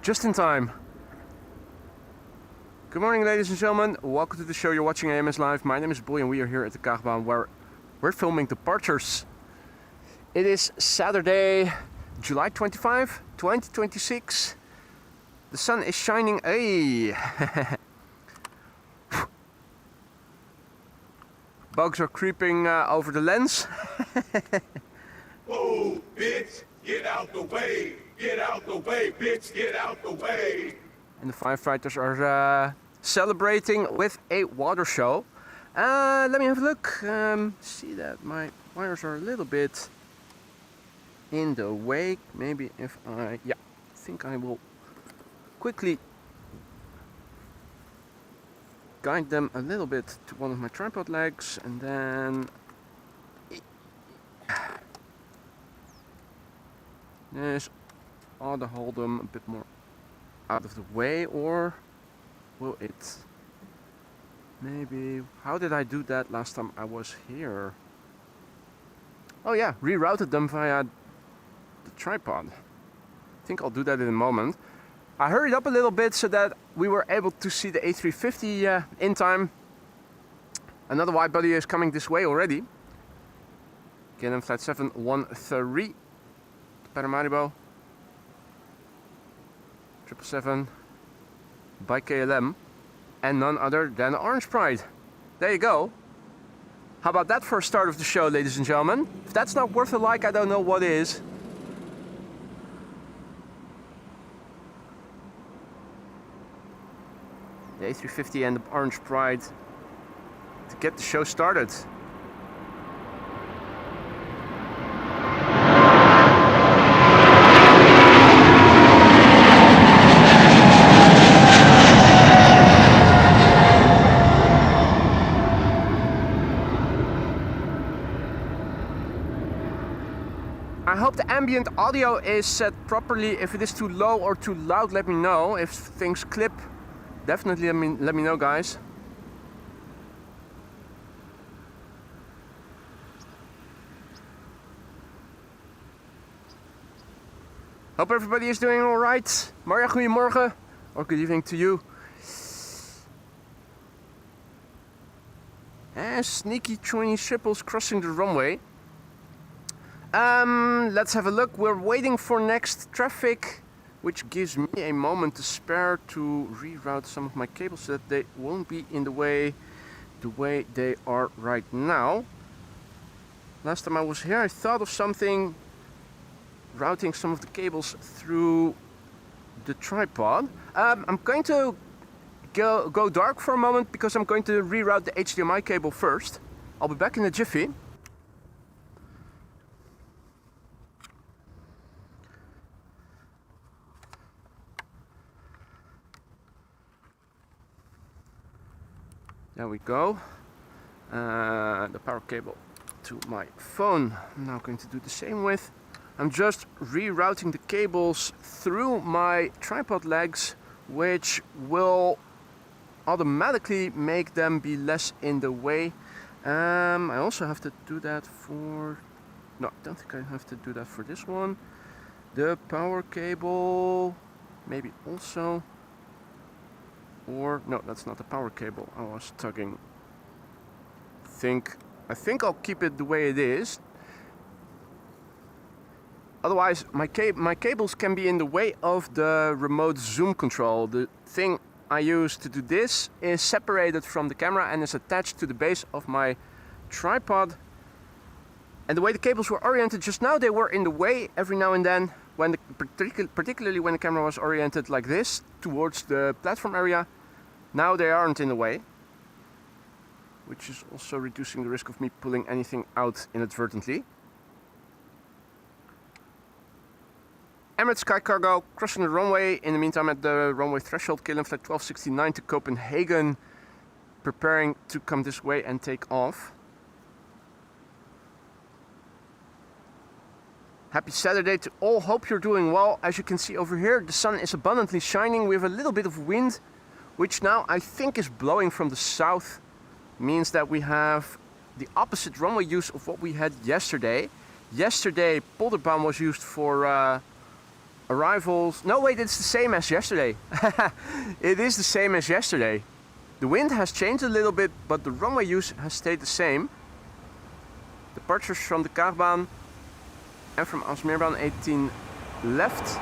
Just in time. Good morning, ladies and gentlemen. Welcome to the show. You're watching AMS Live. My name is Boy and we are here at the Kaagbaan where we're filming departures. It is Saturday, July 25, 2026. The sun is shining. Hey! Bugs are creeping over the lens. Oh, bitch, get out the way! Get out the way, bitch, get out the way! And the firefighters are celebrating with a water show. Let me have a look. See that my wires are a little bit in the way. Maybe if I think I will quickly guide them a little bit to one of my tripod legs and then this ought to hold them a bit more out of the way, or will it? Maybe. How did I do that last time I was here? Oh yeah, rerouted them via the tripod. I think I'll do that in a moment. I hurried up a little bit so that we were able to see the A350 in time. Another wide body is coming this way already. KLM flight 713 to Paramaribo. 777 by KLM and none other than Orange Pride. There you go. How about that for a start of the show, ladies and gentlemen? If that's not worth a like, I don't know what is. The A350 and the Orange Pride to get the show started. I hope the ambient audio is set properly. If it is too low or too loud, let me know. If things clip, definitely let me know, guys. Hope everybody is doing all right. Marja, goedemorgen. Or good evening to you. And sneaky 20 Schiphol crossing the runway. Let's have a look. We're waiting for next traffic, which gives me a moment to spare to reroute some of my cables so that they won't be in the way they are right now. Last time I was here, I thought of something, routing some of the cables through the tripod. I'm going to go dark for a moment because I'm going to reroute the HDMI cable first. I'll be back in a jiffy. There we go. The power cable to my phone. I'm now going to do the same with. I'm just rerouting the cables through my tripod legs, which will automatically make them be less in the way. I also have to do that for... No, I don't think I have to do that for this one. The power cable, maybe also. Or no, that's not the power cable I was tugging. I think I'll keep it the way it is. Otherwise, my cables can be in the way of the remote zoom control. The thing I use to do this is separated from the camera and is attached to the base of my tripod. And the way the cables were oriented just now, they were in the way every now and then. When particularly when the camera was oriented like this towards the platform area, now they aren't in the way, which is also reducing the risk of me pulling anything out inadvertently. Emirates Sky Cargo crossing the runway. In the meantime, at the runway threshold, KLM flight 1269 to Copenhagen, preparing to come this way and take off. Happy Saturday to all, hope you're doing well. As you can see over here, the sun is abundantly shining. We have a little bit of wind, which now I think is blowing from the south. Means that we have the opposite runway use of what we had yesterday. Yesterday, Polderbaan was used for a Arrivals. No, wait, it's the same as yesterday. It is the same as yesterday. The wind has changed a little bit, but the runway use has stayed the same. Departures from the Kaagbaan and from Amsterdam 18 left.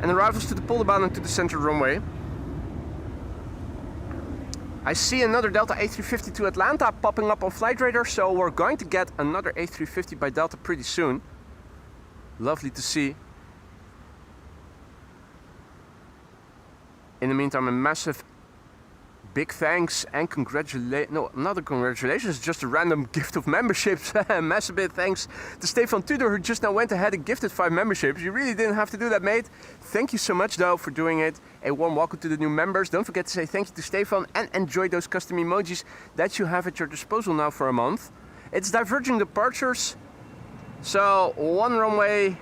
And arrivals to the Polderbaan and to the center runway. I see another Delta A350 to Atlanta popping up on Flight Radar, so we're going to get another A350 by Delta pretty soon. Lovely to see. In the meantime, a massive big thanks and congratulations, no, not a congratulations, just a random gift of memberships. Massive big thanks to Stefan Tudor, who just now went ahead and gifted 5 memberships. You really didn't have to do that, mate. Thank you so much, though, for doing it. A warm welcome to the new members. Don't forget to say thank you to Stefan and enjoy those custom emojis that you have at your disposal now for a month. It's diverging departures, so one runway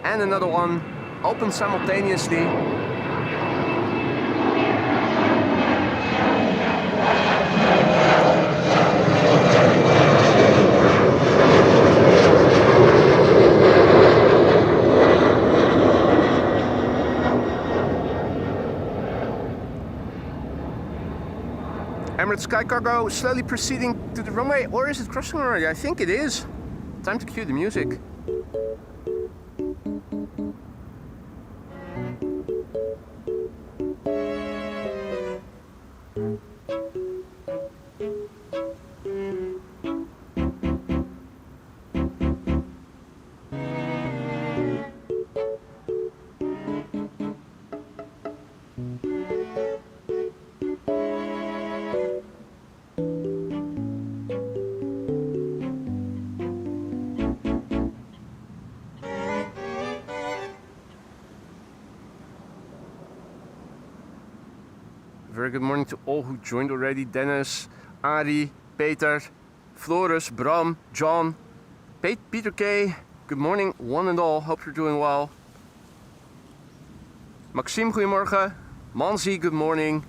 and another one open simultaneously. Emirates Sky Cargo slowly proceeding to the runway, or is it crossing already? I think it is. Time to cue the music. Very good morning to all who joined already. Dennis, Ari, Peter, Floris, Bram, John, Peter K. Good morning, one and all. Hope you're doing well. Maxime, goedemorgen. Manzi, good morning.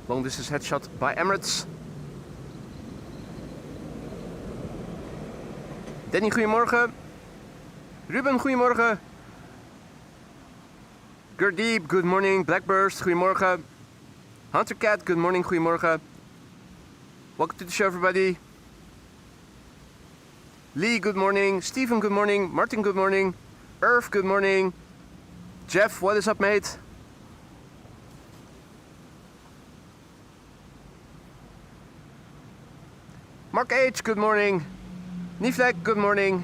Long distance headshot by Emirates. Danny, goedemorgen. Ruben, goedemorgen. Gurdeep, good morning. Blackburst, goedemorgen. Hunter Cat, good morning, goedemorgen. Welcome to the show, everybody. Lee, good morning. Stephen, good morning. Martin, good morning. Irv, good morning. Jeff, what is up, mate? Mark H, good morning. Niflek, good morning.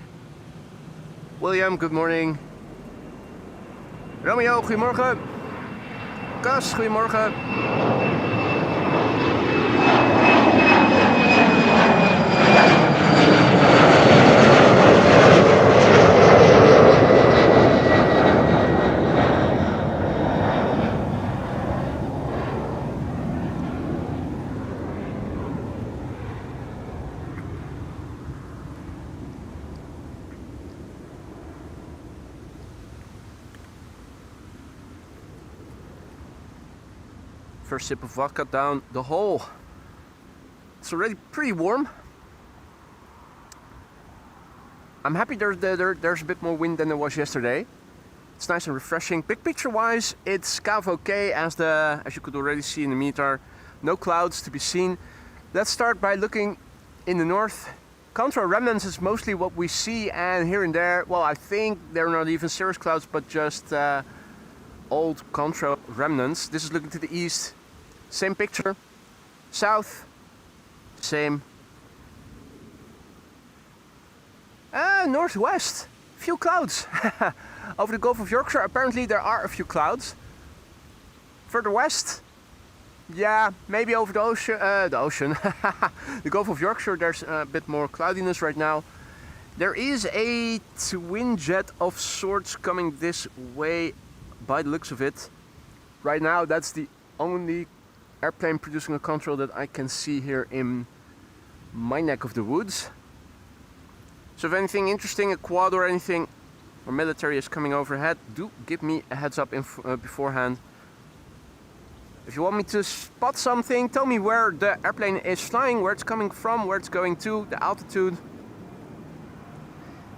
William, good morning. Romeo, goedemorgen. Kas, goedemorgen. First sip of vodka down the hole. It's already pretty warm. I'm happy there's a bit more wind than there was yesterday. It's nice and refreshing. Big picture wise, it's kind of okay as you could already see in the meter. No clouds to be seen. Let's start by looking in the north. Contra remnants is mostly what we see, and here and there, well, I think they're not even cirrus clouds, but just old contra remnants. This is looking to the east. Same picture. South, same. Northwest, few clouds. Over the Gulf of Yorkshire, apparently there are a few clouds. Further west, yeah, maybe over the ocean, the Gulf of Yorkshire, there's a bit more cloudiness right now. There is a twin jet of sorts coming this way by the looks of it. Right now, that's the only airplane producing a control that I can see here in my neck of the woods. So if anything interesting, a quad or anything, or military is coming overhead, do give me a heads up beforehand. If you want me to spot something, tell me where the airplane is flying, where it's coming from, where it's going to, the altitude.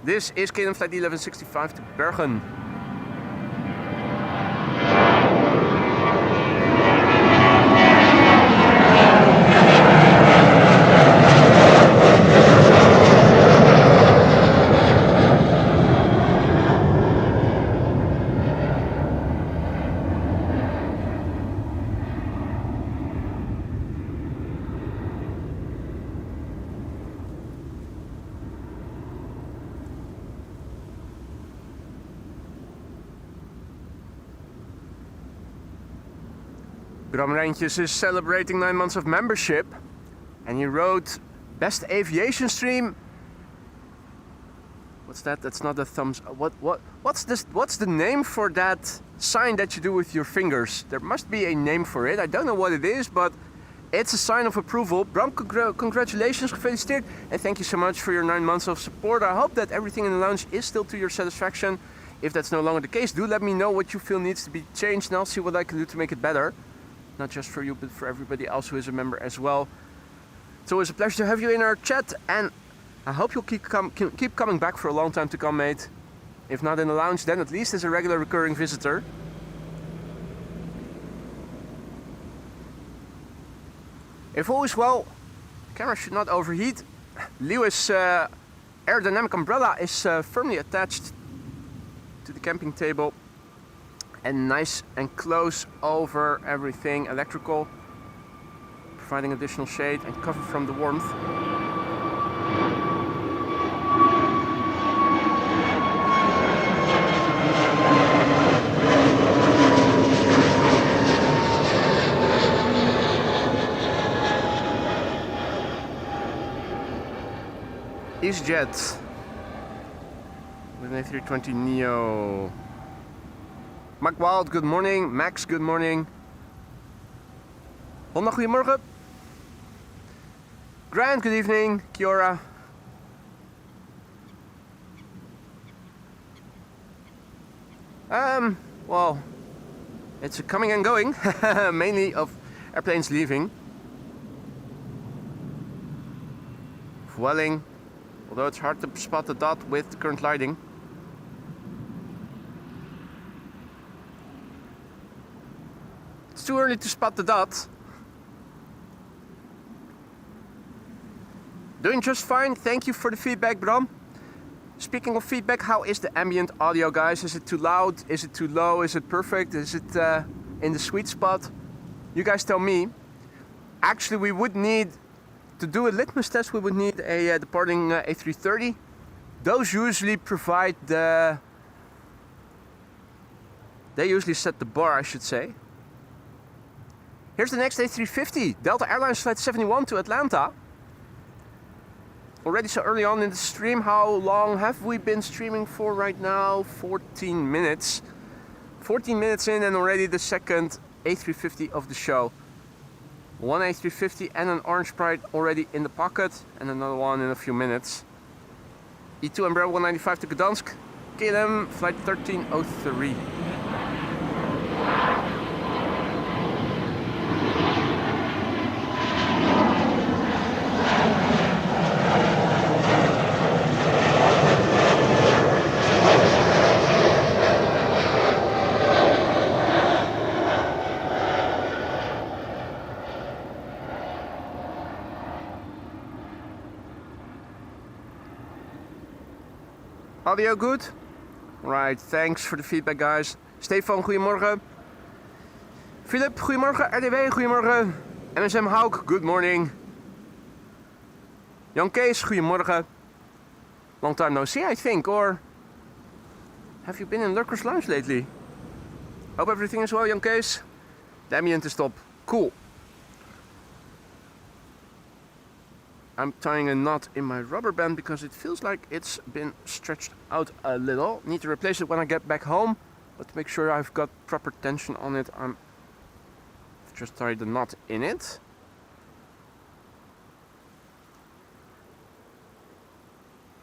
This is KLM Flight 1165 to Bergen. Bram Rijntjes is celebrating 9 months of membership, and he wrote best aviation stream. What's that? That's not a thumbs up. What's this? What's the name for that sign that you do with your fingers? There must be a name for it. I don't know what it is, but it's a sign of approval. Bram, congratulations, gefeliciteerd, and thank you so much for your 9 months of support. I hope that everything in the lounge is still to your satisfaction. If that's no longer the case, do let me know what you feel needs to be changed, and I'll see what I can do to make it better. Not just for you, but for everybody else who is a member as well. It's always a pleasure to have you in our chat, and I hope you'll keep coming back for a long time to come, mate. If not in the lounge, then at least as a regular recurring visitor. If all is well, the camera should not overheat. Lewis' aerodynamic umbrella is firmly attached to the camping table. And nice and close over everything electrical, providing additional shade and cover from the warmth. EasyJet with an A320neo. Mark Wild, good morning. Max, good morning. Honda, goedemorgen. Grant, good evening. Kiora. Well, it's a coming and going, mainly of airplanes leaving. Vueling, although it's hard to spot the dot with the current lighting. It's too early to spot the dot. Doing just fine, thank you for the feedback, Bram. Speaking of feedback, how is the ambient audio, guys? Is it too loud? Is it too low? Is it perfect? Is it in the sweet spot? You guys tell me. Actually, we would need, to do a litmus test, we would need a departing A330. Those usually provide the... They usually set the bar, I should say. Here's the next A350, Delta Airlines Flight 71 to Atlanta. Already so early on in the stream. How long have we been streaming for right now? 14 minutes. 14 minutes in and already the second A350 of the show. One A350 and an Orange Pride already in the pocket, and another one in a few minutes. E2 Embraer 195 to Gdansk, KLM Flight 1303. Audio good? Right, thanks for the feedback, guys. Stefan, goedemorgen. Philip, goedemorgen. RDW, goedemorgen. MSM Hauk, good morning. Jan Kees, goedemorgen. Long time no see, I think, or have you been in Lurkers Lounge lately? Hope everything is well, Jan Kees. The ambient is top. Cool. I'm tying a knot in my rubber band because it feels like it's been stretched out a little. Need to replace it when I get back home, but to make sure I've got proper tension on it, I've just tied the knot in it.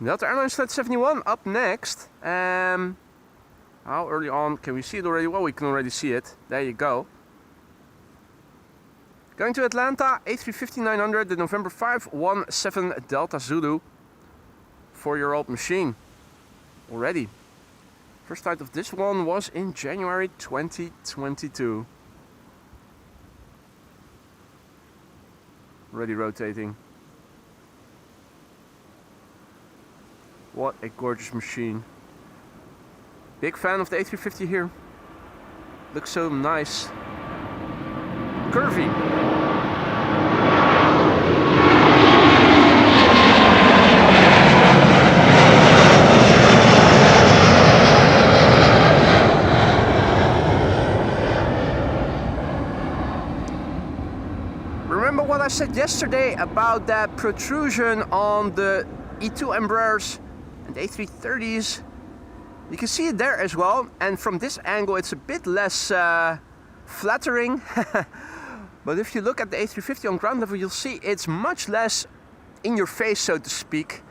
Delta Airlines Flight 71 up next. How early on can we see it already? Well, we can already see it. There you go. Going to Atlanta, A350-900, the November 517 Delta Zulu. 4-year-old machine. Already. First flight of this one was in January 2022. Already rotating. What a gorgeous machine. Big fan of the A350 here. Looks so nice. Curvy. Remember what I said yesterday about that protrusion on the E2 Embraers and A330s? You can see it there as well, and from this angle it's a bit less flattering. But if you look at the A350 on ground level, you'll see it's much less in your face, so to speak.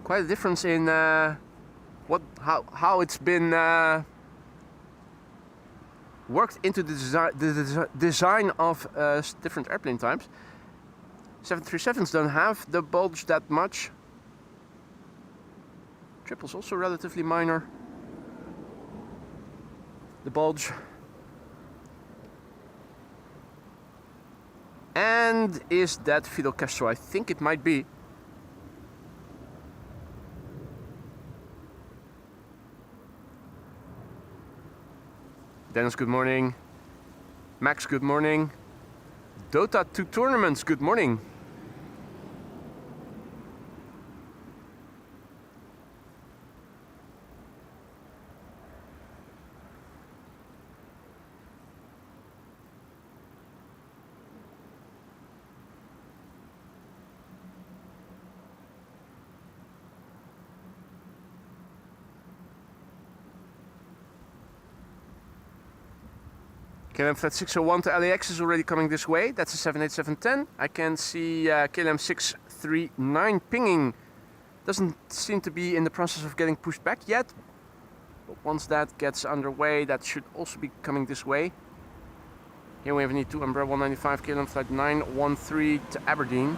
Quite a difference in how it's been worked into the design of different airplane types. 737s don't have the bulge that much. Triples also relatively minor. The bulge. And is that Fidel Castro? I think it might be. Dennis, good morning. Max, good morning. Dota 2 Tournaments, good morning. KLM Flight 601 to LAX is already coming this way. That's a 787-10. I can see KLM 639 pinging. Doesn't seem to be in the process of getting pushed back yet. But once that gets underway, that should also be coming this way. Here we have an E2 Embraer 195 KLM Flight 913 to Aberdeen.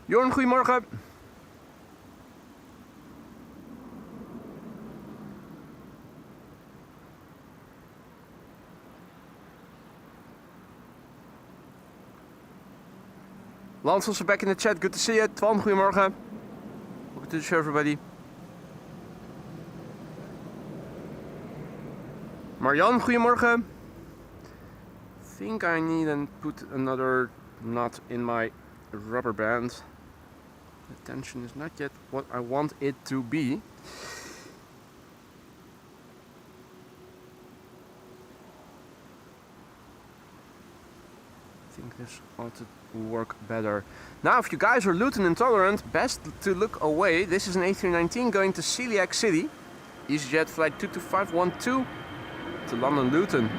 Jorn, goedemorgen. Lance also back in the chat. Good to see you. Twan, goedemorgen. Welcome to the show, everybody. Marjan, goedemorgen. I think I need to put another knot in my rubber band. The tension is not yet what I want it to be. I think this ought to work better. Now, if you guys are Luton intolerant, best to look away. This is an A319 going to Celiac City. EasyJet flight 22512 to London Luton.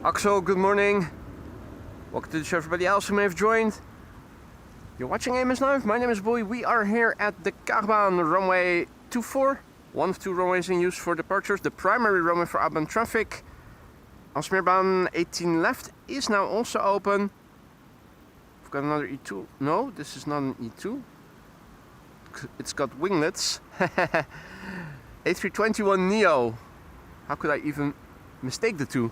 Axel, good morning. Welcome to the show, everybody else who may have joined. You're watching AMS Live. My name is Boy. We are here at the Kaagbaan runway 24. One of two runways in use for departures. The primary runway for outbound traffic. Alsmeerbaan 18 left is now also open. We've got another E2. No, this is not an E2. it's got winglets. A321neo. How could I even mistake the two?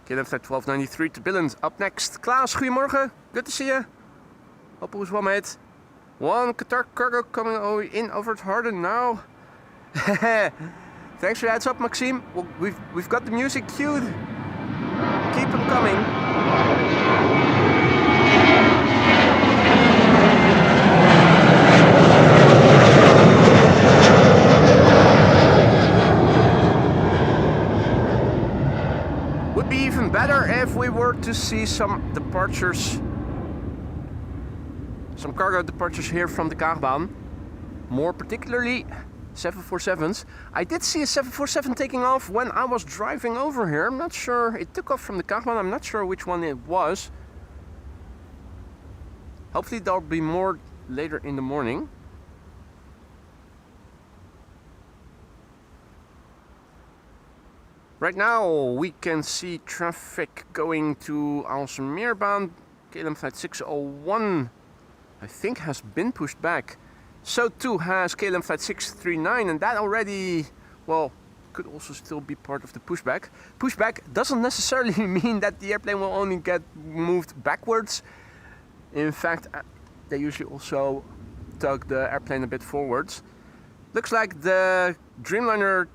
KLM flight 1293 to Billund. Up next, Klaas, goedemorgen. Good to see you. Hope all is well, mate. One Qatar cargo coming in over at Harden now. Thanks for the heads up, Maxime. Well, we've got the music queued. Keep them coming. Would be even better if we were to see some departures, some cargo departures here from the Kaagbaan. More particularly 747s. I did see a 747 taking off when I was driving over here. I'm not sure. It took off from the Kaagbaan. I'm not sure which one it was. Hopefully there'll be more later in the morning. Right now we can see traffic going to Aalsmeerbaan. KLM flight 601 I think has been pushed back. So too has KLM flight 639, and that already, well, could also still be part of the pushback. Pushback doesn't necessarily mean that the airplane will only get moved backwards. In fact, they usually also tug the airplane a bit forwards. Looks like the Dreamliner,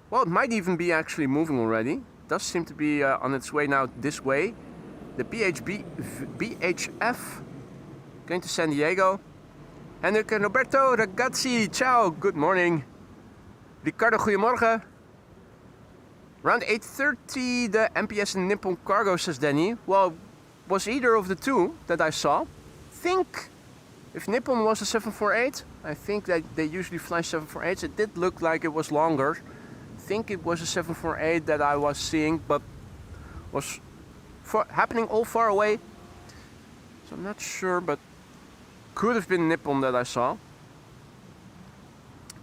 well, it might even be actually moving already. Does seem to be on its way now this way. The BHF going to San Diego. Henrik and Roberto, ragazzi, ciao, good morning. Ricardo, goedemorgen. Around 8:30, the MPS and Nippon Cargo, says Danny. Well, was either of the two that I saw. Think if Nippon was a 748, I think that they usually fly 748s. It did look like it was longer. Think it was a 748 that I was seeing, but was happening all far away. So I'm not sure, but could have been Nippon that I saw.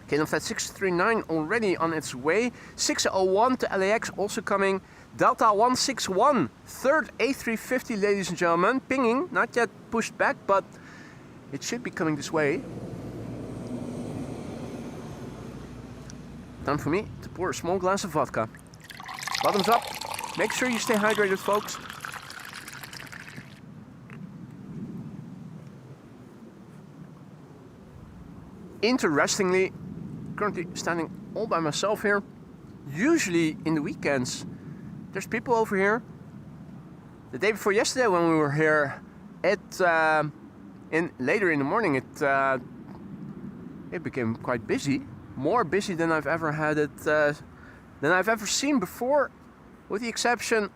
KLM flight 639 already on its way. 601 to LAX also coming. Delta 161, third A350, ladies and gentlemen. Pinging, not yet pushed back, but it should be coming this way. Time for me to pour a small glass of vodka. Bottoms up. Make sure you stay hydrated, folks. Interestingly, currently standing all by myself here. Usually in the weekends, there's people over here. The day before yesterday when we were here, later in the morning, it became quite busy. More busy than I've ever had it, than I've ever seen before, with the exception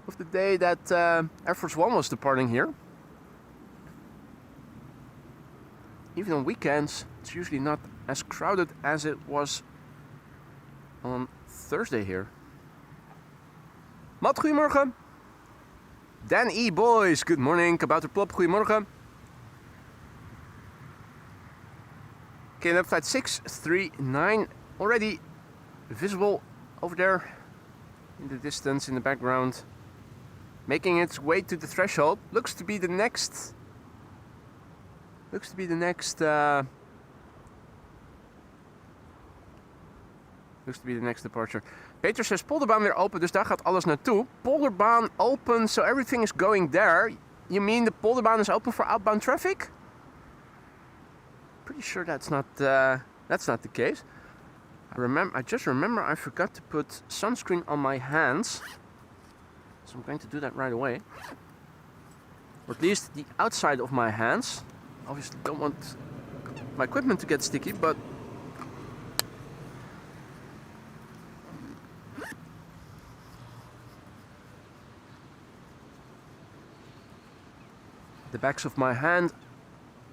of the day that Air Force One was departing here. Even on weekends, it's usually not as crowded as it was on Thursday here. Matt, goedemorgen. Dan E. Boys, good morning. Kabouter Plop, goedemorgen. KLM flight 639 already visible over there in the distance in the background. Making its way to the threshold. Looks to be the next departure. Peter says Polderbaan weer open, dus daar gaat alles naartoe. Polderbaan open, so everything is going there. You mean the Polderbaan is open for outbound traffic? Pretty sure that's not the case. I just remember I forgot to put sunscreen on my hands, so I'm going to do that right away. Or at least the outside of my hands. Obviously don't want my equipment to get sticky, but the backs of my hand,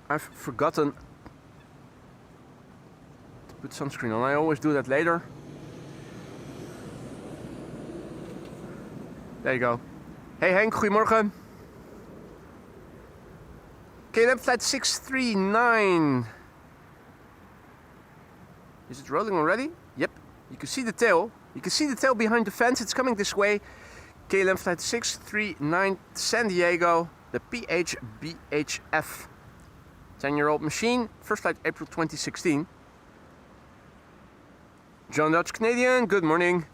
I've forgotten to put sunscreen on. I always do that later. There you go. Hey Henk, goedemorgen. KLM flight 639. Is it rolling already? Yep. You can see the tail. You can see the tail behind the fence. It's coming this way. KLM flight 639 San Diego, the PHBHF. 10-year-old machine, first flight April 2016. John Dutch Canadian, good morning.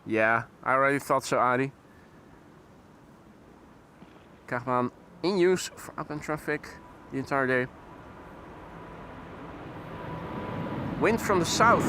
Yeah, I already thought so, Adi. Kaagbaan in use for outbound traffic the entire day. Wind from the south.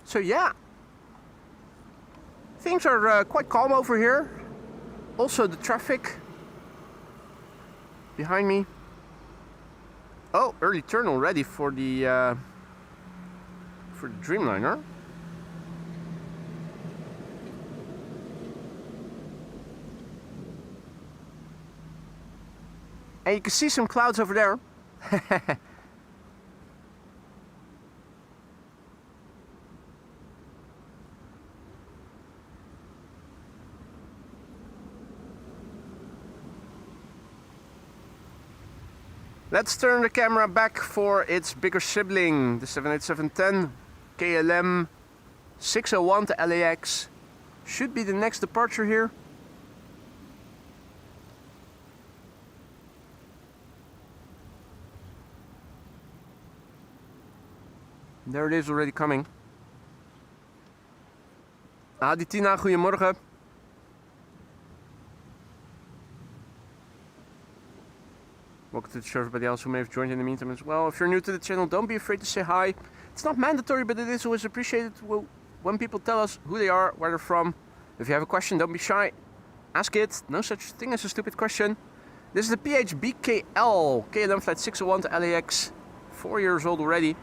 So yeah, things are quite calm over here. Also the traffic behind me. Oh, early turn already for the Dreamliner. And you can see some clouds over there. Let's turn the camera back for its bigger sibling, the 787-10 KLM 601 to LAX. Should be the next departure here. There it is already coming. Aditina, goedemorgen. Welcome to the show, everybody else who may have joined in the meantime as well. If you're new to the channel, don't be afraid to say hi. It's not mandatory, but it is always appreciated when people tell us who they are, where they're from. If you have a question, don't be shy. Ask it. No such thing as a stupid question. This is the PHBKL, KLM flight 601 to LAX. 4 years old already.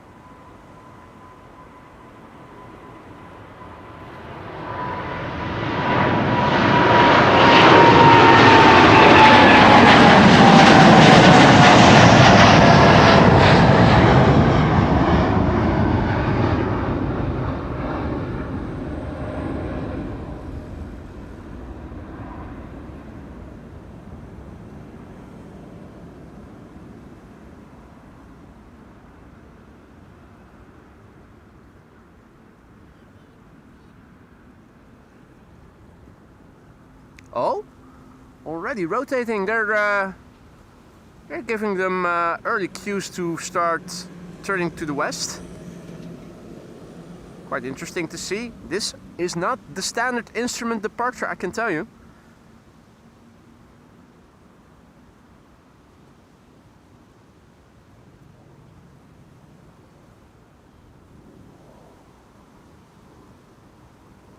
Oh, already rotating. They're giving them early cues to start turning to the west. Quite interesting to see. This is not the standard instrument departure, I can tell you.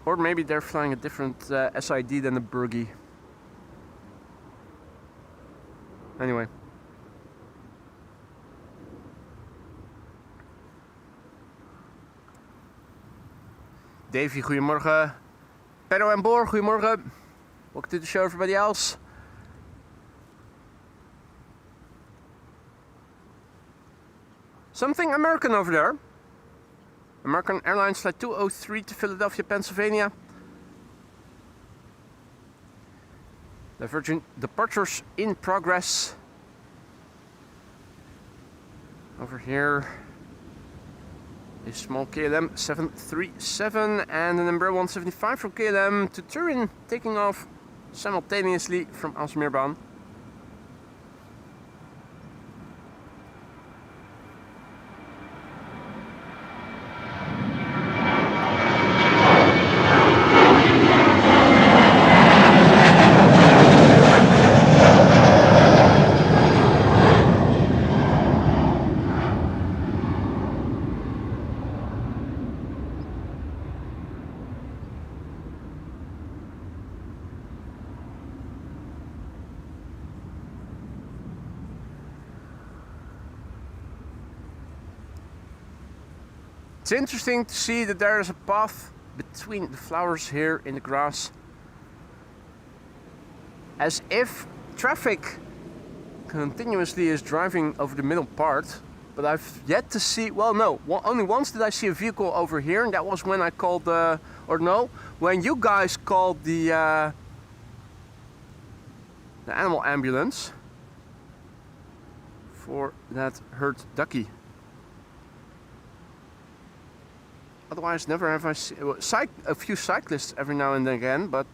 Or maybe they're flying a different SID than the Burgie. Anyway. Davy, goedemorgen. Pedro en Boor, goedemorgen. Welcome to the show, everybody else. Something American over there. American Airlines Flight 203 to Philadelphia, Pennsylvania. Divergent departures in progress. Over here, a small KLM 737 and an Embraer 175 from KLM to Turin, taking off simultaneously from Amsterdam. It's interesting to see that there is a path between the flowers here in the grass. As if traffic continuously is driving over the middle part. But I've yet to see, well no, only once did I see a vehicle over here, and that was when I called, when you guys called the animal ambulance for that hurt ducky. Otherwise, never have I seen a few cyclists every now and again, but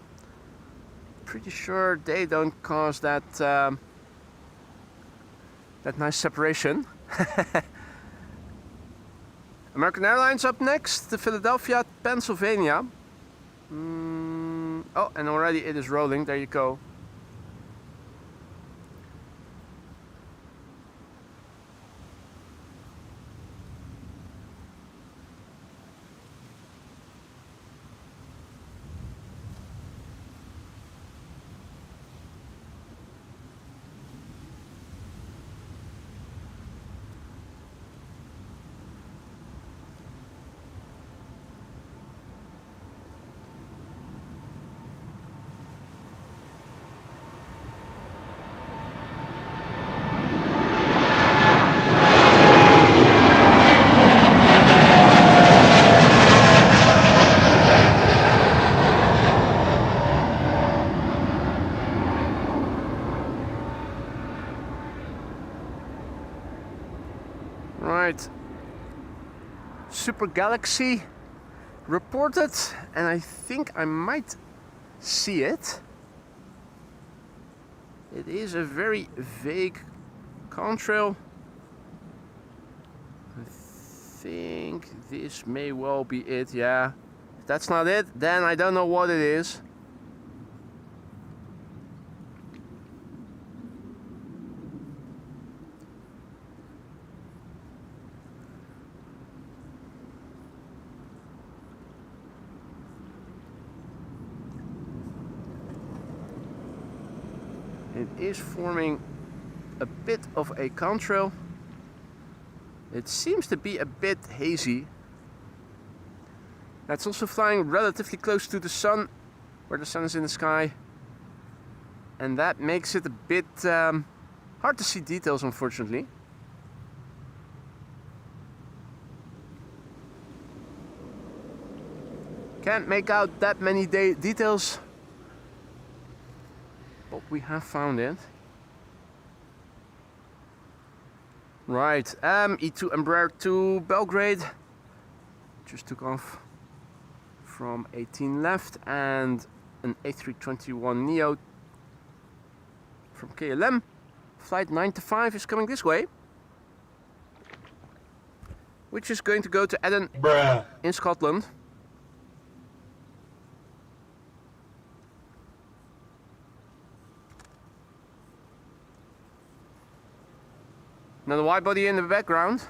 pretty sure they don't cause that that nice separation. American Airlines up next, the Philadelphia, Pennsylvania. Oh, and already it is rolling. There you go. Right, Super Galaxy reported, and I think I might see it. It is a very vague contrail. I think this may well be it, yeah. If that's not it, then I don't know what it is. It is forming a bit of a contrail. It seems to be a bit hazy. That's also flying relatively close to the sun, where the sun is in the sky. And that makes it a bit hard to see details, unfortunately. Can't make out that many details. But we have found it. Right, E2 Embraer to Belgrade. Just took off from 18 left, and an A321neo from KLM. Flight 95 is coming this way, which is going to go to Edinburgh in Scotland. Another wide body in the background.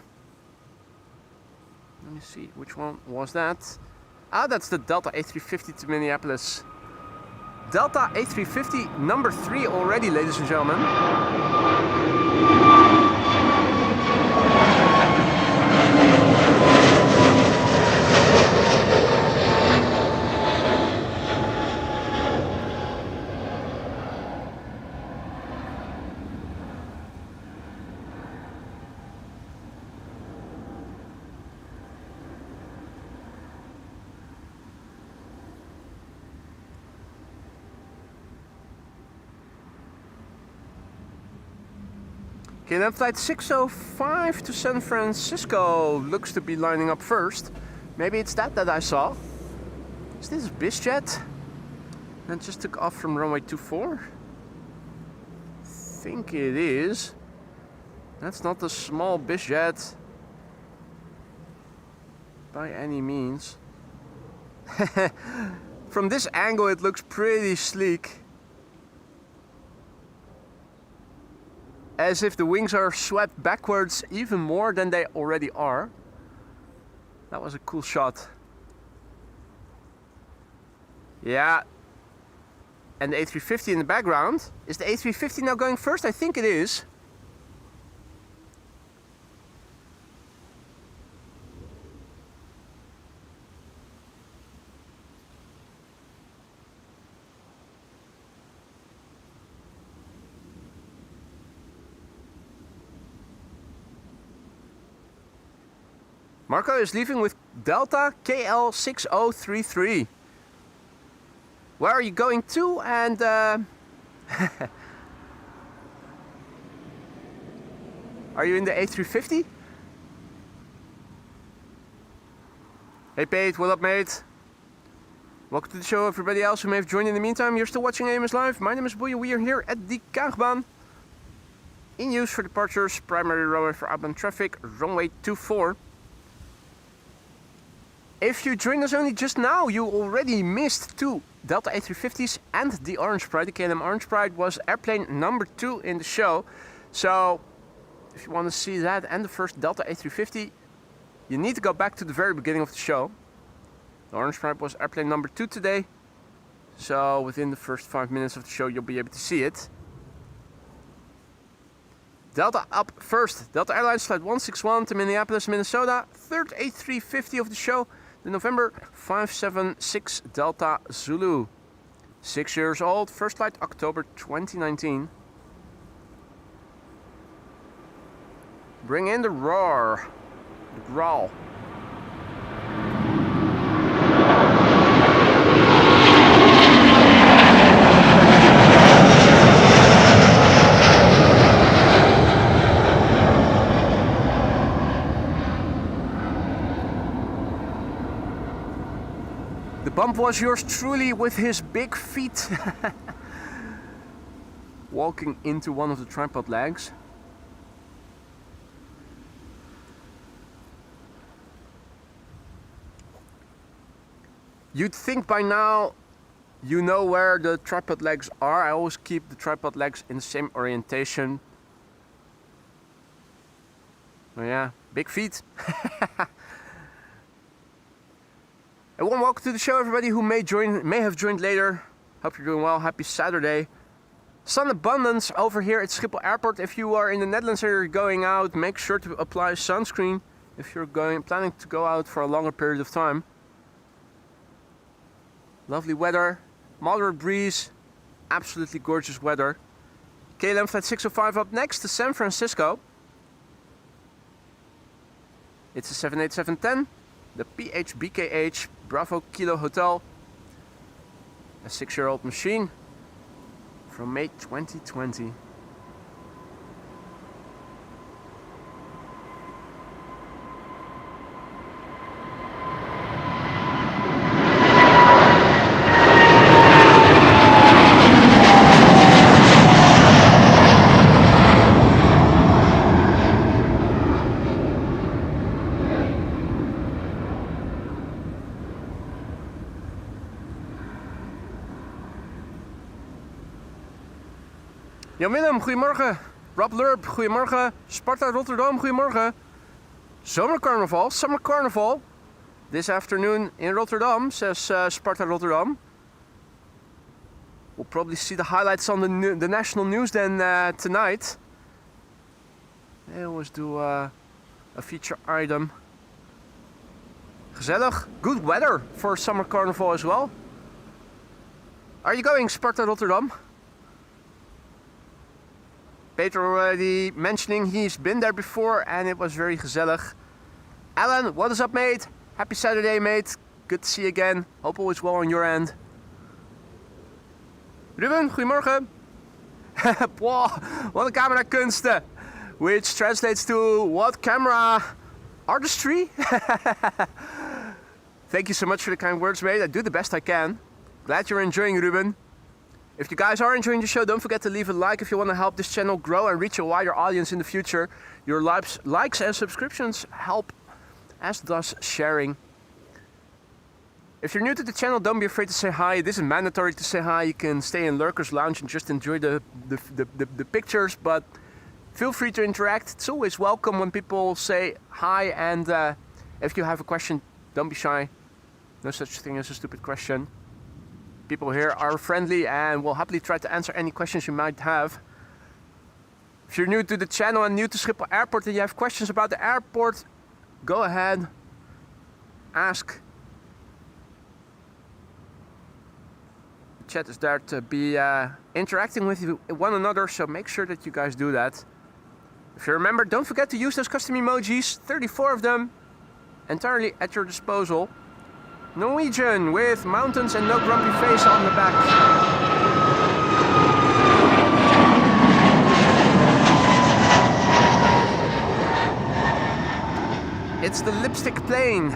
Let me see, which one was that? Ah, that's the Delta A350 to Minneapolis. Delta A350 number 3 already, ladies and gentlemen. Okay, then flight 605 to San Francisco looks to be lining up first. Maybe it's that I saw. Is this a BizJet? That just took off from runway 24? I think it is. That's not a small BizJet by any means. From this angle it looks pretty sleek. As if the wings are swept backwards even more than they already are. That was a cool shot. Yeah. And the A350 in the background. Is the A350 now going first? I think it is. Marco is leaving with Delta KL6033. Where are you going to? And are you in the A350? Hey Pete, what up mate? Welcome to the show, everybody else who may have joined in the meantime. You're still watching AMS Live. My name is Boeien. We are here at the Kaagbaan. In use for departures, primary runway for outbound traffic, runway 24. If you joined us only just now, you already missed 2 Delta A350s and the Orange Pride. The KLM Orange Pride was airplane number 2 in the show. So, if you want to see that and the first Delta A350, you need to go back to the very beginning of the show. The Orange Pride was airplane number 2 today. So, within the first 5 minutes of the show, you'll be able to see it. Delta up first. Delta Airlines flight 161 to Minneapolis, Minnesota. Third A350 of the show. The November 576 Delta Zulu. 6 years old. First flight October 2019. Bring in the roar. The growl. The bump was yours truly with his big feet walking into one of the tripod legs. You'd think by now you know where the tripod legs are. I always keep the tripod legs in the same orientation. Oh yeah, big feet. A warm welcome to the show, everybody who may have joined later. Hope you're doing well. Happy Saturday. Sun abundance over here at Schiphol Airport. If you are in the Netherlands and you're going out, make sure to apply sunscreen if you're planning to go out for a longer period of time. Lovely weather, moderate breeze, absolutely gorgeous weather. KLM flight 605 up next to San Francisco. It's a 78710. The PHBKH Bravo Kilo Hotel, a 6-year-old machine from May 2020. Jan Willem, goedemorgen. Rob Lurp, goedemorgen. Sparta Rotterdam, goedemorgen. Summer Carnival. This afternoon in Rotterdam, says Sparta Rotterdam. We'll probably see the highlights on the national news then tonight. They always do a feature item. Gezellig. Good weather for Summer Carnival as well. Are you going, Sparta Rotterdam? Peter already mentioning he's been there before and it was very gezellig. Alan, what is up mate? Happy Saturday mate. Good to see you again. Hope all is well on your end. Ruben, goedemorgen. Wow, wat een camerakunsten. Which translates to what camera artistry? Thank you so much for the kind words mate. I do the best I can. Glad you're enjoying, Ruben. If you guys are enjoying the show, don't forget to leave a like if you want to help this channel grow and reach a wider audience in the future. Your likes and subscriptions help, as does sharing. If you're new to the channel, don't be afraid to say hi. It isn't mandatory to say hi. You can stay in Lurkers Lounge and just enjoy the pictures, but feel free to interact. It's always welcome when people say hi, and if you have a question, don't be shy. No such thing as a stupid question. People here are friendly and will happily try to answer any questions you might have. If you're new to the channel and new to Schiphol Airport and you have questions about the airport, go ahead, ask. The chat is there to be interacting with one another, so make sure that you guys do that. If you remember, don't forget to use those custom emojis, 34 of them. entirely at your disposal. Norwegian with mountains and no grumpy face on the back. It's the lipstick plane.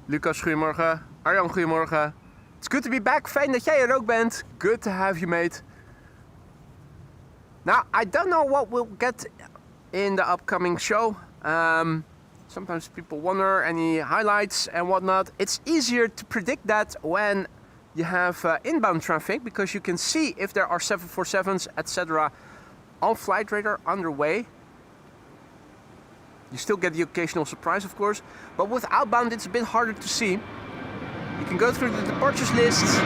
Lucas, goedemorgen. Arjan, goedemorgen. It's good to be back. Fijn dat jij er ook bent. Good to have you, mate. Now, I don't know what we'll get in the upcoming show. Sometimes people wonder any highlights and whatnot. It's easier to predict that when you have inbound traffic because you can see if there are 747s, etc. on flight radar underway. You still get the occasional surprise, of course, but with outbound it's a bit harder to see. You can go through the departures lists.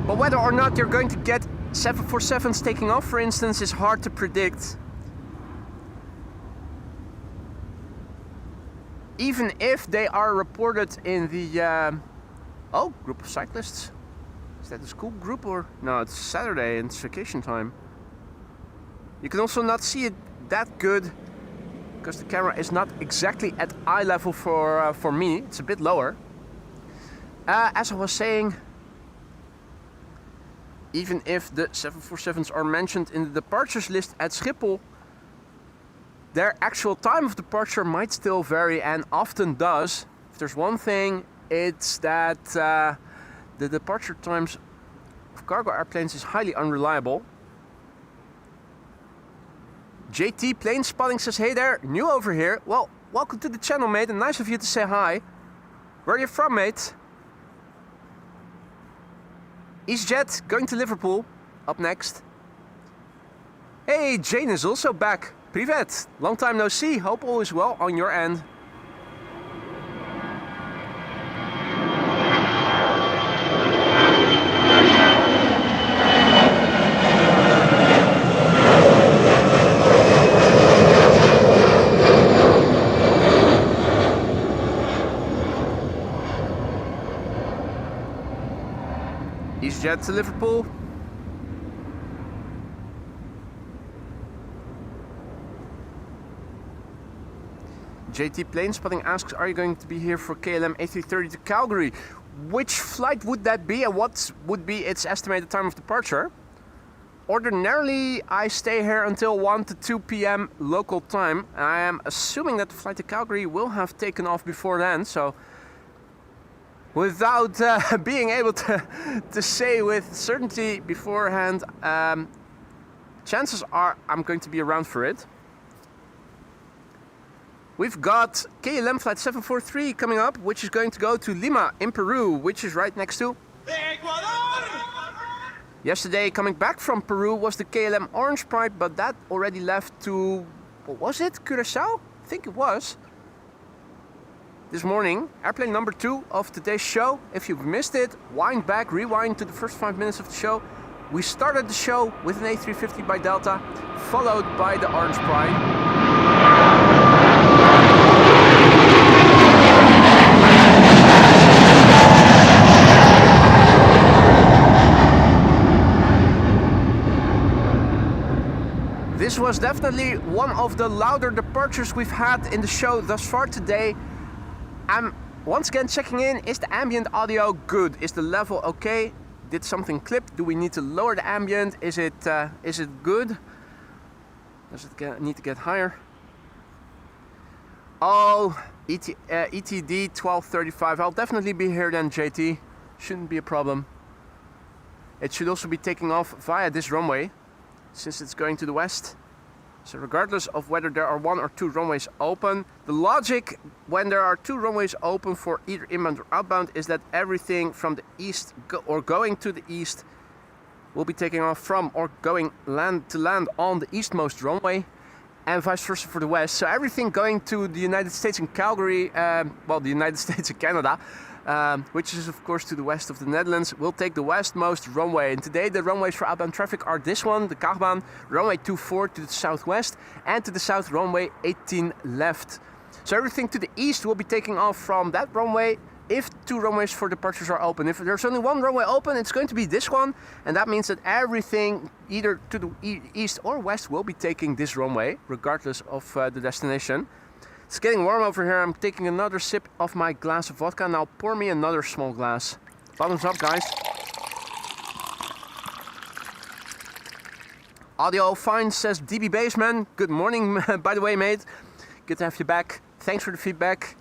But whether or not you're going to get 747s taking off, for instance, is hard to predict. Even if they are reported in the group of cyclists. Is that a school group or? No, it's Saturday and it's vacation time. You can also not see it that good because the camera is not exactly at eye level for me. It's a bit lower. As I was saying, even if the 747s are mentioned in the departures list at Schiphol, their actual time of departure might still vary and often does. If there's one thing, it's that the departure times of cargo airplanes is highly unreliable. JT Plane Spotting says, hey there, new over here. Well, welcome to the channel, mate, and nice of you to say hi. Where are you from, mate? EasyJet, going to Liverpool, up next. Hey, Jane is also back. Privet, long time no see, hope all is well on your end. EasyJet to Liverpool. JT Plane Spotting asks, are you going to be here for KLM A330 to Calgary? Which flight would that be and what would be its estimated time of departure? Ordinarily, I stay here until 1 to 2 p.m. local time. I am assuming that the flight to Calgary will have taken off before then, so without being able to say with certainty beforehand, chances are I'm going to be around for it. We've got KLM flight 743 coming up, which is going to go to Lima in Peru, which is right next to Ecuador. Yesterday, coming back from Peru was the KLM Orange Pride, but that already left to, what was it, Curaçao? I think it was. This morning, airplane number 2 of today's show. If you've missed it, wind back, rewind to the first 5 minutes of the show. We started the show with an A350 by Delta, followed by the Orange Pride. This was definitely one of the louder departures we've had in the show thus far today. I'm once again checking in. Is the ambient audio good? Is the level okay? Did something clip? Do we need to lower the ambient? Is it good? Does it need to get higher? Oh, ETD 1235. I'll definitely be here then, JT. Shouldn't be a problem. It should also be taking off via this runway, since it's going to the west. So regardless of whether there are 1 or 2 runways open, the logic when there are 2 runways open for either inbound or outbound is that everything from the east or going to the east will be taking off from or going land on the eastmost runway, and vice versa for the west. So everything going to the United States and Calgary, well, the United States and Canada, which is of course to the west of the Netherlands. We'll take the westmost runway, and today the runways for outbound traffic are this one, the Kaagbaan, runway 24 to the southwest, and to the south runway 18 left. So everything to the east will be taking off from that runway if 2 runways for departures are open. If there's only 1 runway open, it's going to be this one, and that means that everything either to the east or west will be taking this runway, regardless of the destination. It's getting warm over here. I'm taking another sip of my glass of vodka. Now pour me another small glass. Bottoms up, guys. Audio fine, says DB Baseman. Good morning, by the way, mate. Good to have you back. Thanks for the feedback.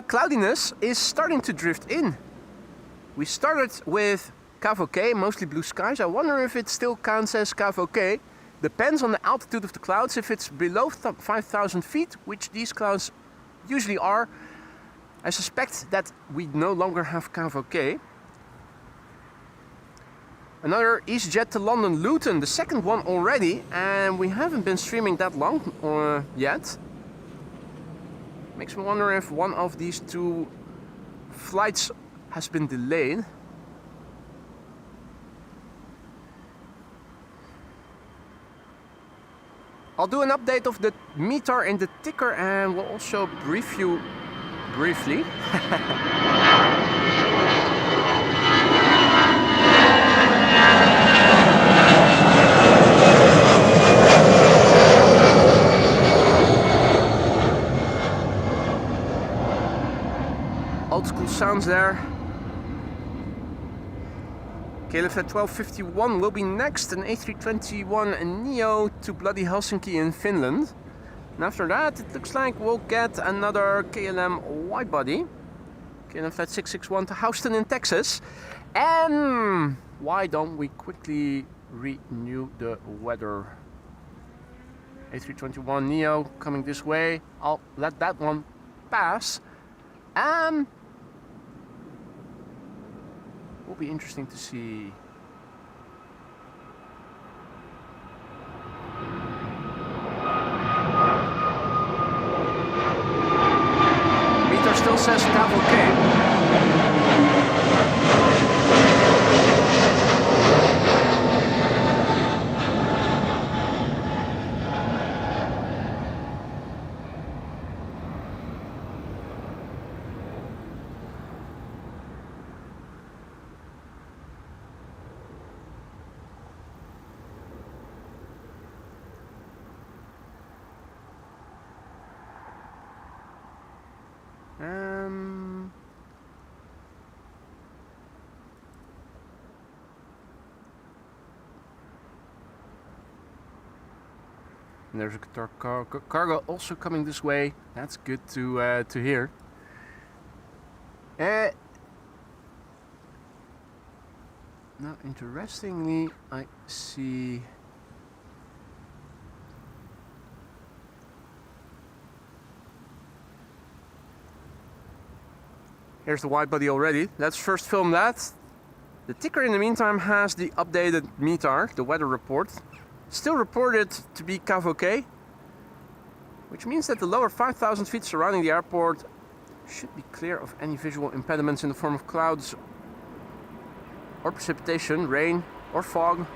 Cloudiness is starting to drift in. We started with KVK, mostly blue skies. I wonder if it still counts as KVK. Depends on the altitude of the clouds. If it's below 5,000 feet, which these clouds usually are, I suspect that we no longer have KVK. Another EasyJet to London Luton, the second one already, and we haven't been streaming that long yet. Makes me wonder if one of these 2 flights has been delayed. I'll do an update of the METAR and the ticker, and we'll also brief you briefly. Old school sounds there. KLF at 1251 will be next, an A321neo to bloody Helsinki in Finland. And after that, it looks like we'll get another KLM widebody. KLM flight 661 to Houston in Texas. And why don't we quickly renew the weather? A321neo coming this way. I'll let that one pass. Will be interesting to see. Meter still says KVK. And there's a Qatar cargo also coming this way. That's good to hear. Now, interestingly, I see. Here's the widebody already. Let's first film that. The ticker in the meantime has the updated METAR, the weather report. Still reported to be KVK, which means that the lower 5,000 feet surrounding the airport should be clear of any visual impediments in the form of clouds or precipitation, rain or fog.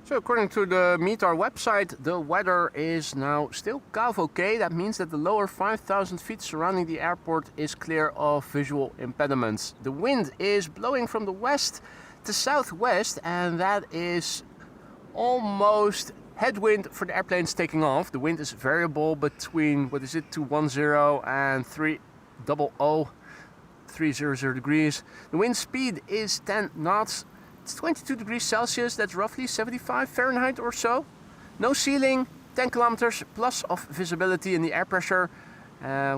So according to the METAR website, the weather is now still KVK. That means that the lower 5,000 feet surrounding the airport is clear of visual impediments. The wind is blowing from the west to southwest, and that is almost headwind for the airplanes taking off. The wind is variable between, 210 and 300 degrees. The wind speed is 10 knots. It's 22 degrees Celsius, that's roughly 75 Fahrenheit or so. No ceiling, 10 kilometers plus of visibility, and the air pressure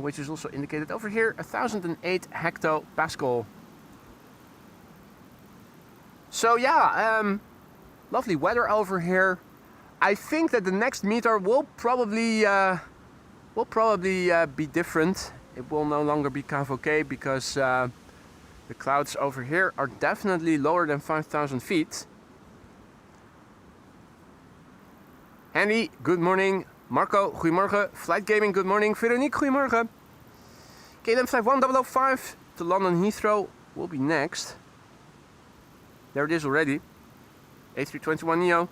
which is also indicated over here, 1008 hectopascal. So yeah, lovely weather over here. I think that the next meter will probably be different. It will no longer be KVK because the clouds over here are definitely lower than 5,000 feet. Andy, good morning. Marco, goedemorgen. Flight Gaming, good morning. Veronique, goedemorgen. KLM Flight 1005 to London Heathrow will be next. There it is already. A321neo.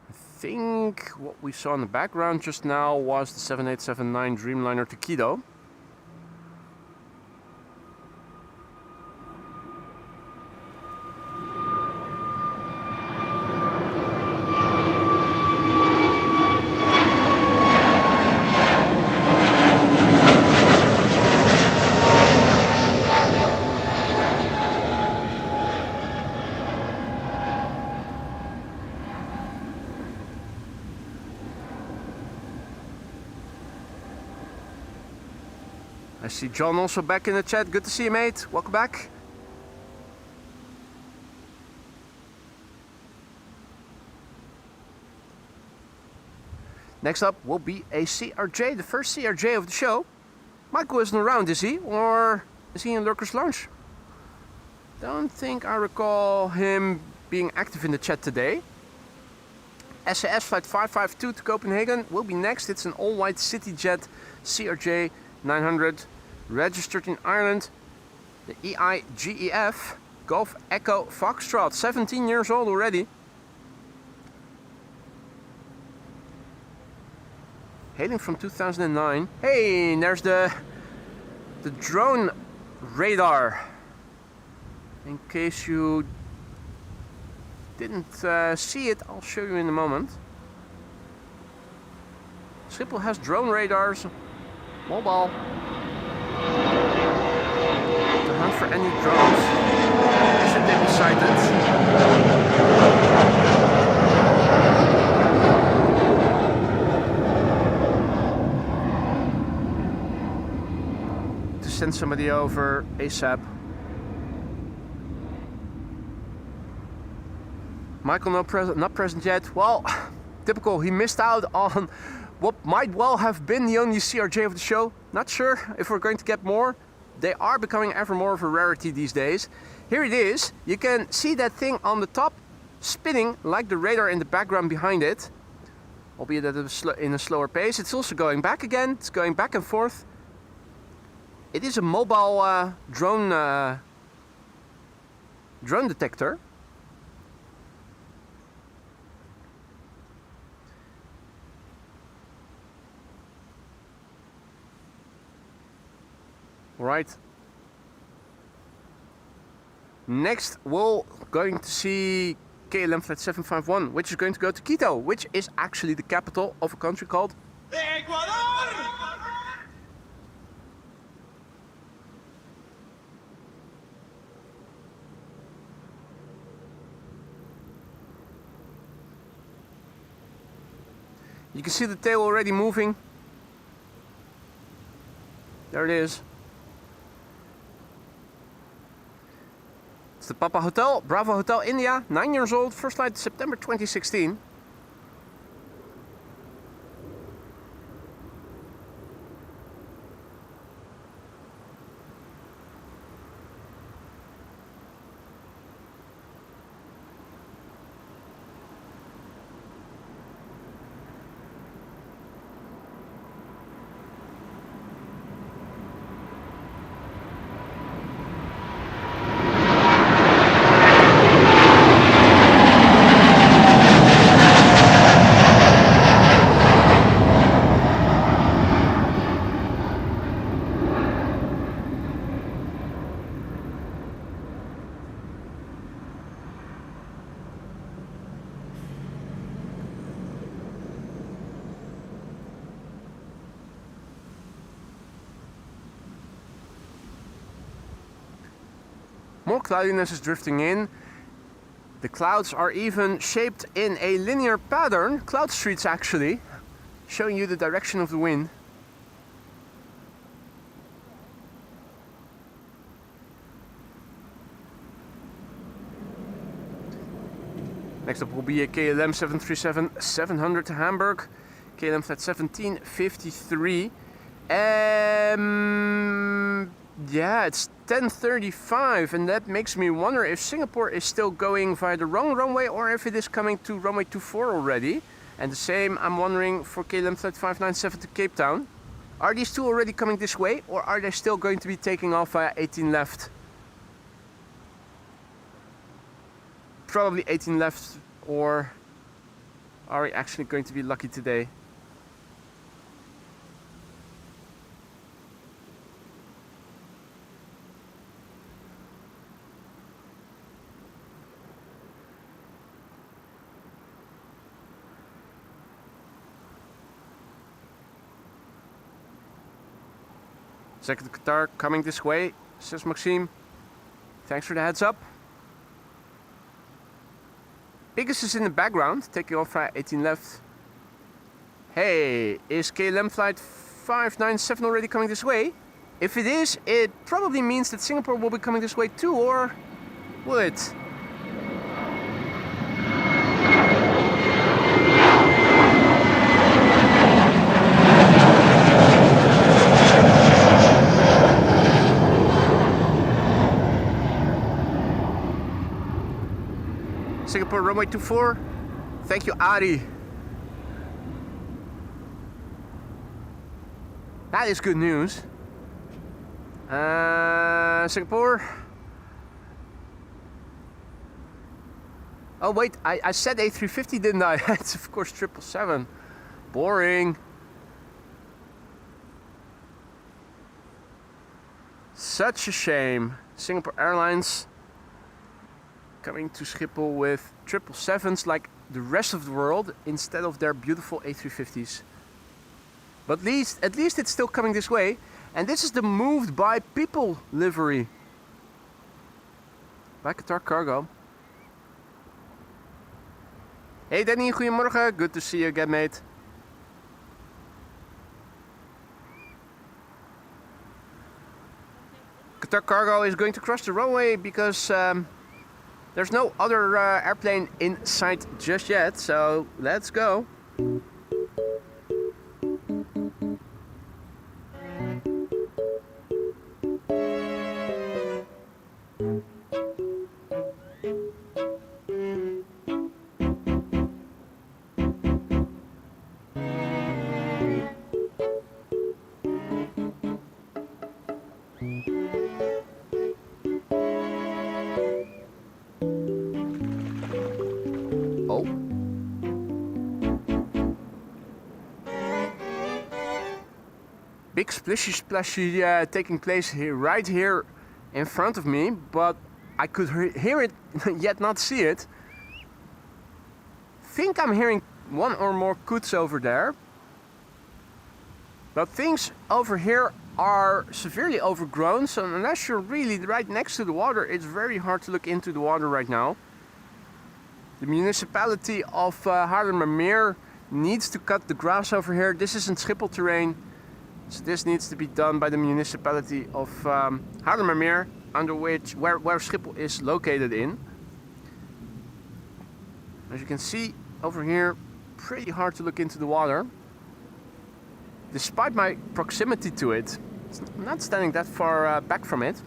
I think what we saw in the background just now was the 7879 Dreamliner to Quito. I see John also back in the chat. Good to see you, mate. Welcome back. Next up will be a CRJ, the first CRJ of the show. Michael isn't around, is he? Or is he in Lurker's Lounge? Don't think I recall him being active in the chat today. SAS Flight 552 to Copenhagen will be next. It's an all-white CityJet CRJ 900. Registered in Ireland, the EIGEF Golf Echo Foxtrot, 17 years old already. Hailing from 2009. Hey, and there's the drone radar. In case you didn't see it, I'll show you in a moment. Schiphol has drone radars, mobile. To hunt for any drones should they be sighted. To send somebody over ASAP. Michael not present yet. Well, typical, he missed out on what might well have been the only CRJ of the show. Not sure if we're going to get more. They are becoming ever more of a rarity these days. Here it is. You can see that thing on the top spinning like the radar in the background behind it. Albeit at in a slower pace. It's also going back again. It's going back and forth. It is a mobile drone detector. Right. Next, we're going to see KLM Flight 751, which is going to go to Quito, which is actually the capital of a country called Ecuador. You can see the tail already moving. There it is. It's the Papa Hotel, Bravo Hotel India, 9 years old, first flight September 2016. normal. Cloudiness is drifting in. The clouds are even shaped in a linear pattern. Cloud streets actually, showing you the direction of the wind. Next up will be a KLM 737-700 to Hamburg. KLM flight 1753. Yeah, it's 10:35, and that makes me wonder if Singapore is still going via the wrong runway or if it is coming to runway 24 already. And the same I'm wondering for KLM flight 597 to Cape Town. Are these two already coming this way, or are they still going to be taking off via 18 left? Probably 18 left, or are we actually going to be lucky today? Second Qatar coming this way, says Maxime. Thanks for the heads up. Biggest is in the background, taking off 18 left. Hey, is KLM flight 597 already coming this way? If it is, it probably means that Singapore will be coming this way too, or will it? Singapore runway 24. Thank you, Ari. That is good news. Singapore. Oh wait, I said A350, didn't I? It's of course 777. Boring. Such a shame. Singapore Airlines coming to Schiphol with 777s like the rest of the world instead of their beautiful A350s. But at least it's still coming this way. And this is the moved by people livery. By Qatar Cargo. Hey Danny, goedemorgen. Good to see you again, mate. Qatar Cargo is going to cross the runway because there's no other airplane in sight just yet, so let's go. Big splashy taking place here, right here in front of me, but I could hear it yet not see it. Think I'm hearing one or more coots over there, but things over here are severely overgrown, so unless you're really right next to the water, it's very hard to look into the water right now. The municipality of Haarlemmermeer needs to cut the grass over here. This isn't Schiphol terrain. So this needs to be done by the municipality of Haarlemmermeer, under where Schiphol is located in. As you can see over here, pretty hard to look into the water. Despite my proximity to it, I'm not standing that far back from it.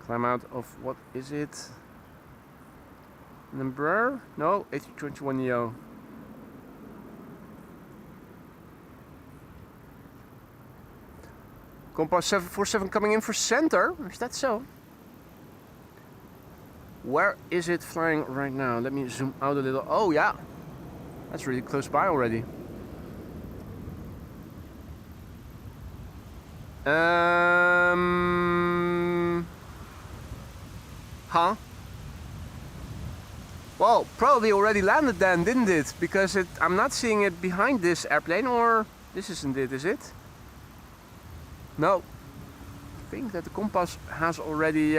Climb out of, what is it? Number? No, A321neo. Compass 747 coming in for center. Is that so? Where is it flying right now? Let me zoom out a little. Oh yeah, that's really close by already. Huh? Well, probably already landed then, didn't it? Because I'm not seeing it behind this airplane, or this isn't it, is it? No. I think that the compass has already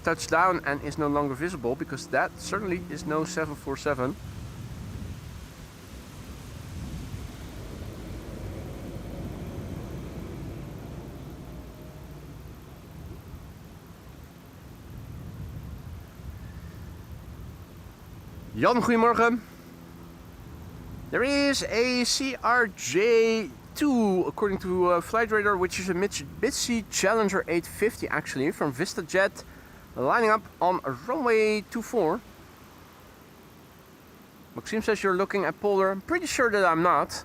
touched down and is no longer visible, because that certainly is no 747. Jan, goedemorgen. There is a CRJ2, according to Flight Radar, which is a Mitsubishi Challenger 850 actually, from VistaJet, lining up on runway 24. Maxime says you're looking at Polar. I'm pretty sure that I'm not.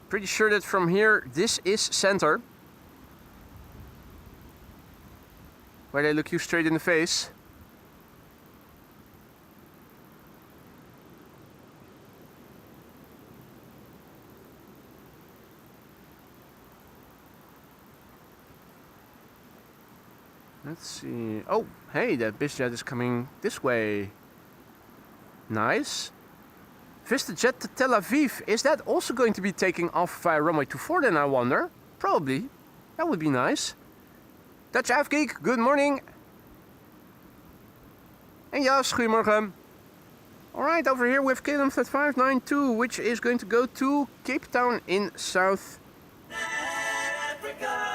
Pretty sure that from here, this is center. Where they look you straight in the face. Let's see. Oh, hey, that BizJet is coming this way. Nice. VistaJet to Tel Aviv. Is that also going to be taking off via runway 24 then, I wonder? Probably. That would be nice. Dutch avgeek, good morning. En Jas, goedemorgen. Alright, over here we have KLM Flight 592, which is going to go to Cape Town in South Africa.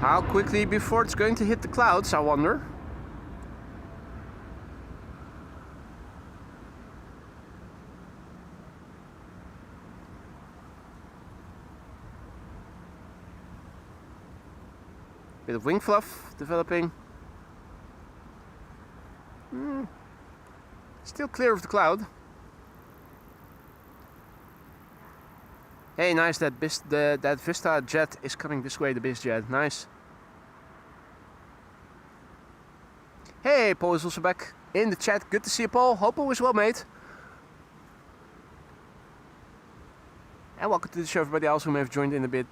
How quickly before it's going to hit the clouds, I wonder. Bit of wing fluff developing. Still clear of the cloud. Hey, nice, that VistaJet is coming this way, the BizJet, nice. Hey, Paul is also back in the chat. Good to see you, Paul. Hope all is well, mate. And welcome to the show, everybody else who may have joined in a bit.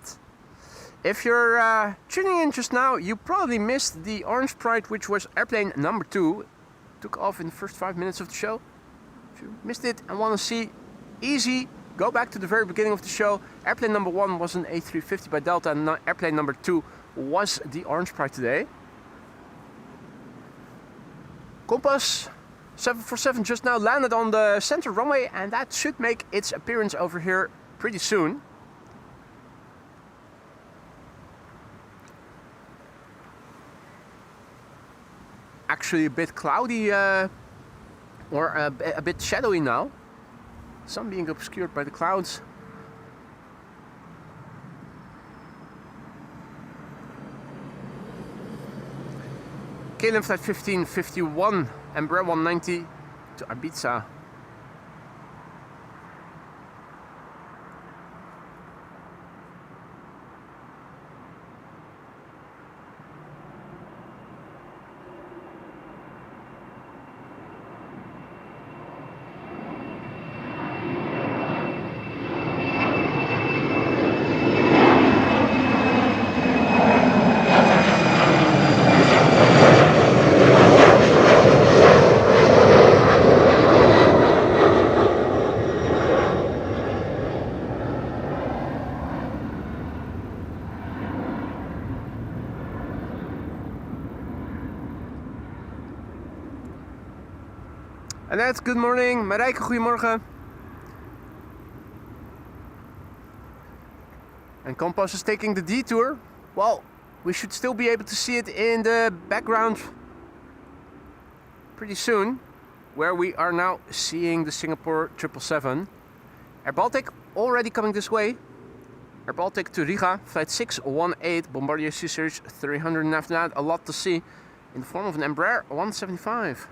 If you're tuning in just now, you probably missed the Orange Pride, which was airplane number 2. Took off in the first 5 minutes of the show. If you missed it and want to see easy, go back to the very beginning of the show. Airplane number 1 was an A350 by Delta, and airplane number 2 was the Orange Pride today. Compass 747 just now landed on the center runway, and that should make its appearance over here pretty soon. Actually a bit cloudy or a bit shadowy now. Sun being obscured by the clouds. KLM Flight 1551, Embraer 190 to Ibiza. Annette, good morning. Marijke, goedemorgen. And Compass is taking the detour. Well, we should still be able to see it in the background pretty soon, where we are now seeing the Singapore 777. Air Baltic already coming this way. Air Baltic to Riga, flight 618, Bombardier C-Series 300, and after that a lot to see. in the form of an Embraer 175.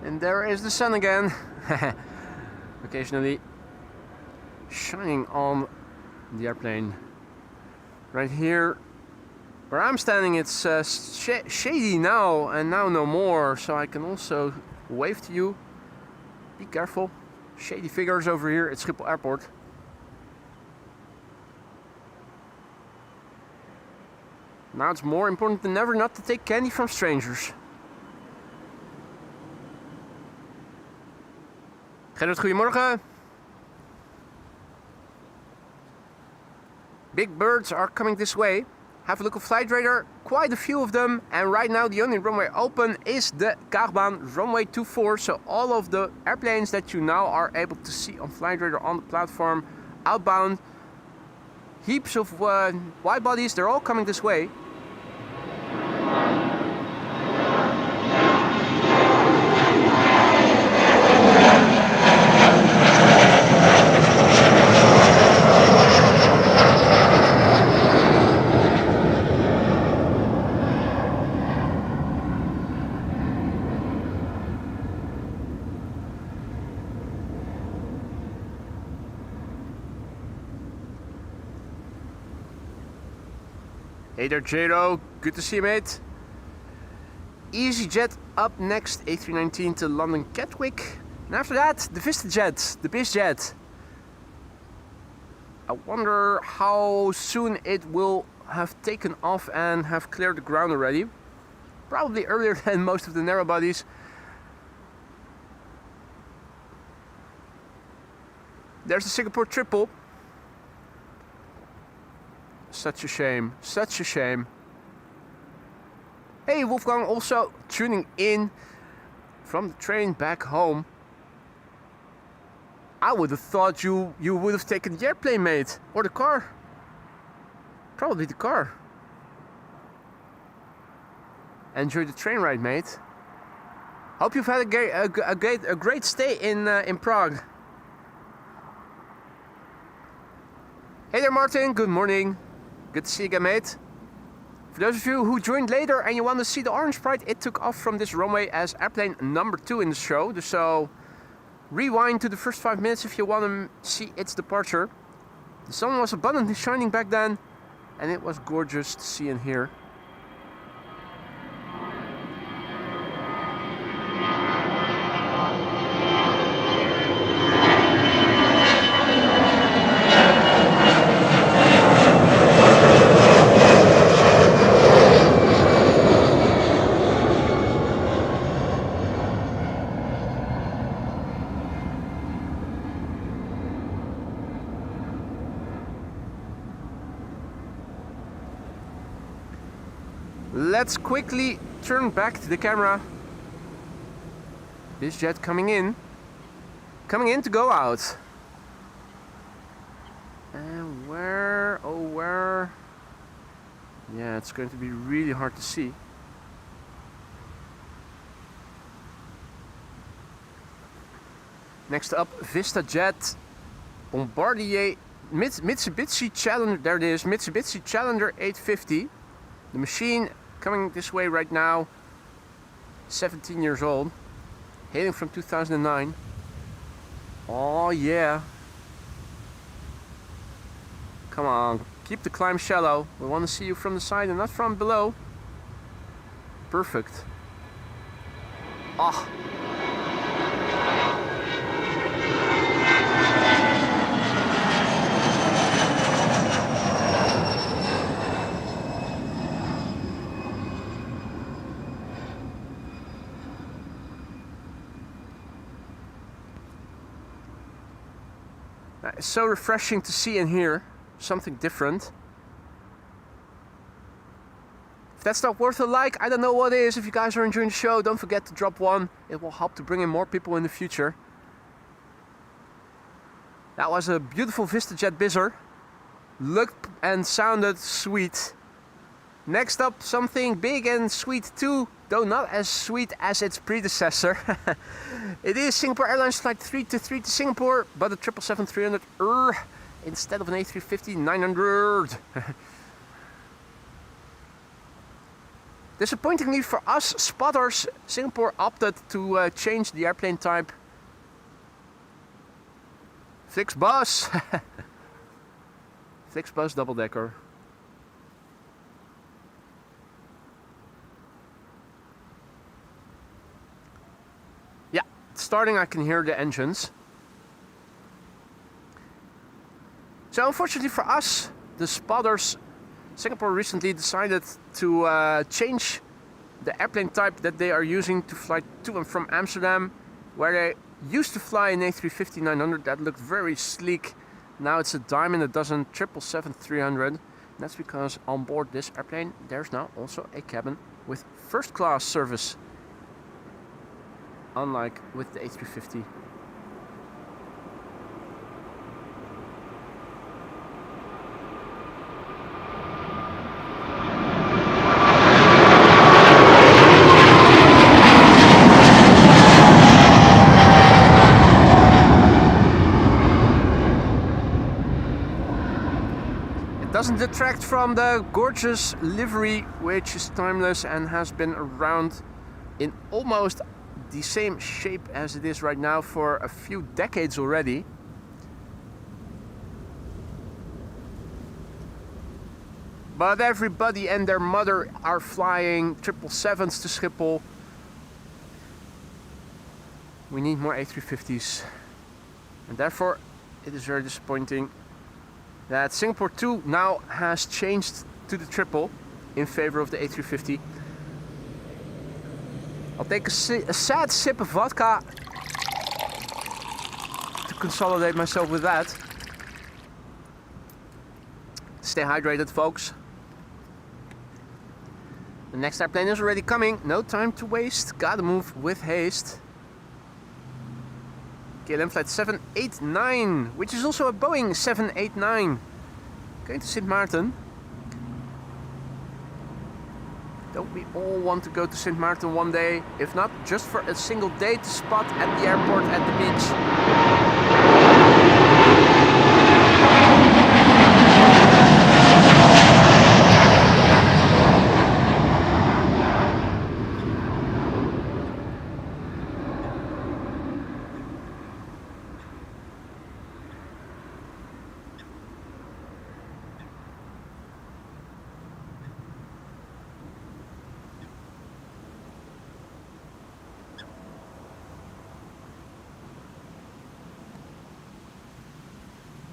And there is the sun again, occasionally shining on the airplane. Right here, where I'm standing, it's shady now, and now no more, so I can also wave to you. Be careful, shady figures over here at Schiphol Airport. Now it's more important than ever not to take candy from strangers. Gerrit, goedemorgen. Big birds are coming this way. Have a look at flight radar, quite a few of them. And right now the only runway open is the Kaagbaan runway 24. So all of the airplanes that you now are able to see on flight radar on the platform, outbound, heaps of wide bodies, they're all coming this way. Hey there, Jado. Good to see you, mate. EasyJet up next, A319 to London Gatwick. And after that, the VistaJet, the BizJet. I wonder how soon it will have taken off and have cleared the ground already. Probably earlier than most of the narrow bodies. There's the Singapore triple. Such a shame, such a shame. Hey, Wolfgang, also tuning in from the train back home. I would have thought you would have taken the airplane, mate, or the car. Probably the car. Enjoy the train ride, mate. Hope you've had a great stay in Prague. Hey there, Martin. Good morning. Good to see you again, mate. For those of you who joined later and you want to see the orange sprite, it took off from this runway as airplane number 2 in the show. So rewind to the first 5 minutes if you want to see its departure. The sun was abundantly shining back then, and it was gorgeous to see and hear. Let's quickly turn back to the camera. BizJet coming in to go out. And where, oh where? Yeah, it's going to be really hard to see. Next up, VistaJet, Bombardier, Mitsubishi Challenger, there it is, Mitsubishi Challenger 850. The machine coming this way right now, 17 years old, hailing from 2009. Oh yeah. Come on, keep the climb shallow. We want to see you from the side and not from below. Perfect. Ah. It's so refreshing to see and hear something different. If that's not worth a like, I don't know what is. If you guys are enjoying the show, don't forget to drop one. It will help to bring in more people in the future. That was a beautiful VistaJet Bizzer. Looked and sounded sweet. Next up, something big and sweet too, though not as sweet as its predecessor. It is Singapore Airlines Flight 323 to Singapore, but a 777-300 instead of an A350-900. Disappointingly for us spotters, Singapore opted to change the airplane type. Flixbus. Flixbus double-decker. Yeah, starting I can hear the engines. So unfortunately for us, the spotters, Singapore recently decided to change the airplane type that they are using to fly to and from Amsterdam, where they used to fly an A350-900 that looked very sleek. Now it's a dime in a dozen 777-300. That's because on board this airplane there's now also a cabin with first class service, unlike with the A350. Doesn't detract from the gorgeous livery, which is timeless and has been around in almost the same shape as it is right now for a few decades already. But everybody and their mother are flying 777s to Schiphol. We need more A350s, and therefore it is very disappointing that Singapore 2 now has changed to the triple in favor of the A350. I'll take a sad sip of vodka to consolidate myself with that. Stay hydrated, folks. The next airplane is already coming. No time to waste. Gotta move with haste. KLM flight 789, which is also a Boeing 789. Going to Sint Maarten. Don't we all want to go to Sint Maarten one day? If not, just for a single day to spot at the airport, at the beach.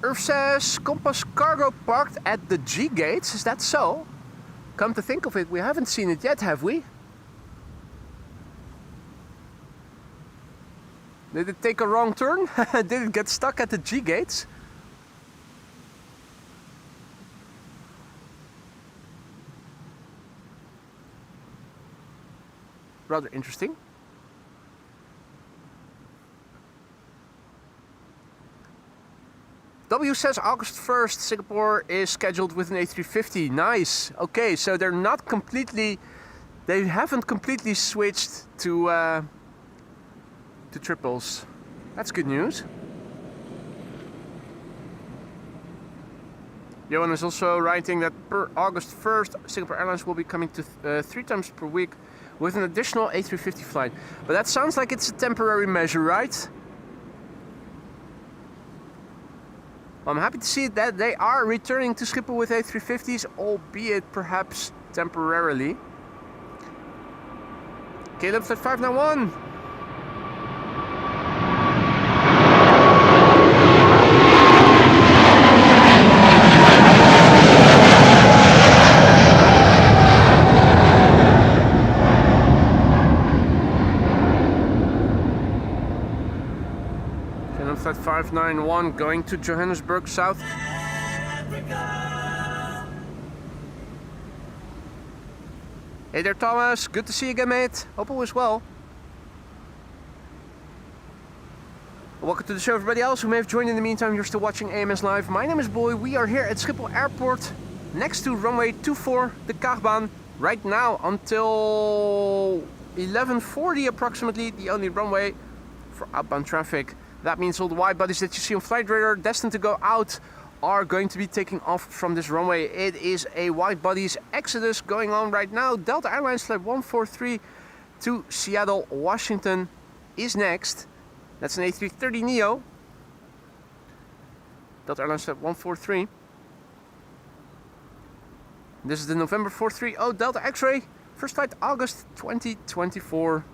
Earth says Compass Cargo parked at the G gates. Is that so? Come to think of it, we haven't seen it yet, have we? Did it take a wrong turn? Did it get stuck at the G gates? Rather interesting. W says August 1st, Singapore is scheduled with an A350. Nice. Okay, so they haven't completely switched to triples. That's good news. Johan is also writing that per August 1st, Singapore Airlines will be coming to 3 times per week with an additional A350 flight. But that sounds like it's a temporary measure, right? I'm happy to see that they are returning to Schiphol with A350s, albeit perhaps temporarily. KLM flight 591. Flight 591 going to Johannesburg South. Hey there, Thomas. Good to see you again, mate. Hope all is well. Welcome to the show, everybody else who may have joined in the meantime. You're still watching AMS Live. My name is Boy. We are here at Schiphol Airport, next to runway 24, the Kaagbaan. Right now until 11:40 approximately, the only runway for outbound traffic. That means all the wide bodies that you see on Flight Radar destined to go out are going to be taking off from this runway. It is a wide bodies exodus going on right now. Delta Airlines flight 143 to Seattle, Washington is next. That's an A330neo. Delta Airlines flight 143. This is the November 430 Delta X-Ray. First flight August 2024.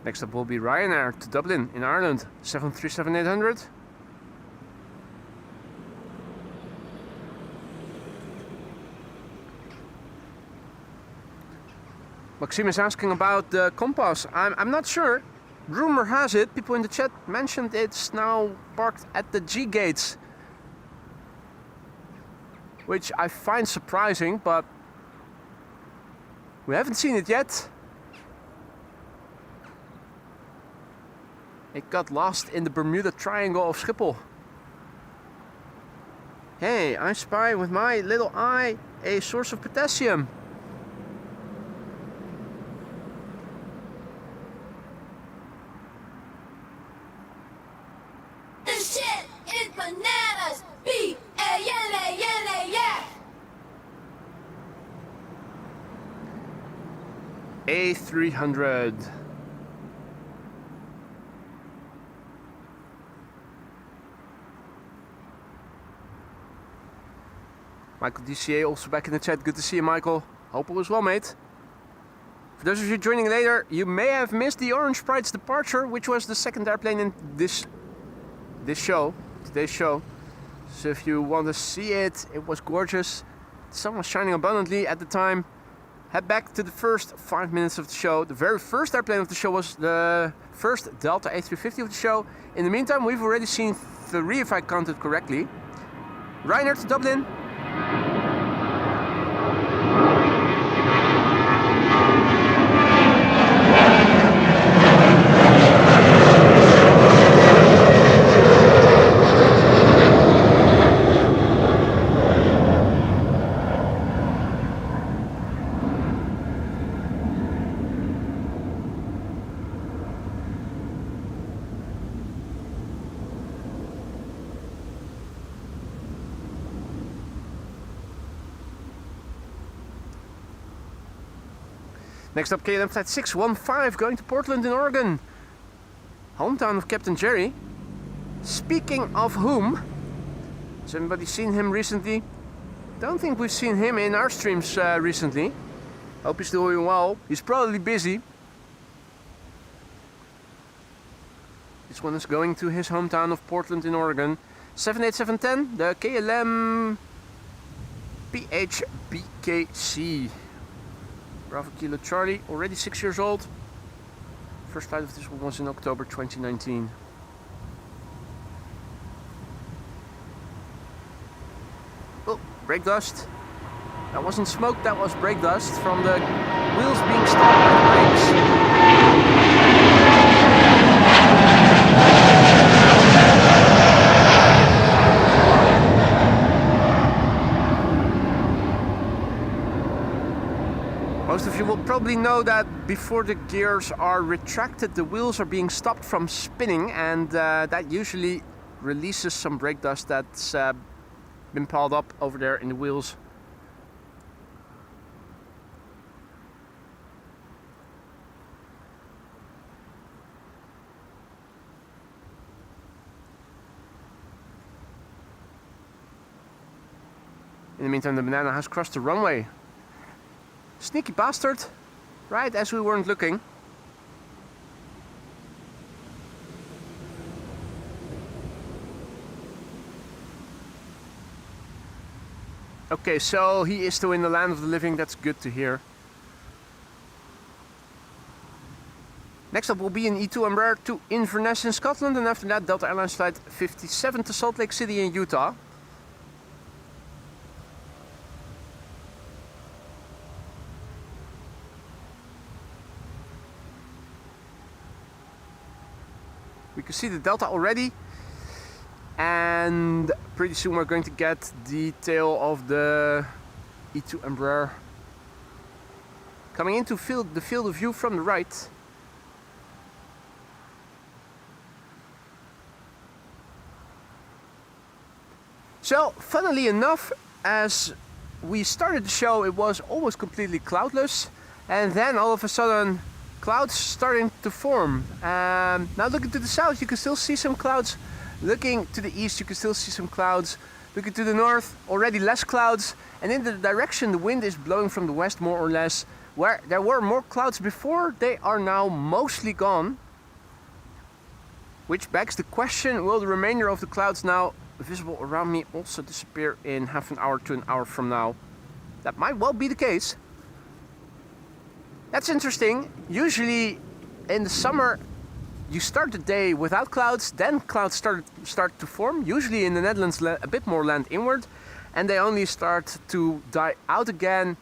Next up will be Ryanair to Dublin in Ireland, 737-800. Maxime is asking about the compass. I'm not sure. Rumor has it, people in the chat mentioned it's now parked at the G gates, which I find surprising, but we haven't seen it yet. It got lost in the Bermuda Triangle of Schiphol. Hey, I spy with my little eye a source of potassium. This shit is bananas. B-A-N-A-N-A-S. A300. Michael DCA also back in the chat. Good to see you, Michael. Hope all is well, mate. For those of you joining later, you may have missed the Orange Pride's departure, which was the second airplane in today's show. So if you want to see it, it was gorgeous. The sun was shining abundantly at the time. Head back to the first 5 minutes of the show. The very first airplane of the show was the first Delta A350 of the show. In the meantime, we've already seen 3, if I counted correctly. Ryanair to Dublin. Next up, KLM flight 615 going to Portland in Oregon. Hometown of Captain Jerry. Speaking of whom, has anybody seen him recently? Don't think we've seen him in our streams recently. Hope he's doing well. He's probably busy. This one is going to his hometown of Portland in Oregon. 78710, the KLM PHBKC. Bravo Kilo Charlie, already 6 years old. First flight of this one was in October 2019. Oh, brake dust. That wasn't smoke, that was brake dust from the wheels being stopped by the brakes. Most of you will probably know that before the gears are retracted, the wheels are being stopped from spinning, and that usually releases some brake dust that's been piled up over there in the wheels. In the meantime, the banana has crossed the runway. Sneaky bastard, right as we weren't looking. Okay, so he is still in the land of the living, that's good to hear. Next up will be an E2 Embraer to Inverness in Scotland, and after that Delta Airlines flight 57 to Salt Lake City in Utah. We can see the Delta already, and pretty soon we're going to get the tail of the E2 Embraer coming into the field of view from the right. So, funnily enough, as we started the show, it was almost completely cloudless, and then all of a sudden clouds starting to form. Now looking to the south, you can still see some clouds. Looking to the east, you can still see some clouds. Looking to the north, already less clouds. And in the direction the wind is blowing from the west, more or less, where there were more clouds before, they are now mostly gone. Which begs the question, will the remainder of the clouds now visible around me also disappear in half an hour to an hour from now? That might well be the case. That's interesting. Usually in the summer you start the day without clouds, then clouds start to form. Usually in the Netherlands a bit more land inward, and they only start to die out again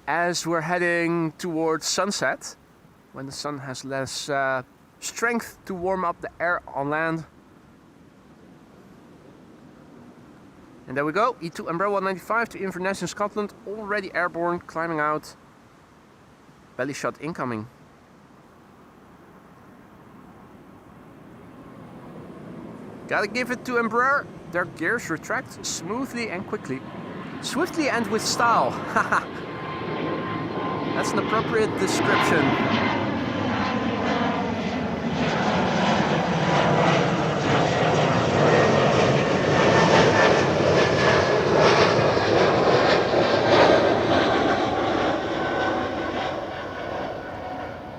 as we're heading towards sunset, when the sun has less strength to warm up the air on land. And there we go, E2 Embraer 195 to Inverness in Scotland, already airborne, climbing out. Belly shot incoming. Gotta give it to Embraer. Their gears retract smoothly and quickly. Swiftly and with style. Haha. That's an appropriate description.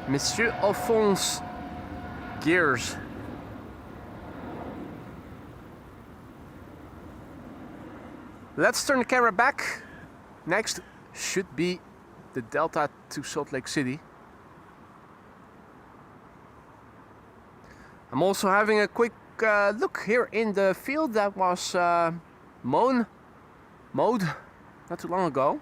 Monsieur Alphonse gears. Let's turn the camera back. Next should be the Delta to Salt Lake City. I'm also having a quick look here in the field that was mowed not too long ago.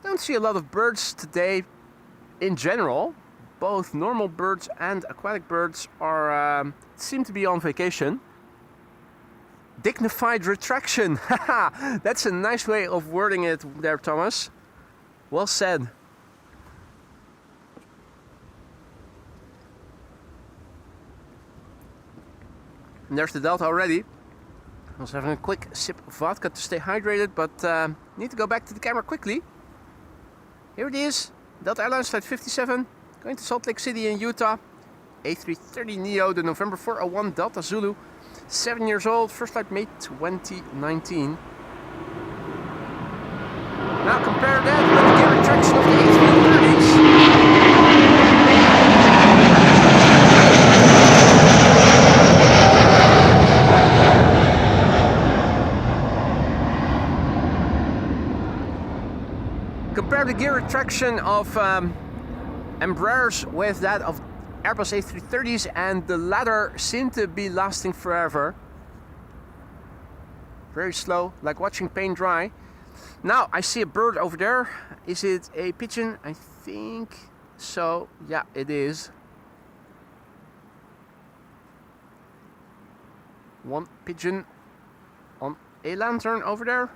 Don't see a lot of birds today in general. Both normal birds and aquatic birds are seem to be on vacation. Dignified retraction. Haha, that's a nice way of wording it there, Thomas. Well said. And there's the Delta already. I was having a quick sip of vodka to stay hydrated, but need to go back to the camera quickly. Here it is, Delta Airlines flight 57, going to Salt Lake City in Utah. A330neo, the November 401 Delta Zulu, 7 years old, first flight May 2019. Now compare that with the gear retraction of the A330s. Compare the gear retraction of Embraers with that of Airbus A330s, and the latter seem to be lasting forever. Very slow, like watching paint dry. Now I see a bird over there. Is it a pigeon? I think so. Yeah, it is. One pigeon on a lantern over there.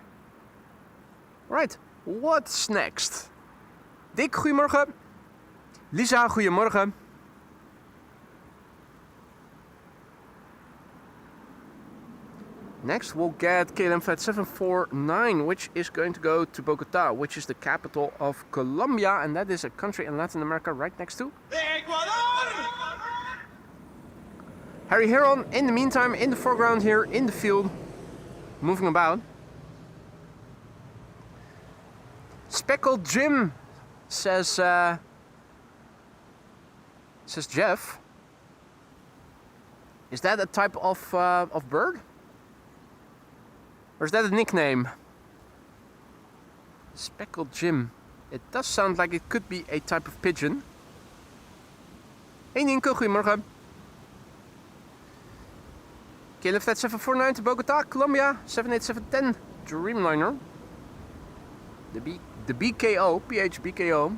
Right. What's next? Dick, goedemorgen. Lisa, goedemorgen. Next we'll get KLM flight 749, which is going to go to Bogota, which is the capital of Colombia, and that is a country in Latin America right next to Harry Heron. In the meantime, in the foreground here, in the field, moving about. Speckled Jim, says Jeff. Is that a type of bird? Or is that a nickname? Speckled Jim. It does sound like it could be a type of pigeon. Hey Nienke, goedemorgen. KLM flight 749 to Bogota, Colombia, 78710 Dreamliner. The BKO, PHBKO.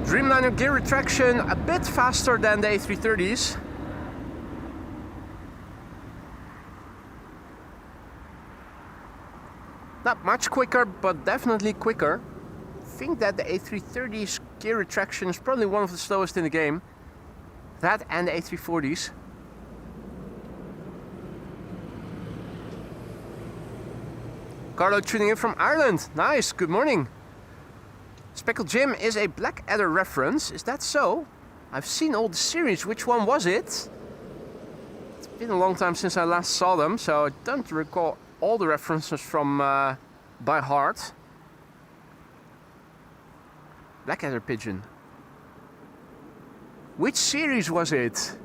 Dreamliner gear retraction a bit faster than the A330s. Not much quicker, but definitely quicker. I think that the A330's gear retraction is probably one of the slowest in the game. That and the A340s. Carlo tuning in from Ireland. Nice, good morning. Speckled Jim is a Blackadder reference. Is that so? I've seen all the series. Which one was it? It's been a long time since I last saw them, so I don't recall all the references from by heart. Blackadder pigeon. Which series was it?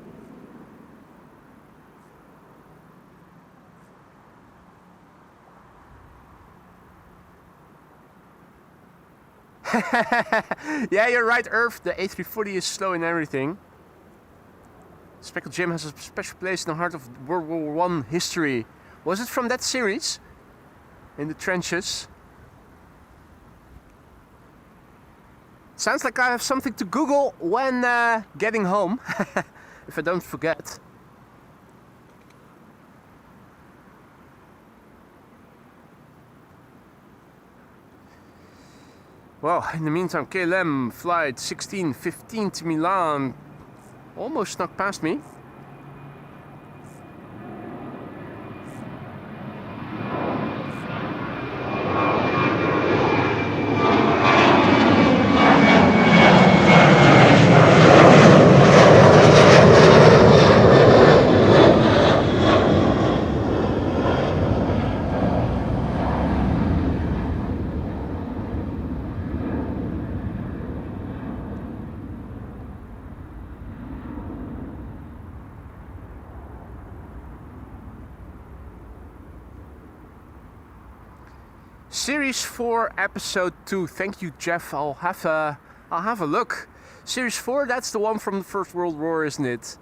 Yeah, you're right, Irv. The A340 is slow in everything. Speckled Jim has a special place in the heart of World War I history. Was it from that series? In the trenches? Sounds like I have something to Google when getting home. If I don't forget. Well, in the meantime, KLM flight 1615 to Milan almost snuck past me. Series 4, Episode 2. Thank you, Jeff. I'll have a look. Series 4, that's the one from the First World War, isn't it?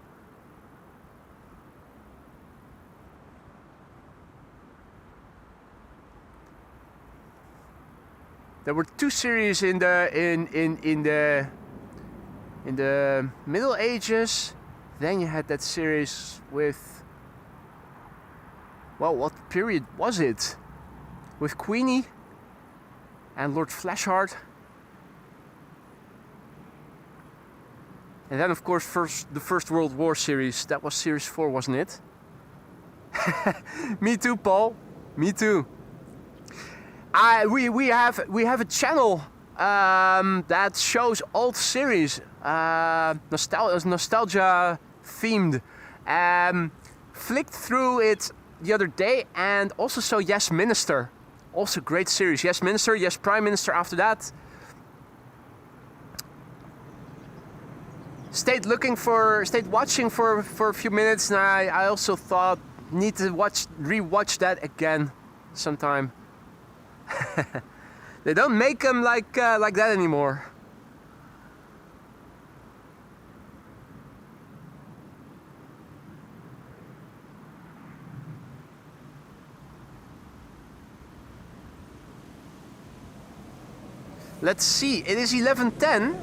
There were two series in the Middle Ages. Then you had that series with, well, what period was it? With Queenie and Lord Flashheart. And then of course the First World War series. That was series 4, wasn't it? Me too, Paul. Me too. We have a channel that shows old series, nostalgia themed. Flicked through it the other day and also saw Yes Minister. Also great series. Yes Minister, Yes Prime Minister after that. Stayed watching for a few minutes, and I also thought need to rewatch that again sometime. They don't make them like that anymore. Let's see, it is 11:10.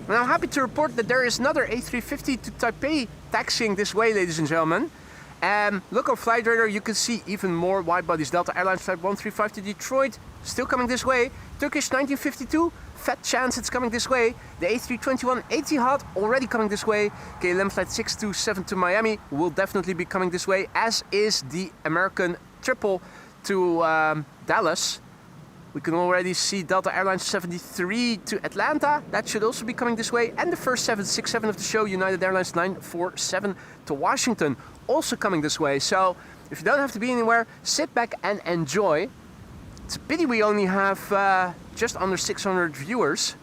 And I'm happy to report that there is another A350 to Taipei taxiing this way, ladies and gentlemen. Look on flight radar, you can see even more wide bodies. Delta Airlines Flight 135 to Detroit, still coming this way. Turkish 1952, fat chance it's coming this way. The A321 Etihad already coming this way. KLM Flight 627 to Miami will definitely be coming this way, as is the American triple to Dallas. We can already see Delta Airlines 73 to Atlanta. That should also be coming this way. And the first 767 of the show, United Airlines 947 to Washington, also coming this way. So if you don't have to be anywhere, sit back and enjoy. It's a pity we only have just under 600 viewers.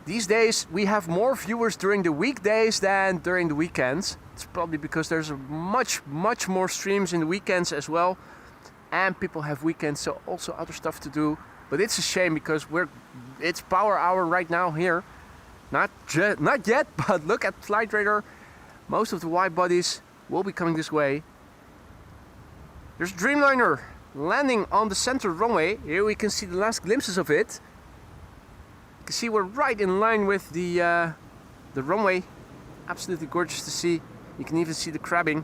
These days we have more viewers during the weekdays than during the weekends. It's probably because there's much more streams in the weekends as well. And people have weekends, so also other stuff to do. But it's a shame because it's power hour right now here. Not yet, but look at flight radar. Most of the wide bodies will be coming this way. There's Dreamliner landing on the center runway. Here we can see the last glimpses of it. You can see we're right in line with the runway. Absolutely gorgeous to see. You can even see the crabbing.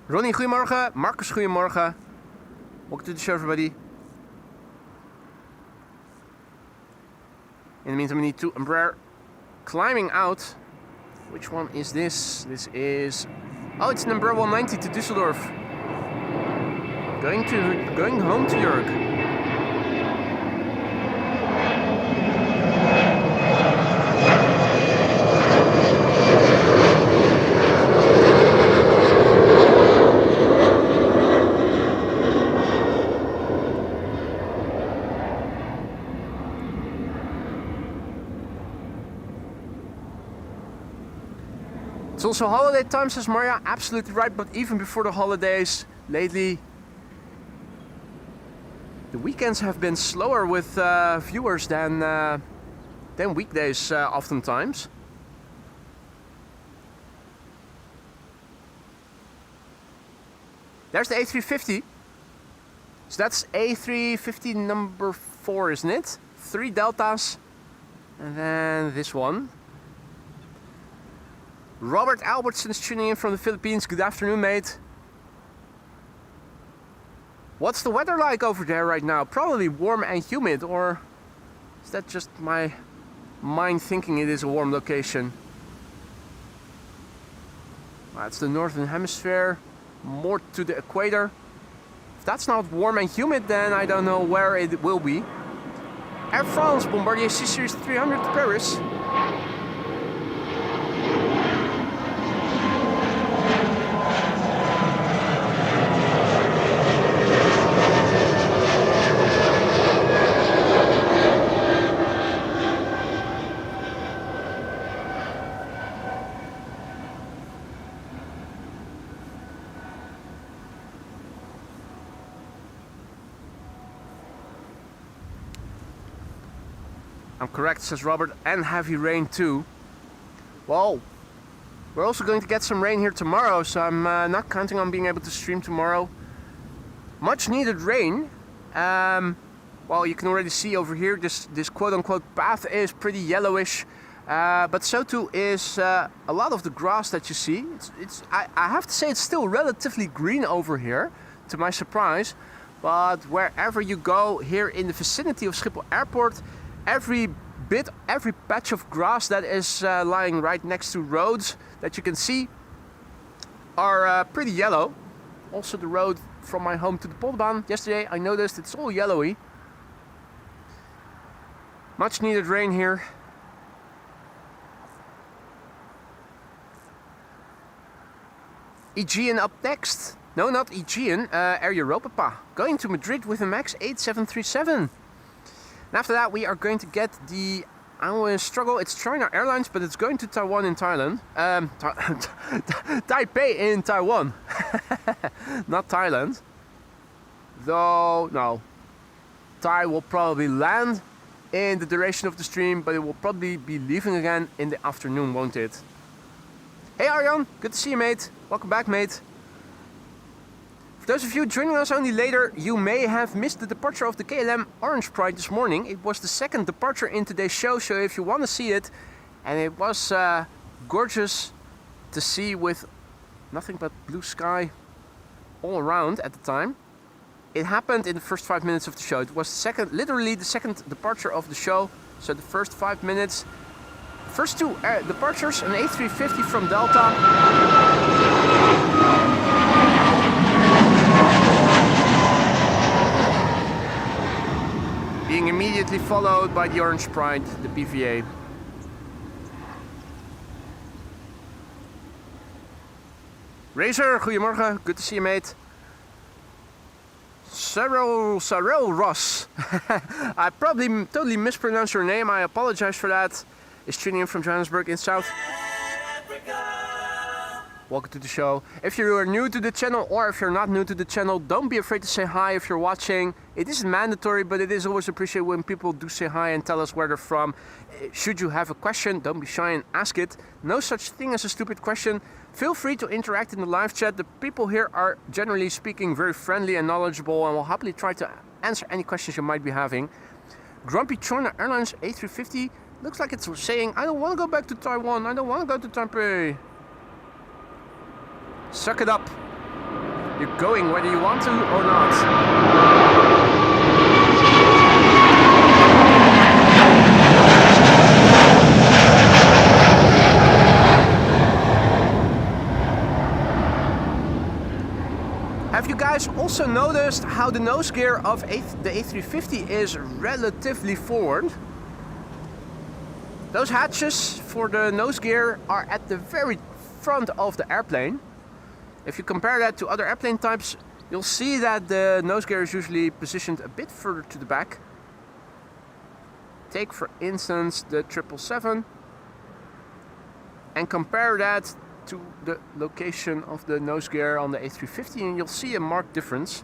Ronnie, goedemorgen. Marcus, goedemorgen. Welcome to the show, everybody. In the meantime, we need two Embraer climbing out. Which one is this? This is... Oh, it's an Embraer 190 to Düsseldorf. Going home to York. It's also holiday time, says Maria. Absolutely right, but even before the holidays, lately, the weekends have been slower with viewers than weekdays oftentimes. There's the A350. So that's A350 number 4, isn't it? 3 Deltas, and then this one. Robert Albertson is tuning in from the Philippines. Good afternoon, mate. What's the weather like over there right now? Probably warm and humid, or is that just my mind thinking it is a warm location? That's the northern hemisphere, more to the equator. If that's not warm and humid, then I don't know where it will be. Air France, Bombardier C-Series 300 to Paris. I'm correct, says Robert, and heavy rain too. Well, we're also going to get some rain here tomorrow, so I'm not counting on being able to stream tomorrow. Much needed rain. Well, you can already see over here, this quote-unquote path is pretty yellowish. But so too is a lot of the grass that you see. I have to say it's still relatively green over here, to my surprise. But wherever you go here in the vicinity of Schiphol Airport, every patch of grass that is lying right next to roads that you can see are pretty yellow. Also the road from my home to the Kaagbaan, yesterday I noticed it's all yellowy. Much needed rain here. Aegean up next. No, not Aegean, Air Europa. Going to Madrid with a MAX 8737. And after that, we are going to get the, I will struggle, it's China Airlines, but it's going to Taiwan in Thailand. Taipei in Taiwan. Not Thailand. Though, no. Thai will probably land in the duration of the stream, but it will probably be leaving again in the afternoon, won't it? Hey Arjan, good to see you, mate. Welcome back, mate. For Those of you joining us only later, you may have missed the departure of the KLM Orange Pride this morning. It was the second departure in today's show, so if you want to see it, and it was gorgeous to see with nothing but blue sky all around at the time. It happened in the first 5 minutes of the show. It was literally the second departure of the show. So the first 5 minutes, first two departures, an A350 from Delta. Being immediately followed by the Orange Pride, the PVA. Razor, goedemorgen, good to see you, mate. Sarel Ross. I probably totally mispronounced your name, I apologize for that. Is tuning in from Johannesburg in South Africa. Welcome to the show. If you are new to the channel or if you're not new to the channel, don't be afraid to say hi if you're watching. It isn't mandatory, but it is always appreciated when people do say hi and tell us where they're from. Should you have a question, don't be shy and ask it. No such thing as a stupid question. Feel free to interact in the live chat. The people here are generally speaking very friendly and knowledgeable and will happily try to answer any questions you might be having. Grumpy China Airlines A350 looks like it's saying, I don't want to go back to Taiwan, I don't want to go to Taipei. Suck it up. You're going whether you want to or not. Have you guys also noticed how the nose gear of the A350 is relatively forward? Those hatches for the nose gear are at the very front of the airplane. If you compare that to other airplane types, you'll see that the nose gear is usually positioned a bit further to the back. Take for instance the 777 and compare that to the location of the nose gear on the A350 and you'll see a marked difference.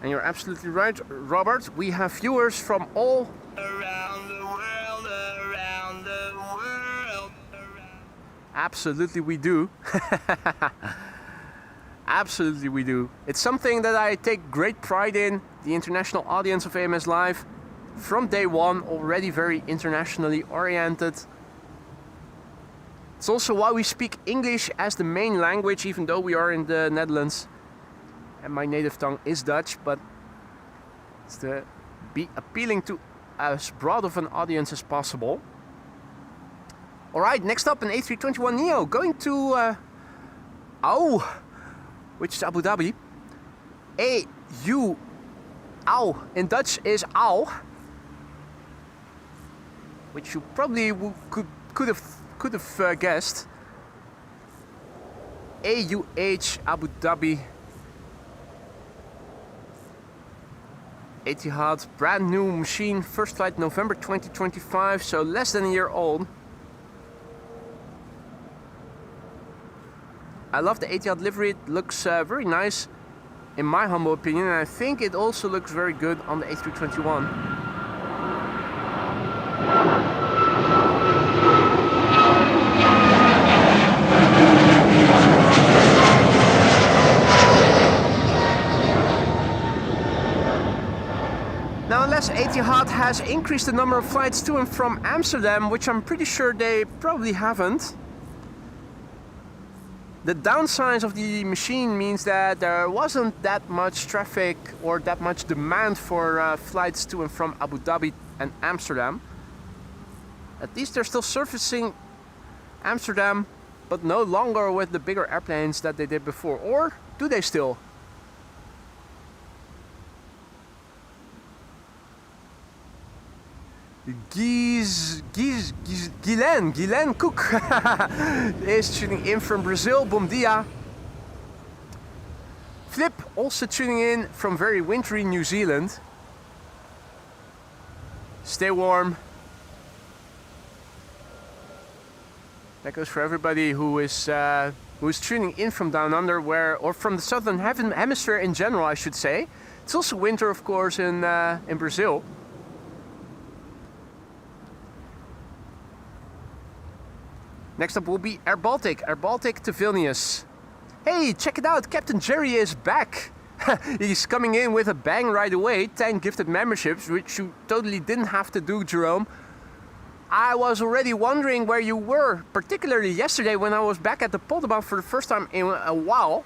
And you're absolutely right, Robert. We have viewers from all around the world, around the world. Absolutely we do. Absolutely we do. It's something that I take great pride in, the international audience of AMS Live. From day one, already very internationally oriented. It's also why we speak English as the main language, even though we are in the Netherlands. And my native tongue is Dutch, but it's to be appealing to as broad of an audience as possible. Alright, next up an A321neo going to which is Abu Dhabi. AU in Dutch is Au, which you probably could have guessed. AUH Abu Dhabi. Etihad, brand new machine, first flight November 2025, so less than a year old. I love the Etihad livery, it looks very nice in my humble opinion, and I think it also looks very good on the A321. Now, unless Etihad has increased the number of flights to and from Amsterdam, which I'm pretty sure they probably haven't, the downsize of the machine means that there wasn't that much traffic or that much demand for flights to and from Abu Dhabi and Amsterdam. At least they're still servicing Amsterdam, but no longer with the bigger airplanes that they did before. Or do they still? Guylaine Cook is tuning in from Brazil. Bom dia. Flip also tuning in from very wintry New Zealand. Stay warm. That goes for everybody who is tuning in from down under, or from the southern hemisphere in general, I should say. It's also winter, of course, in Brazil. Next up will be Air Baltic to Vilnius. Hey, check it out, Captain Jerry is back. He's coming in with a bang right away, 10 gifted memberships, which you totally didn't have to do, Jerome. I was already wondering where you were, particularly yesterday when I was back at the Polderbaan for the first time in a while,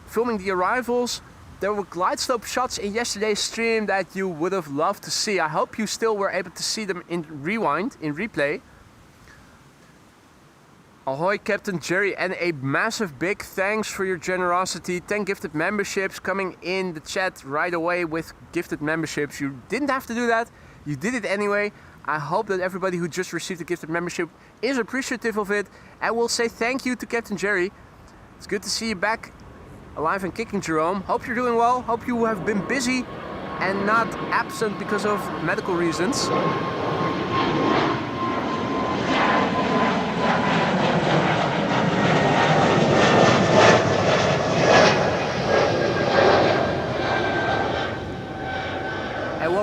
filming the arrivals. There were glide slope shots in yesterday's stream that you would have loved to see. I hope you still were able to see them in rewind, in replay. Ahoy Captain Jerry, and a massive big thanks for your generosity. 10 gifted memberships coming in the chat right away with gifted memberships. You didn't have to do that, you did it anyway. I hope that everybody who just received a gifted membership is appreciative of it, and will say thank you to Captain Jerry. It's good to see you back alive and kicking, Jerome. Hope you're doing well, hope you have been busy and not absent because of medical reasons.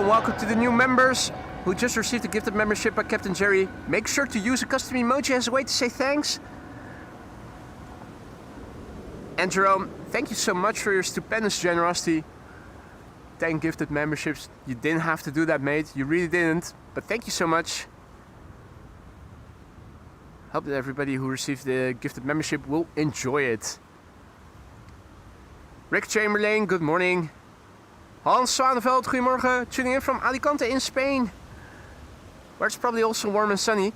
Welcome to the new members who just received a gifted membership by Captain Jerry. Make sure to use a custom emoji as a way to say thanks. And Jerome, thank you so much for your stupendous generosity. 10 gifted memberships. You didn't have to do that, mate. You really didn't. But thank you so much. Hope that everybody who received the gifted membership will enjoy it. Rick Chamberlain, good morning. Hans Zwaneveld, goedemorgen. Tuning in from Alicante in Spain, where it's probably also warm and sunny,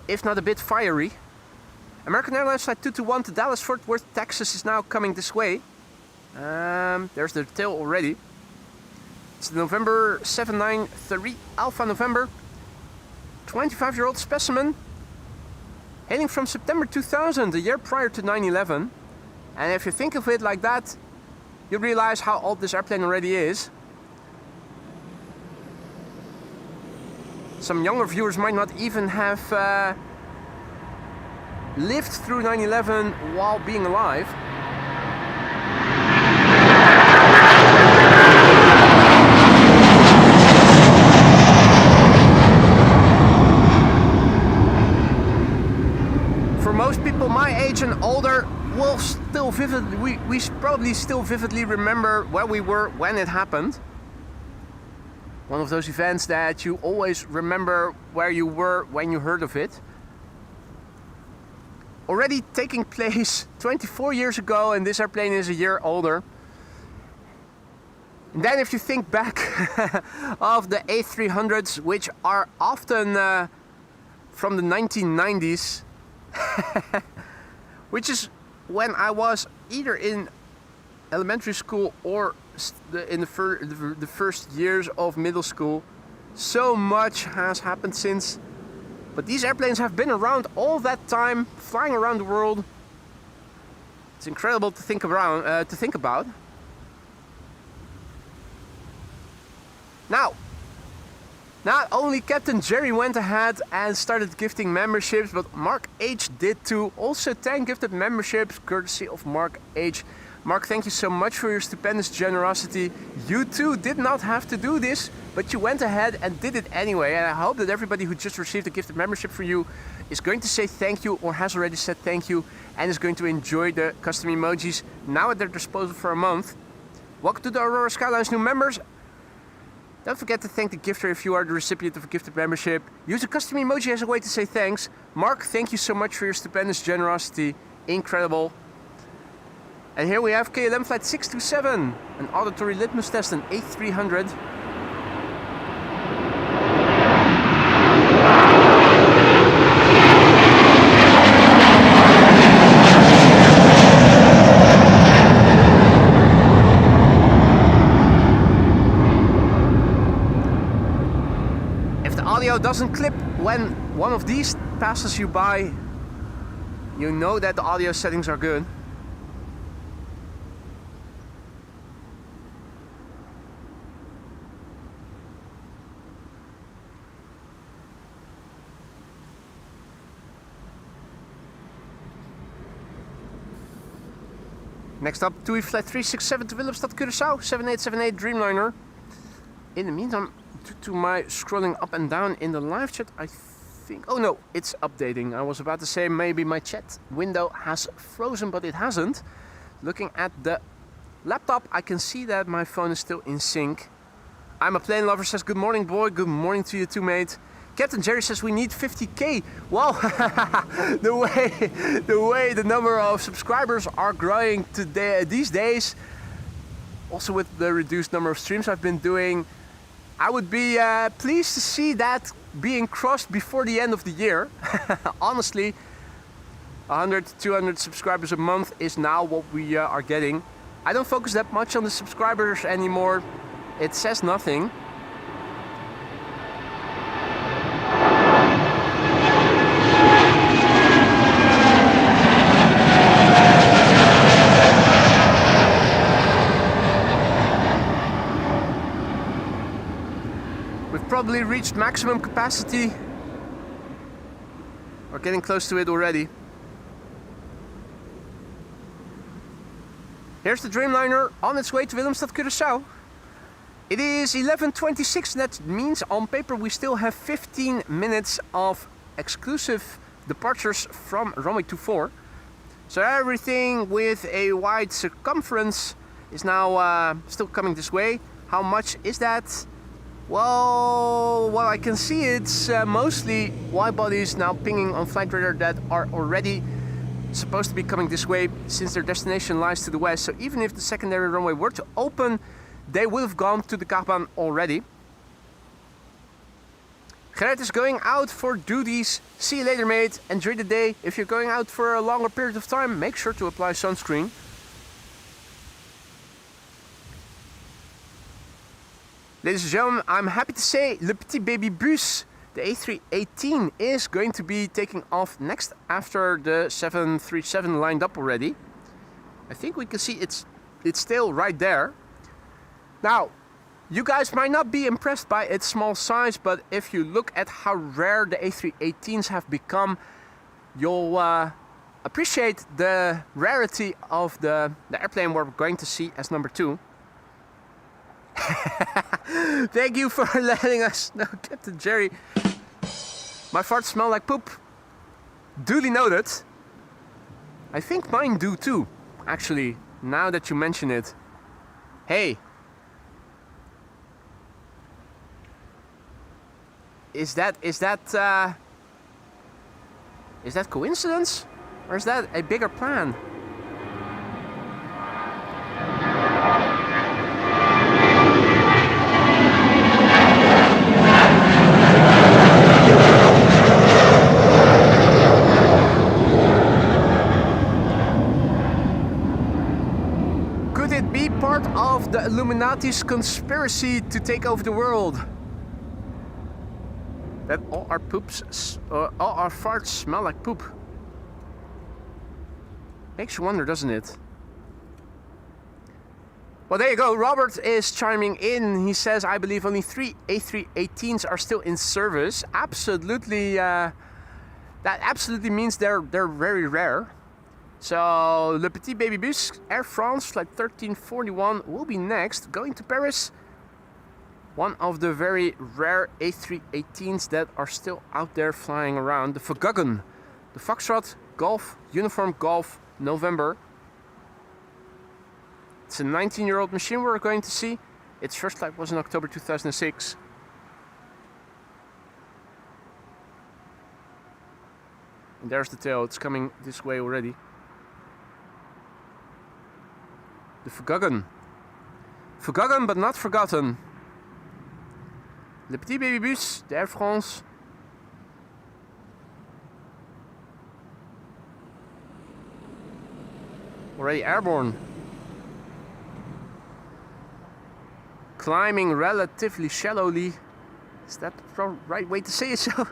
if not a bit fiery. American Airlines flight 221 to Dallas Fort Worth, Texas is now coming this way. There's the tail already. It's the November 793 Alpha November. 25-year-old specimen, hailing from September 2000, the year prior to 9/11. And if you think of it like that, you realize how old this airplane already is. Some younger viewers might not even have lived through 9/11 while being alive. For most people my age and older, we'll still we probably still vividly remember where we were when it happened. One of those events that you always remember where you were when you heard of it. Already taking place 24 years ago, and this airplane is a year older. And then if you think back of the A300s, which are often from the 1990s, which is when I was either in elementary school or in the first years of middle school. So much has happened since, but these airplanes have been around all that time, flying around the world. It's incredible to think about. Now, not only Captain Jerry went ahead and started gifting memberships, but Mark H did too. Also 10 gifted memberships courtesy of Mark H. Mark, thank you so much for your stupendous generosity. You too did not have to do this, but you went ahead and did it anyway. And I hope that everybody who just received a gifted membership for you is going to say thank you, or has already said thank you, and is going to enjoy the custom emojis now at their disposal for a month. Welcome to the Aurora Skylines new members. Don't forget to thank the gifter if you are the recipient of a gifted membership. Use a custom emoji as a way to say thanks. Mark, thank you so much for your stupendous generosity. Incredible. And here we have KLM flight 627, an auditory litmus test, an A300. Doesn't clip when one of these passes you by, you know that the audio settings are good. Next up, TUI flight 367 to Willemstad, Curaçao, 7878 Dreamliner. In the meantime, to my scrolling up and down in the live chat, I think. Oh no, it's updating. I was about to say maybe my chat window has frozen, but it hasn't. Looking at the laptop, I can see that my phone is still in sync. I'm a plane lover says, good morning, boy. Good morning to you too, mate. Captain Jerry says we need 50k. Well, the way the number of subscribers are growing today, these days, also with the reduced number of streams I've been doing, I would be pleased to see that being crossed before the end of the year. Honestly, 100 to 200 subscribers a month is now what we are getting. I don't focus that much on the subscribers anymore. It says nothing. We've probably reached maximum capacity. We're getting close to it already. Here's the Dreamliner on its way to Willemstad Curaçao. It is 11:26, that means on paper we still have 15 minutes of exclusive departures from runway 24. So everything with a wide circumference is now still coming this way. How much is that? Well, what I can see, it's mostly wide bodies now pinging on flight radar that are already supposed to be coming this way since their destination lies to the west. So even if the secondary runway were to open, they would have gone to the Kaagbaan already. Gerrit is going out for duties. See you later, mate. Enjoy the day. If you're going out for a longer period of time, make sure to apply sunscreen. Ladies and gentlemen, I'm happy to say Le Petit Baby Bus, the A318, is going to be taking off next after the 737 lined up already. I think we can see it's still right there. Now, you guys might not be impressed by its small size, but if you look at how rare the A318s have become, you'll appreciate the rarity of the airplane we're going to see as number 2. Thank you for letting us know, Captain Jerry. My farts smell like poop. Duly noted. I think mine do too, actually, now that you mention it. Hey. Is that coincidence? Or is that a bigger plan? Could it be part of the Illuminati's conspiracy to take over the world? That all our farts smell like poop. Makes you wonder, doesn't it? Well, there you go. Robert is chiming in. He says, I believe only 3 A318s are still in service. Absolutely, that absolutely means they're very rare. So, Le Petit Baby Bus, Air France, flight 1341 will be next, going to Paris. One of the very rare A318s that are still out there flying around. The Verguggen. The Foxtrot Golf, Uniform Golf, November. It's a 19-year-old machine we're going to see. Its first flight was in October 2006. And there's the tail. It's coming this way already. The Verguggen. Verguggen but not forgotten. Le Petit Baby Bus, the Air France. Already airborne. Climbing relatively shallowly. Is that the right way to say it so?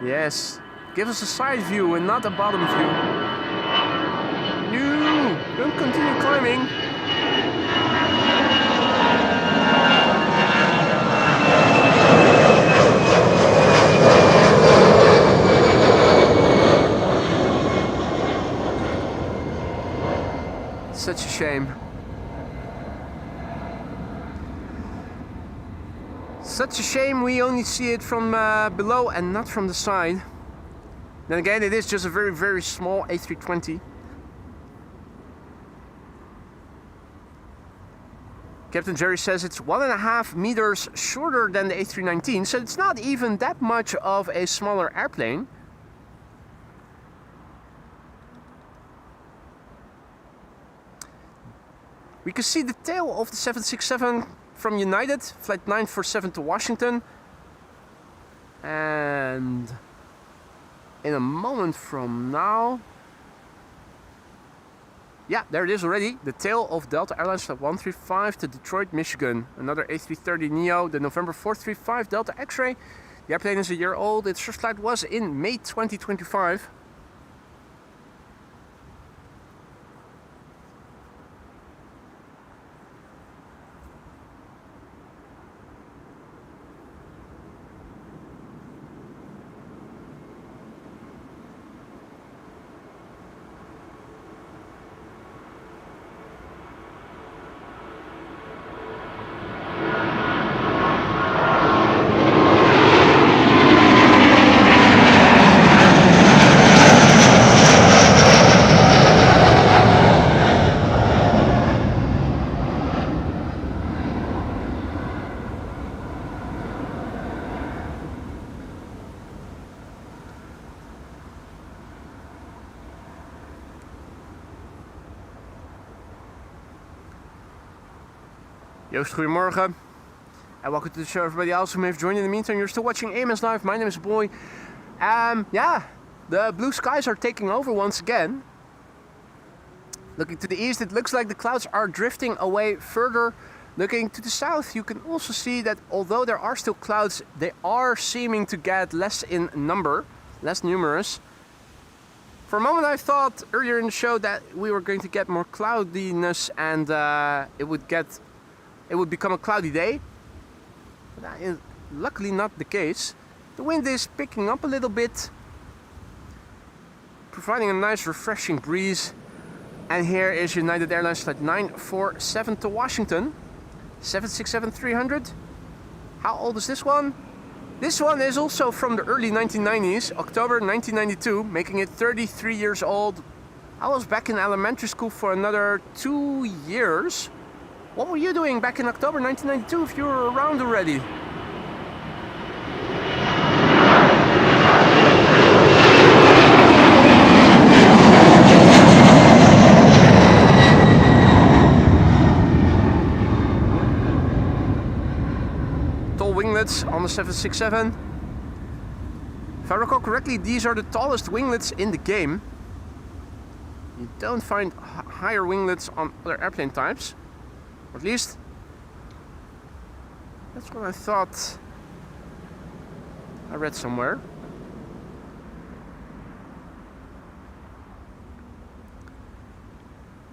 Yes. Give us a side view and not a bottom view. No! Don't continue climbing. Such a shame. Such a shame we only see it from below and not from the side. Then again, it is just a very, very small A320. Captain Jerry says it's 1.5 meters shorter than the A319, so it's not even that much of a smaller airplane. We can see the tail of the 767 from United, flight 947 to Washington. And in a moment from now, yeah, there it is already. The tail of Delta Airlines Flight 135 to Detroit, Michigan. Another A330neo, the November 435 Delta X-ray. The airplane is a year old. Its first flight was in May 2025. Joost, goedemorgen. And welcome to the show, everybody else who may have joined in the meantime. You're still watching AMS Live. My name is Boy. Yeah, the blue skies are taking over once again. Looking to the east, it looks like the clouds are drifting away further. Looking to the south, you can also see that although there are still clouds, they are seeming to get less in number, less numerous. For a moment I thought earlier in the show that we were going to get more cloudiness and it would become a cloudy day. But that is luckily not the case. The wind is picking up a little bit, providing a nice refreshing breeze. And here is United Airlines Flight 947 to Washington, 767-300. How old is this one? This one is also from the early 1990s, October 1992, making it 33 years old. I was back in elementary school for another 2 years. What were you doing back in October 1992 if you were around already? Tall winglets on the 767. If I recall correctly, these are the tallest winglets in the game. You don't find higher winglets on other airplane types. Or at least, that's what I thought I read somewhere.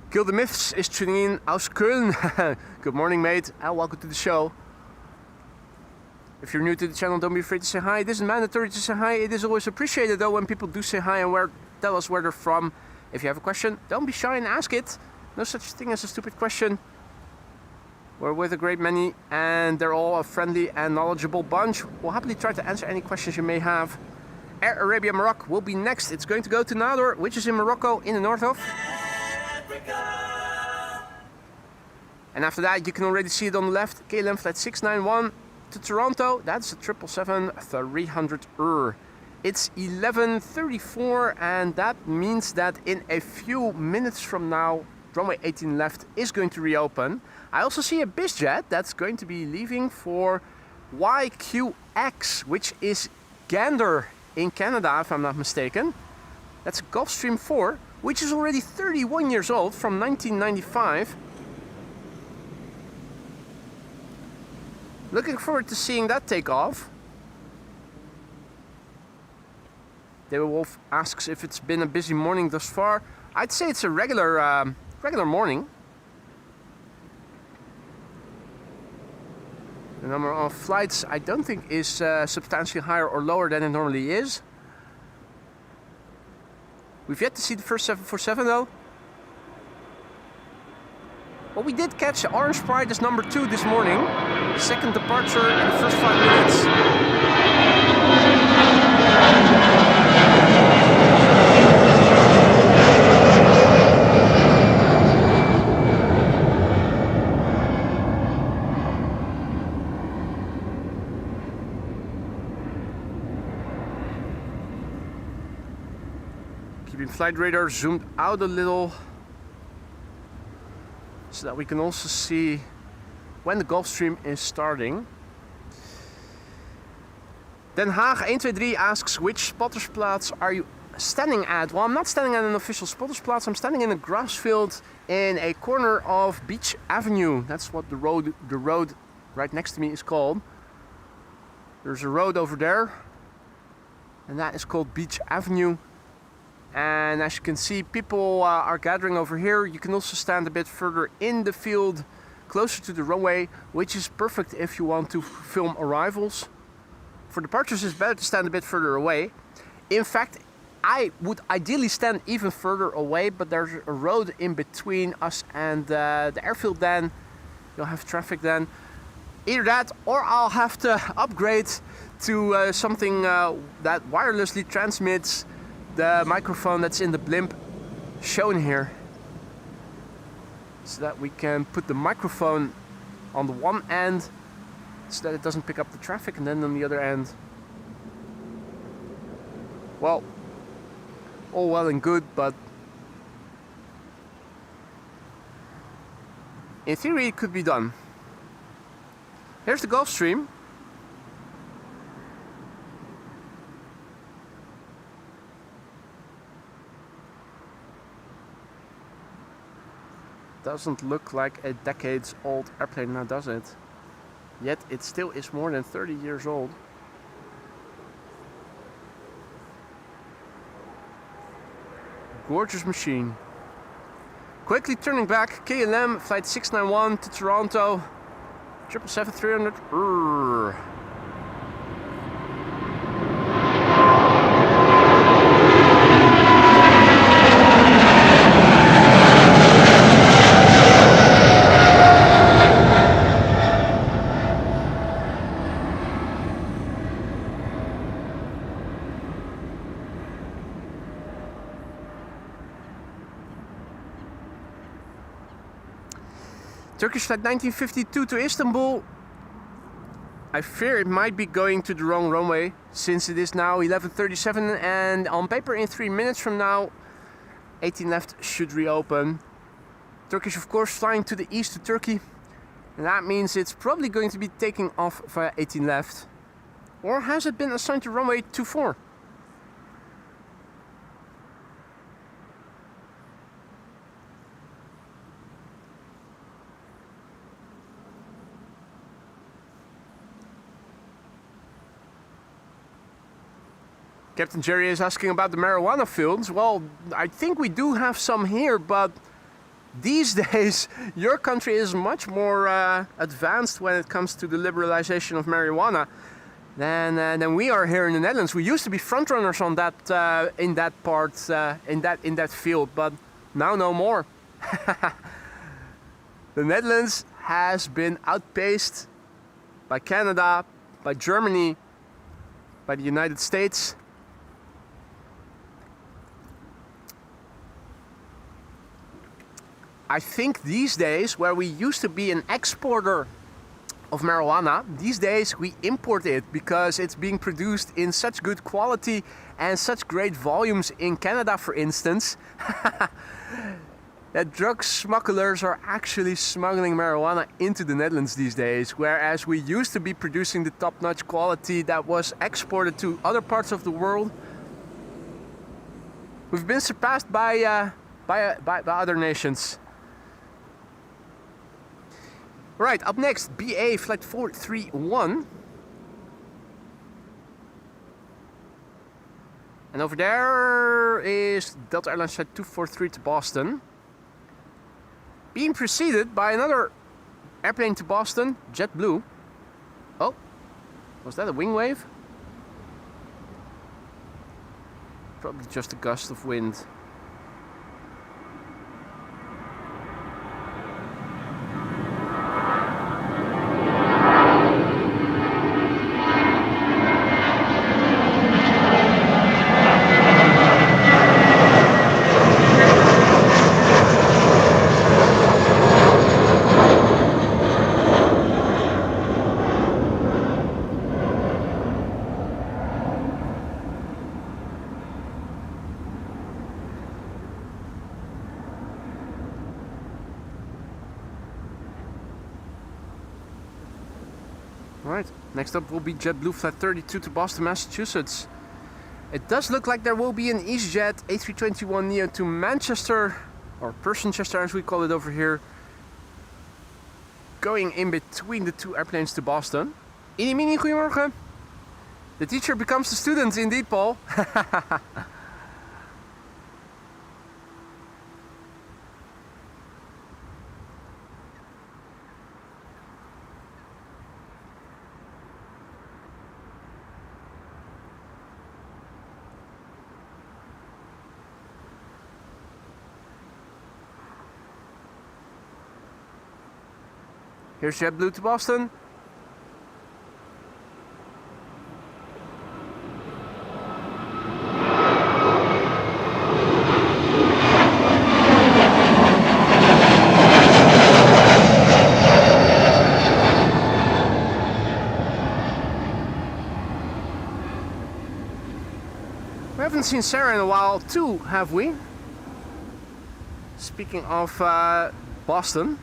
Kill the Myths is tuning in aus Köln. Good morning, mate, and welcome to the show. If you're new to the channel, don't be afraid to say hi. It isn't mandatory to say hi. It is always appreciated though when people do say hi and tell us where they're from. If you have a question, don't be shy and ask it. No such thing as a stupid question. We're with a great many, and they're all a friendly and knowledgeable bunch. We'll happily try to answer any questions you may have. Air Arabia Morocco will be next. It's going to go to Nador, which is in Morocco, in the north of Africa. And after that, you can already see it on the left. KLM Flight 691 to Toronto. That's a 777-300. It's 11:34, and that means that in a few minutes from now, runway 18 left is going to reopen. I also see a BizJet that's going to be leaving for YQX, which is Gander in Canada, if I'm not mistaken. That's a Gulfstream 4, which is already 31 years old, from 1995. Looking forward to seeing that take off. David Wolf asks if it's been a busy morning thus far. I'd say it's a regular morning. The number of flights I don't think is substantially higher or lower than it normally is. We've yet to see the first 747 though. Well, we did catch Orange Pride as number 2 this morning. second departure in the first 5 minutes. Keeping flight radar zoomed out a little so that we can also see when the Gulfstream is starting. Den Haag 123 asks, which spottersplaats are you standing at? Well, I'm not standing at an official spottersplaats. I'm standing in a grass field in a corner of Beach Avenue. That's what the road right next to me is called. There's a road over there, and that is called Beach Avenue. And as you can see, people are gathering over here. You can also stand a bit further in the field, closer to the runway, which is perfect if you want to film arrivals. For departures, it's better to stand a bit further away. In fact, I would ideally stand even further away, but there's a road in between us and the airfield then. You'll have traffic then. Either that, or I'll have to upgrade to something that wirelessly transmits the microphone that's in the blimp shown here, so that we can put the microphone on the one end so that it doesn't pick up the traffic, and then on the other end, well, all well and good, but in theory it could be done. Here's the Gulfstream. Doesn't look like a decades old airplane now, does it? Yet it still is more than 30 years old. Gorgeous machine. Quickly turning back, KLM flight 691 to Toronto, 777-300. Turkish flight 1952 to Istanbul. I fear it might be going to the wrong runway, since it is now 11:37 and on paper in 3 minutes from now 18 left should reopen. Turkish of course flying to the east to Turkey, and that means it's probably going to be taking off via 18 left. Or has it been assigned to runway 24? Captain Jerry is asking about the marijuana fields. Well, I think we do have some here, but these days your country is much more advanced when it comes to the liberalization of marijuana than we are here in the Netherlands. We used to be frontrunners on that in that part in that field, but now no more. The Netherlands has been outpaced by Canada, by Germany, by the United States. I think these days, where we used to be an exporter of marijuana, these days we import it because it's being produced in such good quality and such great volumes in Canada, for instance, that drug smugglers are actually smuggling marijuana into the Netherlands these days, whereas we used to be producing the top-notch quality that was exported to other parts of the world. We've been surpassed by other nations. Right, up next, BA flight 431. And over there is Delta Airlines flight 243 to Boston. Being preceded by another airplane to Boston, JetBlue. Oh, was that a wing wave? Probably just a gust of wind. Right, next up will be JetBlue Flight 32 to Boston, Massachusetts. It does look like there will be an EasyJet A321neo to Manchester, or Personchester as we call it over here, going in between the two airplanes to Boston. Inimini, goedemorgen. The teacher becomes the student indeed, Paul. Here's JetBlue to Boston. We haven't seen Sarah in a while too, have we? Speaking of Boston.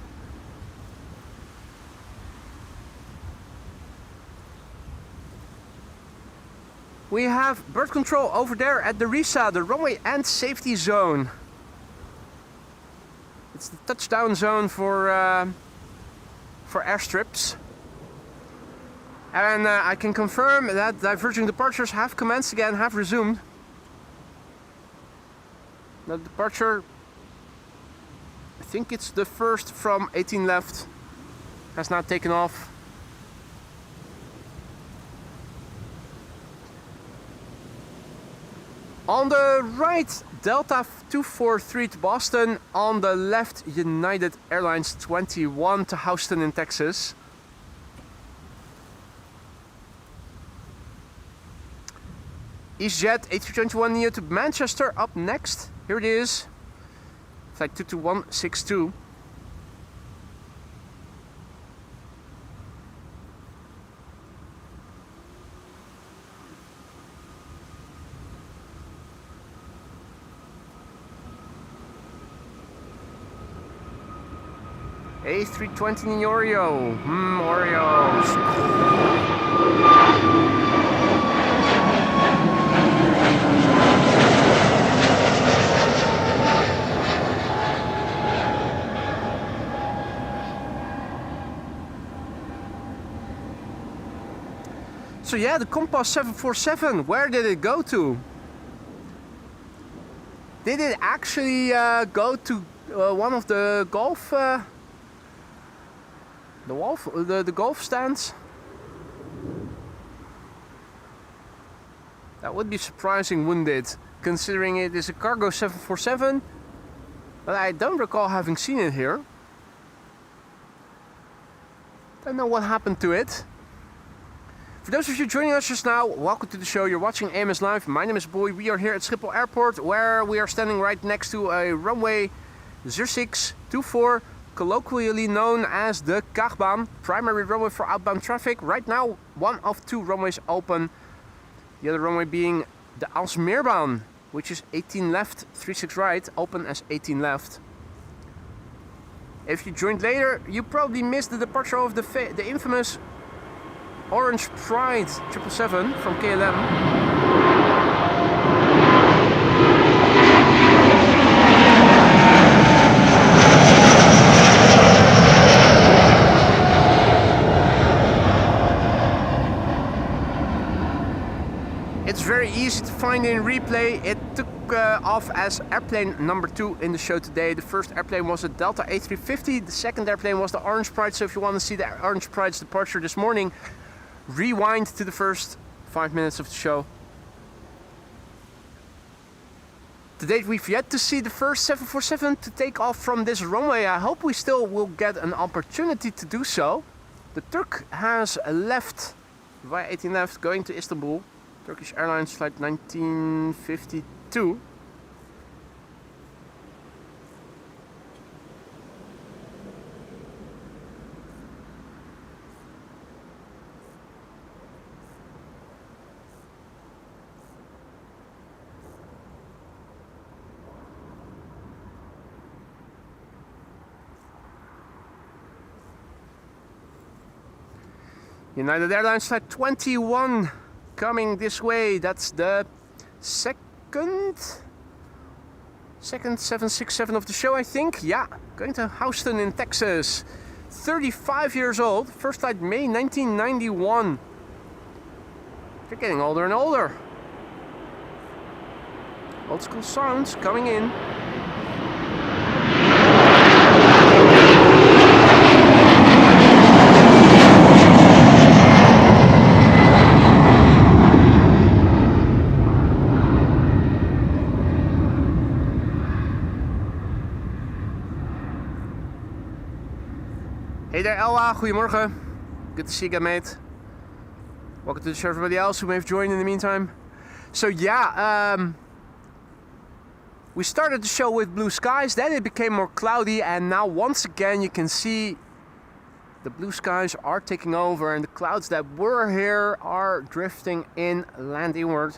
We have bird control over there at the RISA, the runway and safety zone. It's the touchdown zone for airstrips. And I can confirm that diverging departures have commenced again, have resumed. The departure, I think it's the first from 18 left, has now taken off. On the right, Delta 243 to Boston. On the left, United Airlines 21 to Houston in Texas. EasyJet A321neo to Manchester up next. Here it is. Flight 22162. A320 Oreo. Oreos. So yeah, the Compass 747, where did it go to? Did it actually go to one of the golf the golf stands? That would be surprising, wouldn't it? Considering it is a cargo 747, but I don't recall having seen it here. Don't know what happened to it. For those of you joining us just now, welcome to the show. You're watching AMS Live. My name is Boy. We are here at Schiphol Airport, where we are standing right next to a runway 0624, colloquially known as the Kaagbaan, primary runway for outbound traffic. Right now, one of two runways open. The other runway being the Alsmeerbaan, which is 18 left, 36 right, open as 18 left. If you joined later, you probably missed the departure of the infamous Orange Pride 777 from KLM. It's very easy to find in replay. It took off as airplane number 2 in the show today. The first airplane was a Delta A350. The second airplane was the Orange Pride. So if you want to see the Orange Pride's departure this morning, rewind to the first 5 minutes of the show. To date, we've yet to see the first 747 to take off from this runway. I hope we still will get an opportunity to do so. The Turk has left via 18 left, going to Istanbul. Turkish Airlines flight 1952. United Airlines Flight 21 coming this way. That's the second 767 of the show, I think. Yeah, going to Houston in Texas. 35 years old. First flight May 1991. They're getting older and older. Old school sounds coming in. Hey there, Elwa. Goedemorgen. Good to see you again, mate. Welcome to the show, everybody else who may have joined in the meantime. So yeah, we started the show with blue skies, then it became more cloudy, and now once again you can see the blue skies are taking over and the clouds that were here are drifting landward.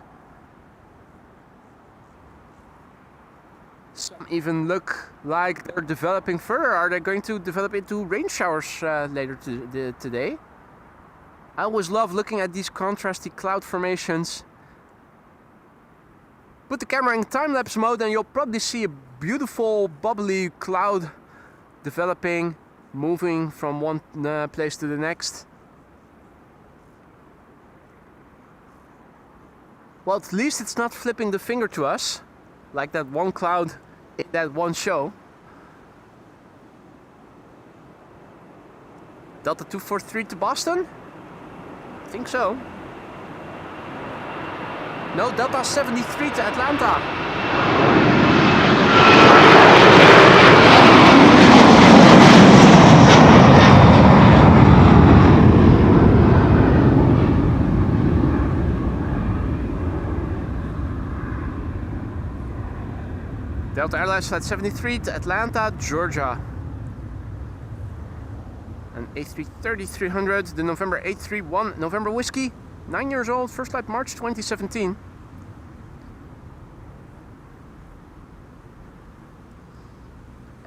Some even look like they're developing further. Are they going to develop into rain showers later today? I always love looking at these contrasty cloud formations. Put the camera in time-lapse mode and you'll probably see a beautiful bubbly cloud developing, moving from one place to the next. Well, at least it's not flipping the finger to us, like that one cloud in that one show. Delta 243 to Boston? I think so. No, Delta 73 to Atlanta. Delta Airlines Flight 73 to Atlanta, Georgia. An A330-300, the November 831 November Whiskey. 9 years old, first flight March 2017.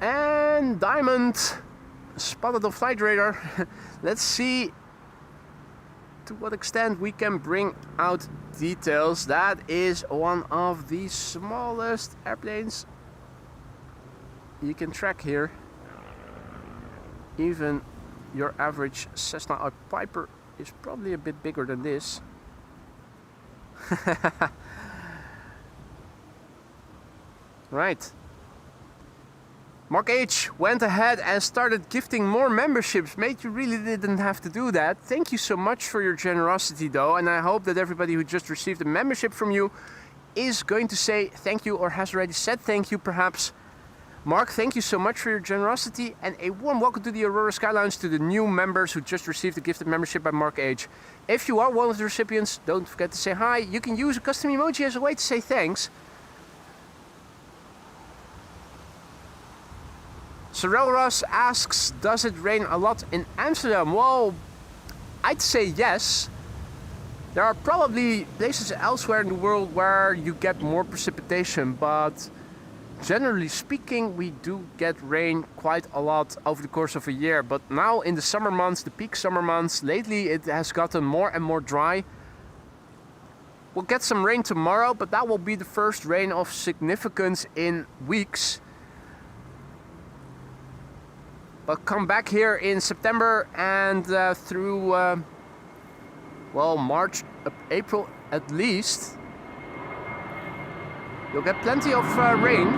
And Diamond spotted on flight radar. Let's see to what extent we can bring out details. That is one of the smallest airplanes you can track here. Even your average Cessna Piper is probably a bit bigger than this. Right. Mark H went ahead and started gifting more memberships. Mate, you really didn't have to do that. Thank you so much for your generosity though, and I hope that everybody who just received a membership from you is going to say thank you or has already said thank you perhaps. Mark, thank you so much for your generosity, and a warm welcome to the Aurora Sky Lounge to the new members who just received a gifted membership by Mark H. If you are one of the recipients, don't forget to say hi. You can use a custom emoji as a way to say thanks. Sorel Ross asks, does it rain a lot in Amsterdam? Well, I'd say yes. There are probably places elsewhere in the world where you get more precipitation, but generally speaking, we do get rain quite a lot over the course of a year. But now in the summer months, the peak summer months, lately it has gotten more and more dry. We'll get some rain tomorrow, but that will be the first rain of significance in weeks. But come back here in September and through, well, March, April at least, you'll get plenty of rain.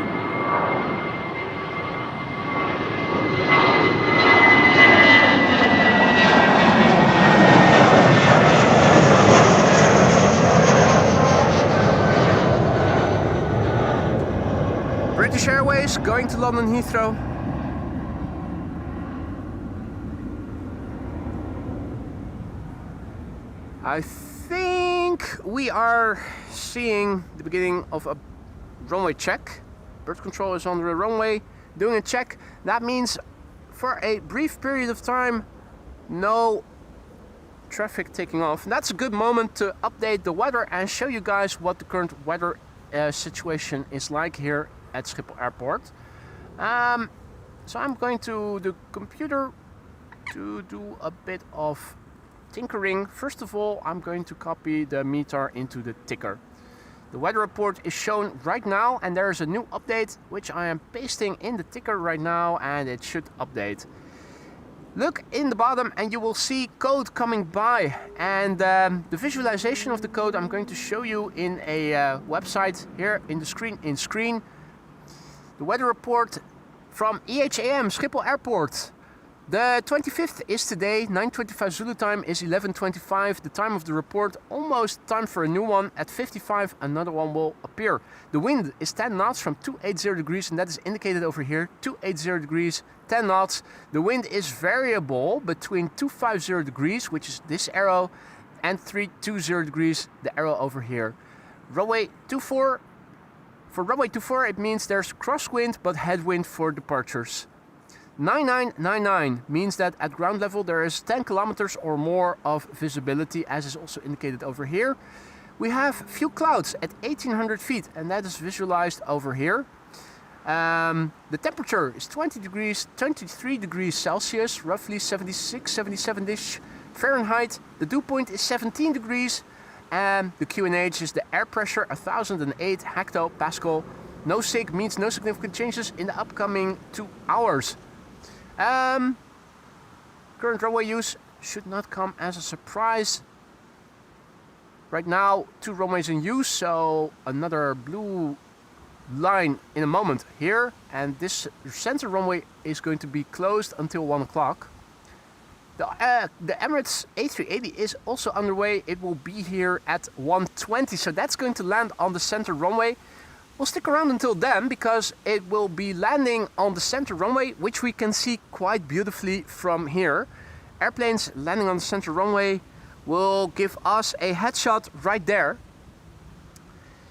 British Airways going to London Heathrow. I think we are seeing the beginning of a runway check. Bird control is on the runway doing a check. That means for a brief period of time, no traffic taking off. And that's a good moment to update the weather and show you guys what the current weather situation is like here at Schiphol Airport. So I'm going to the computer to do a bit of tinkering. First of all, I'm going to copy the meter into the ticker. The weather report is shown right now, and there is a new update which I am pasting in the ticker right now, and it should update. Look in the bottom and you will see code coming by, and the visualization of the code I'm going to show you in a website here in the screen. The weather report from EHAM Schiphol Airport. The 25th is today, 9:25 Zulu time is 11:25. The time of the report, almost time for a new one. At 55, another one will appear. The wind is 10 knots from 280 degrees, and that is indicated over here. 280 degrees, 10 knots. The wind is variable between 250 degrees, which is this arrow, and 320 degrees, the arrow over here. Runway 24. For runway 24, it means there's crosswind, but headwind for departures. 9999 means that at ground level there is 10 kilometers or more of visibility, as is also indicated over here. We have few clouds at 1800 feet, and that is visualized over here. The temperature is 23 degrees Celsius, roughly 76, 77-ish Fahrenheit. The dew point is 17 degrees, and the QNH is the air pressure, 1008 hectopascal. No SIG means no significant changes in the upcoming 2 hours. Current runway use should not come as a surprise. Right now, 2 runways in use, so another blue line in a moment here, and this center runway is going to be closed until 1 o'clock. The Emirates A380 is also underway. It will be here at 1:20, so that's going to land on the center runway. We'll stick around until then because it will be landing on the center runway, which we can see quite beautifully from here. Airplanes landing on the center runway will give us a headshot right there.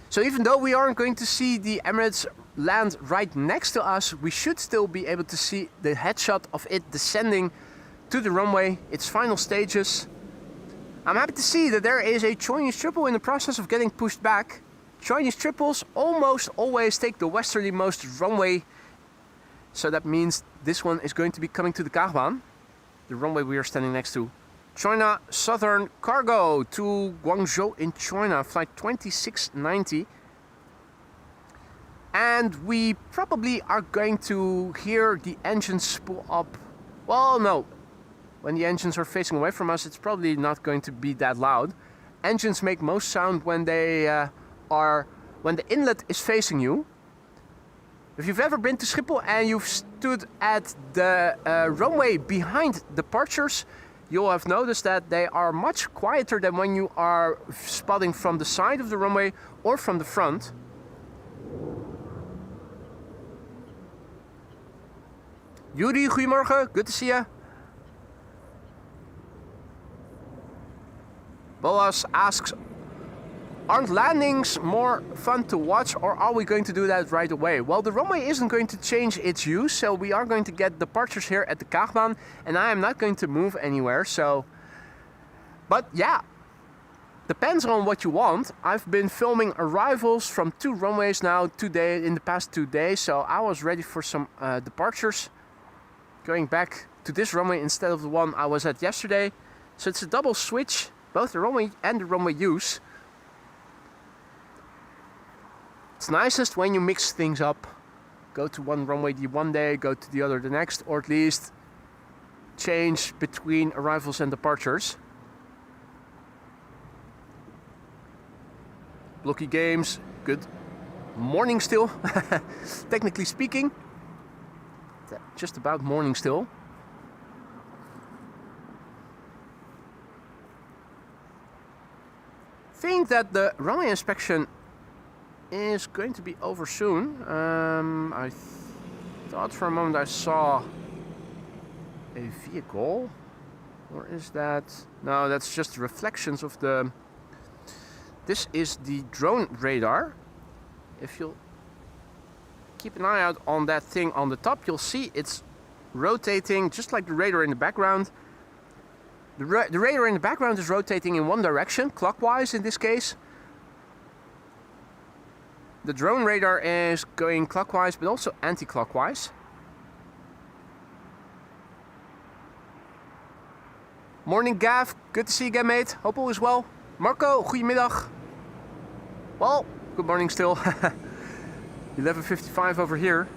So even though we aren't going to see the Emirates land right next to us, we should still be able to see the headshot of it descending to the runway, its final stages. I'm happy to see that there is a Chinese triple in the process of getting pushed back. Chinese triples almost always take the westerlymost runway, so that means this one is going to be coming to the Kaagbaan, the runway we are standing next to. China Southern Cargo to Guangzhou in China, flight 2690. And we probably are going to hear the engines spool up. Well, no. When the engines are facing away from us, it's probably not going to be that loud. Engines make most sound when they when the inlet is facing you. If you've ever been to Schiphol and you've stood at the runway behind departures, you'll have noticed that they are much quieter than when you are spotting from the side of the runway or from the front. Yuri, goedemorgen, good to see you. Boas asks, aren't landings more fun to watch, or are we going to do that right away? Well, the runway isn't going to change its use, so we are going to get departures here at the Kaagbaan, and I am not going to move anywhere, so... But yeah, depends on what you want. I've been filming arrivals from 2 runways now in the past 2 days, so I was ready for some departures. Going back to this runway instead of the one I was at yesterday. So it's a double switch, both the runway and the runway use. It's nicest when you mix things up. Go to one runway the one day, go to the other the next, or at least change between arrivals and departures. Blocky Games, good morning still. Technically speaking, just about morning still. Think that the runway inspection is going to be over soon. I thought for a moment I saw a vehicle, or is that... No, that's just reflections of the... This is the drone radar. If you'll keep an eye out on that thing on the top, you'll see it's rotating just like the radar in the background. The radar in the background is rotating in one direction, clockwise in this case. The drone radar is going clockwise, but also anti-clockwise. Morning Gav, good to see you again mate. Hope all is well. Marco, goedemiddag. Well, good morning still. 11:55 over here.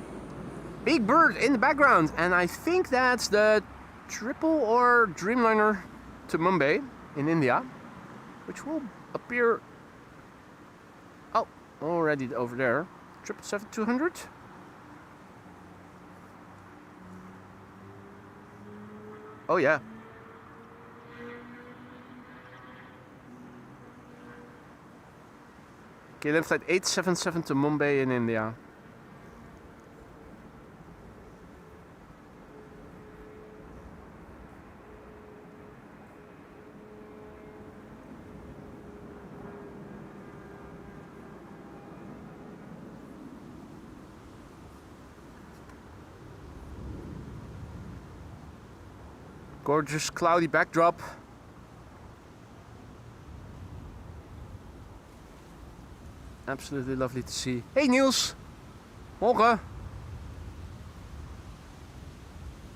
Big bird in the background, and I think that's the triple or Dreamliner to Mumbai in India, which will appear, oh, already over there. 777-200. Oh yeah. Okay, then flight 877 to Mumbai in India. Gorgeous cloudy backdrop. Absolutely lovely to see. Hey Niels! Morgen!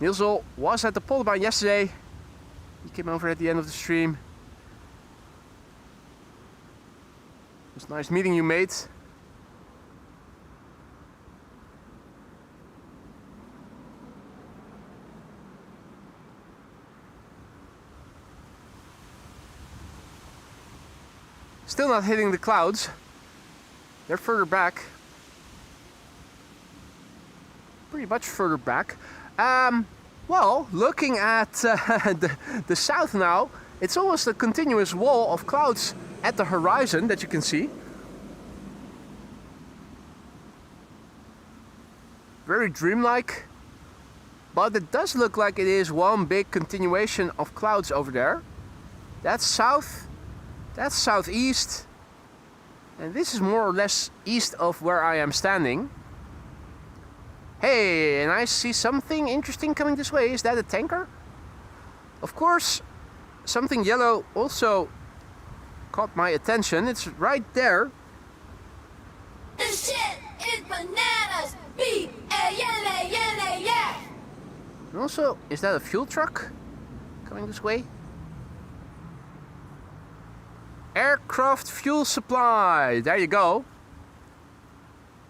Niels was at the Polderbaan yesterday. He came over at the end of the stream. It was nice meeting you, mate. Still not hitting the clouds. They're further back. Pretty much further back. Well, looking at the south now, it's almost a continuous wall of clouds at the horizon that you can see. Very dreamlike. But it does look like it is one big continuation of clouds over there. That's south. That's southeast, and this is more or less east of where I am standing. Hey, and I see something interesting coming this way. Is that a tanker? Of course, something yellow also caught my attention. It's right there. This shit is bananas. B-A-N-A-N-A-S. And also, is that a fuel truck coming this way? Aircraft fuel supply. There you go.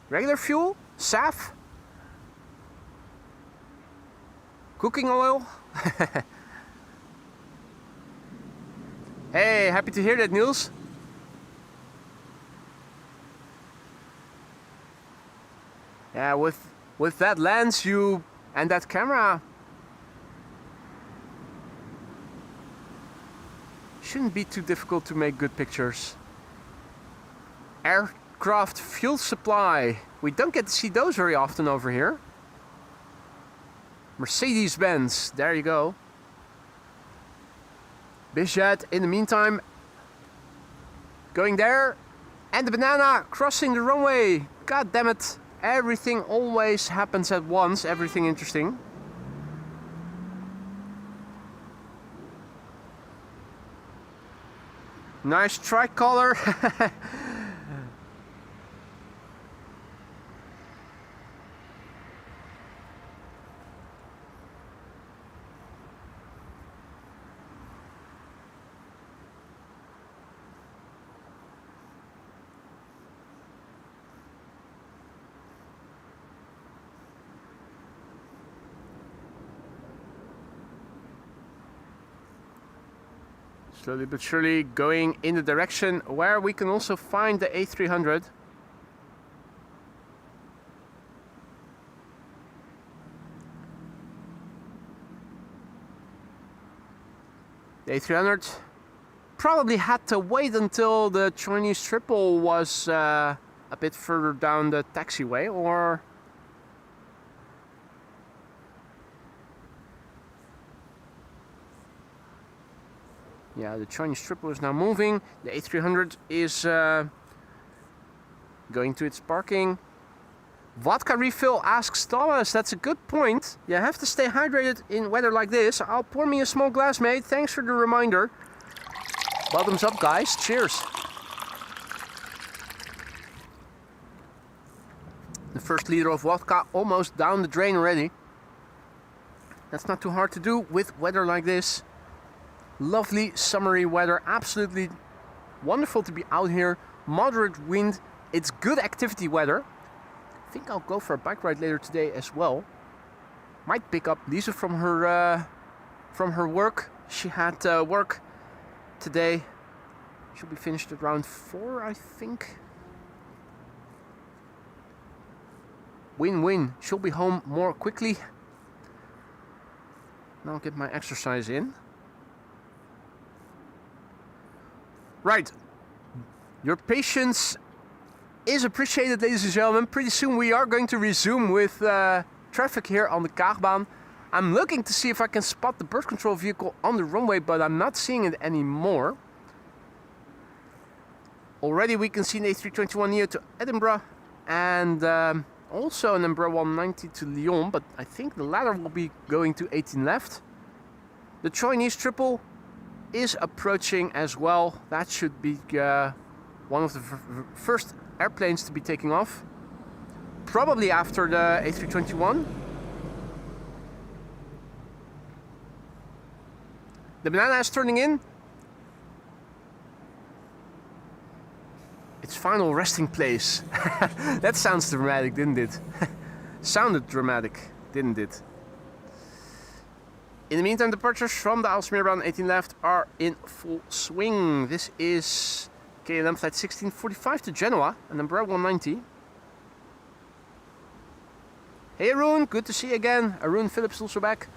Regular fuel, SAF, cooking oil. Hey, happy to hear that, Niels. Yeah, with that lens you and that camera, shouldn't be too difficult to make good pictures. Aircraft fuel supply. We don't get to see those very often over here. Mercedes-Benz, there you go. Bizjet in the meantime going there, and the banana crossing the runway. God damn it, everything always happens at once, everything interesting. Nice tricolor. Slowly but surely going in the direction where we can also find the A300. The A300 probably had to wait until the Chinese triple was a bit further down the taxiway, or yeah, the Chinese triple is now moving. The A300 is going to its parking. Vodka refill, asks Thomas. That's a good point. You have to stay hydrated in weather like this. I'll pour me a small glass, mate. Thanks for the reminder. Bottoms up, guys. Cheers. The first liter of vodka almost down the drain already. That's not too hard to do with weather like this. Lovely summery weather, absolutely wonderful to be out here. Moderate wind, it's good activity weather. I think I'll go for a bike ride later today as well. Might pick up Lisa from her work. She had work today. She'll be finished at around 4, I think. Win-win. She'll be home more quickly. Now I'll get my exercise in. Right. Your patience is appreciated, ladies and gentlemen. Pretty soon we are going to resume with traffic here on the Kaagbaan. I'm looking to see if I can spot the bird control vehicle on the runway, but I'm not seeing it anymore. Already we can see an A321neo to Edinburgh and also an Embraer 190 to Lyon, but I think the latter will be going to 18 left. The Chinese triple is approaching as well. That should be one of the first airplanes to be taking off. Probably after the A321. The banana is turning in. Its final resting place. That sounds dramatic, didn't it? Sounded dramatic, didn't it? In the meantime, departures from the Aalsmeerbound 18 left are in full swing. This is KLM flight 1645 to Genoa, an Embraer 190. Hey Arun, good to see you again. Arun Phillips also back.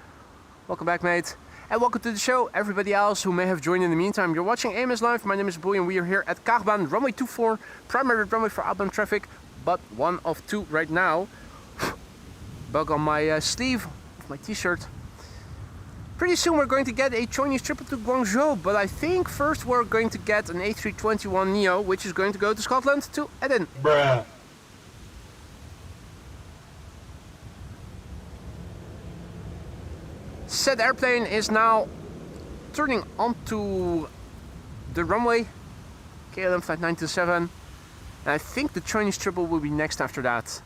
Welcome back, mate. And welcome to the show, everybody else who may have joined in the meantime. You're watching AMS Live. My name is Boy and we are here at Kaagbaan, runway 24, primary runway for outbound traffic, but one of two right now. Bug on my sleeve of my t-shirt. Pretty soon we're going to get a Chinese triple to Guangzhou, but I think first we're going to get an A321neo, which is going to go to Scotland to Eden. Bruh. Said airplane is now turning onto the runway, KLM flight 927, and I think the Chinese triple will be next after that.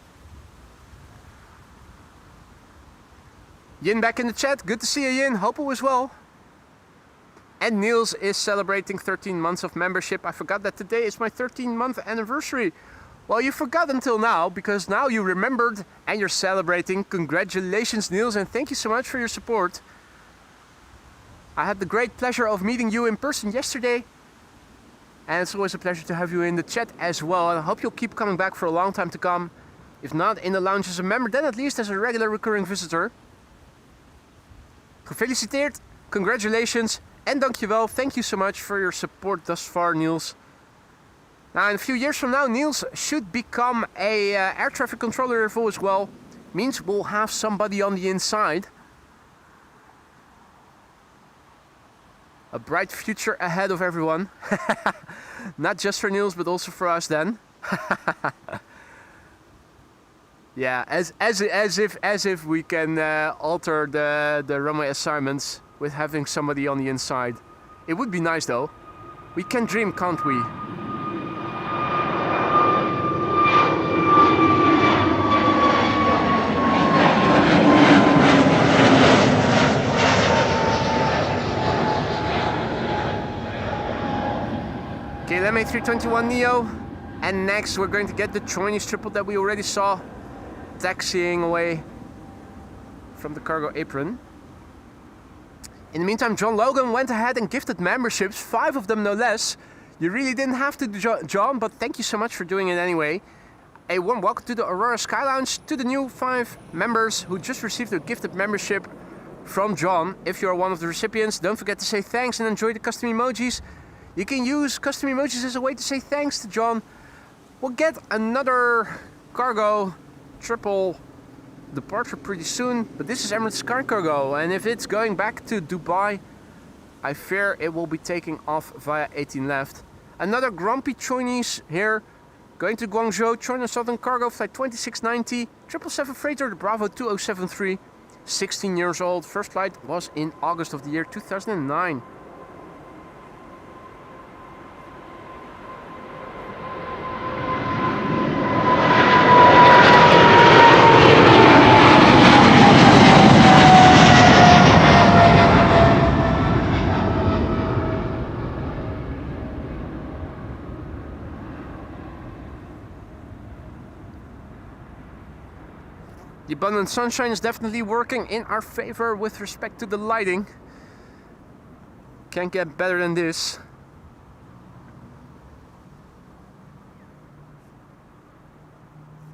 Yin back in the chat, good to see you Yin, hope all is well. And Niels is celebrating 13 months of membership. I forgot that today is my 13-month anniversary. Well, you forgot until now, because now you remembered and you're celebrating. Congratulations, Niels, and thank you so much for your support. I had the great pleasure of meeting you in person yesterday. And it's always a pleasure to have you in the chat as well. And I hope you'll keep coming back for a long time to come. If not in the lounge as a member, then at least as a regular recurring visitor. Gefeliciteerd, congratulations, en dankjewel. Thank you so much for your support thus far, Niels. Now, in a few years from now, Niels should become a air traffic controller as well. Means we'll have somebody on the inside. A bright future ahead of everyone. Not just for Niels, but also for us then. Yeah, as if we can alter the runway assignments with having somebody on the inside. It would be nice though. We can dream, can't we? KLM A321neo, and next we're going to get the Chinese triple that we already saw taxiing away from the cargo apron. In the meantime, John Logan went ahead and gifted memberships, 5 of them no less. You really didn't have to, John, but thank you so much for doing it anyway. A warm welcome to the Aurora Sky Lounge, to the new 5 members who just received a gifted membership from John. If you are one of the recipients, don't forget to say thanks and enjoy the custom emojis. You can use custom emojis as a way to say thanks to John. We'll get another cargo triple departure pretty soon, but this is Emirates Sky Cargo, and if it's going back to Dubai, I fear it will be taking off via 18 left. Another grumpy Chinese here, going to Guangzhou, China Southern Cargo, flight 2690, 777 freighter, the Bravo 2073, 16 years old, first flight was in August of the year 2009. The abundant sunshine is definitely working in our favor with respect to the lighting. Can't get better than this.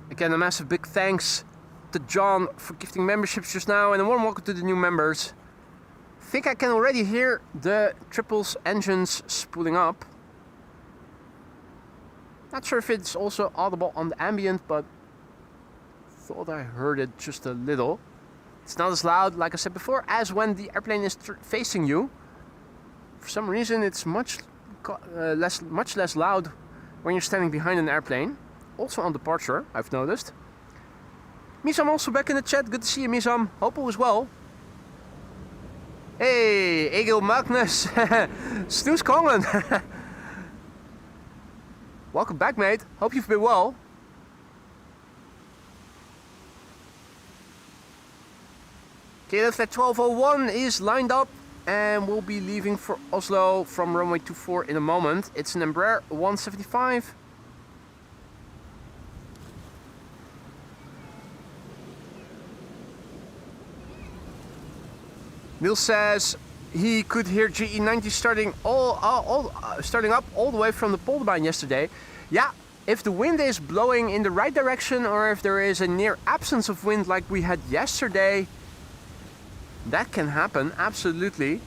Again, a massive big thanks to John for gifting memberships just now, and a warm welcome to the new members. I think I can already hear the triples engines spooling up. Not sure if it's also audible on the ambient, but thought I heard it just a little. It's not as loud, like I said before, as when the airplane is facing you. For some reason, it's much less loud when you're standing behind an airplane. Also on departure, I've noticed. Misam also back in the chat. Good to see you, Misam. Hope all is well. Hey, Egil Magnus. Snoes Conlon. Welcome back, mate. Hope you've been well. KLF at 12:01 is lined up and we'll be leaving for Oslo from runway 24 in a moment. It's an Embraer 175. Neil says he could hear GE90 starting up all the way from the Polderbaan yesterday. Yeah, if the wind is blowing in the right direction or if there is a near absence of wind like we had yesterday, that can happen, absolutely.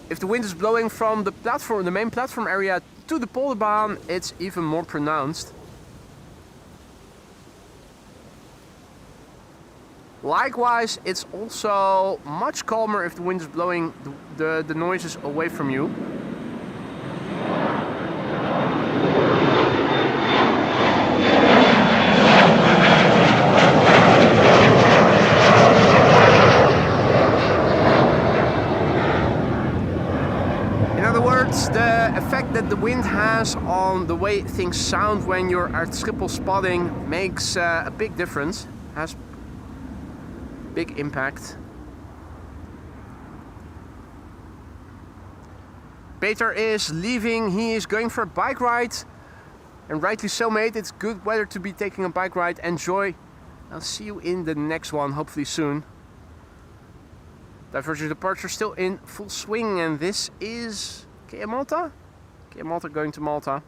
If the wind is blowing from the platform, the main platform area to the Polderbaan, it's even more pronounced. Likewise, it's also much calmer if the wind is blowing the noises away from you. In other words, the effect that the wind has on the way things sound when you're at Schiphol spotting makes a big difference, has big impact. Peter is leaving, he is going for a bike ride. And rightly so, mate, it's good weather to be taking a bike ride. Enjoy. I'll see you in the next one, hopefully soon. Divergent departure still in full swing, and this is KM Malta? KM Malta going to Malta.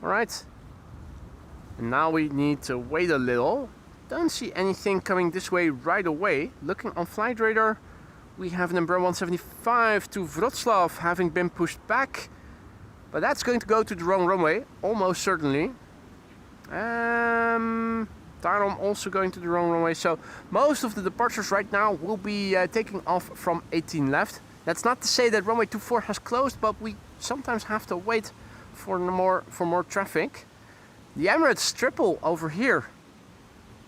Alright, and now we need to wait a little. Don't see anything coming this way right away. Looking on flight radar, we have an Embraer 175 to Wrocław having been pushed back, but that's going to go to the wrong runway, almost certainly. Tarom also going to the wrong runway, so most of the departures right now will be taking off from 18 left. That's not to say that runway 24 has closed, but we sometimes have to wait for more traffic. The Emirates triple over here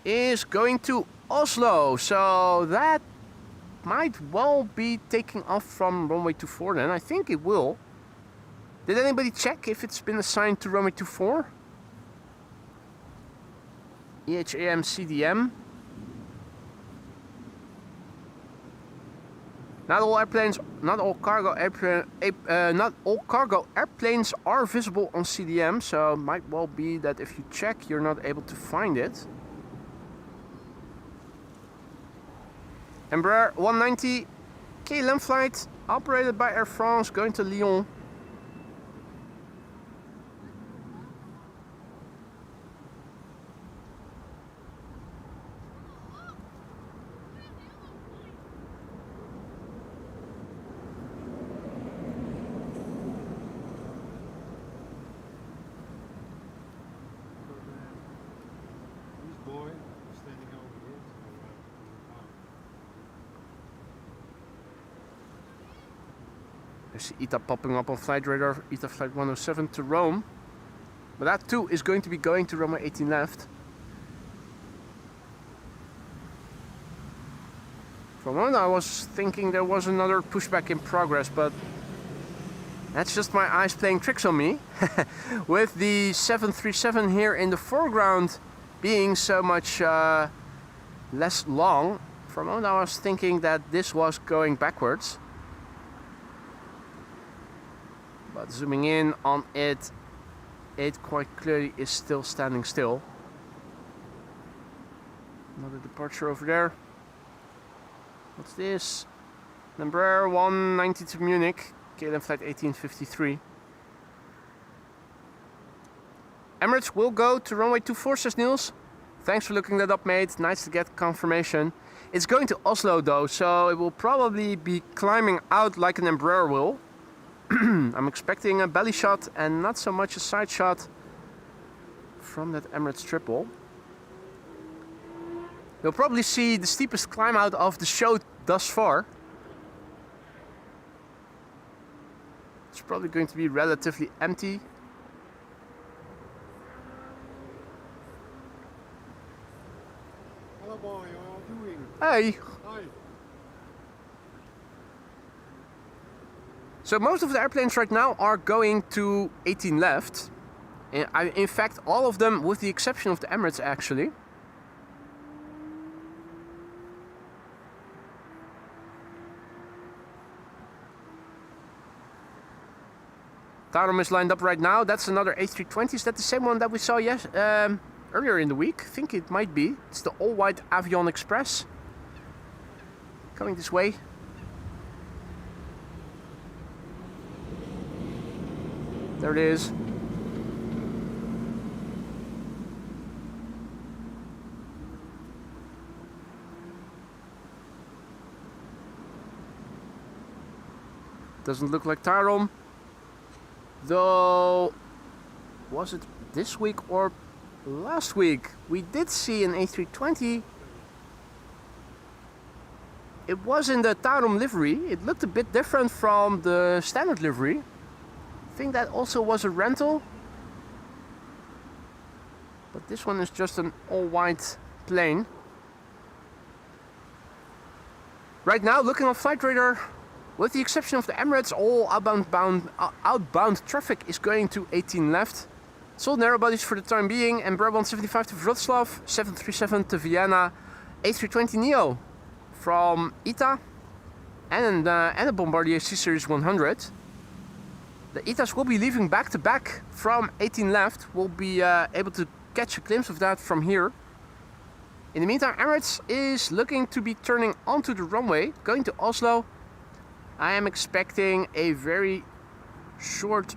is going to Oslo, so that might well be taking off from runway 24 then. I think it will. Did anybody check if it's been assigned to runway 24? EHAM CDM. Not all cargo airplanes are visible on CDM, so it might well be that if you check, you're not able to find it. Embraer 190 KLM flight operated by Air France going to Lyon. There's ETA popping up on flight radar, ETA flight 107 to Rome. But that too is going to be going to runway 18 left. For a moment I was thinking there was another pushback in progress, but that's just my eyes playing tricks on me. With the 737 here in the foreground being so much less long, For a moment I was thinking that this was going backwards. But zooming in on it, it quite clearly is still standing still. Another departure over there. What's this? Embraer 190 to Munich, KLM flight 1853. Emirates will go to runway 24, says Niels. Thanks for looking that up, mate. Nice to get confirmation. It's going to Oslo though, so it will probably be climbing out like an Embraer will. I'm expecting a belly shot and not so much a side shot from that Emirates triple. You'll probably see the steepest climb out of the show thus far. It's probably going to be relatively empty. Hello boy, how are you doing? Hey! Hi. So most of the airplanes right now are going to 18 left. In fact, all of them with the exception of the Emirates actually. Tarom is lined up right now. That's another A320. Is that the same one that we saw earlier in the week? I think it might be. It's the all-white Avion Express. Coming this way. There it is. Doesn't look like Tarom. Though, was it this week or last week? We did see an A320. It was in the Tarom livery. It looked a bit different from the standard livery. I think that also was a rental. But this one is just an all-white plane. Right now, looking on Flight Radar, with the exception of the Emirates, all outbound traffic is going to 18 left. Sold narrow bodies for the time being. Embraer 175 to Wrocław, 737 to Vienna, A320neo from ITA, and a Bombardier C-Series 100. The ITAs will be leaving back to back from 18 left. We'll be able to catch a glimpse of that from here. In the meantime, Emirates is looking to be turning onto the runway, going to Oslo. I am expecting a very short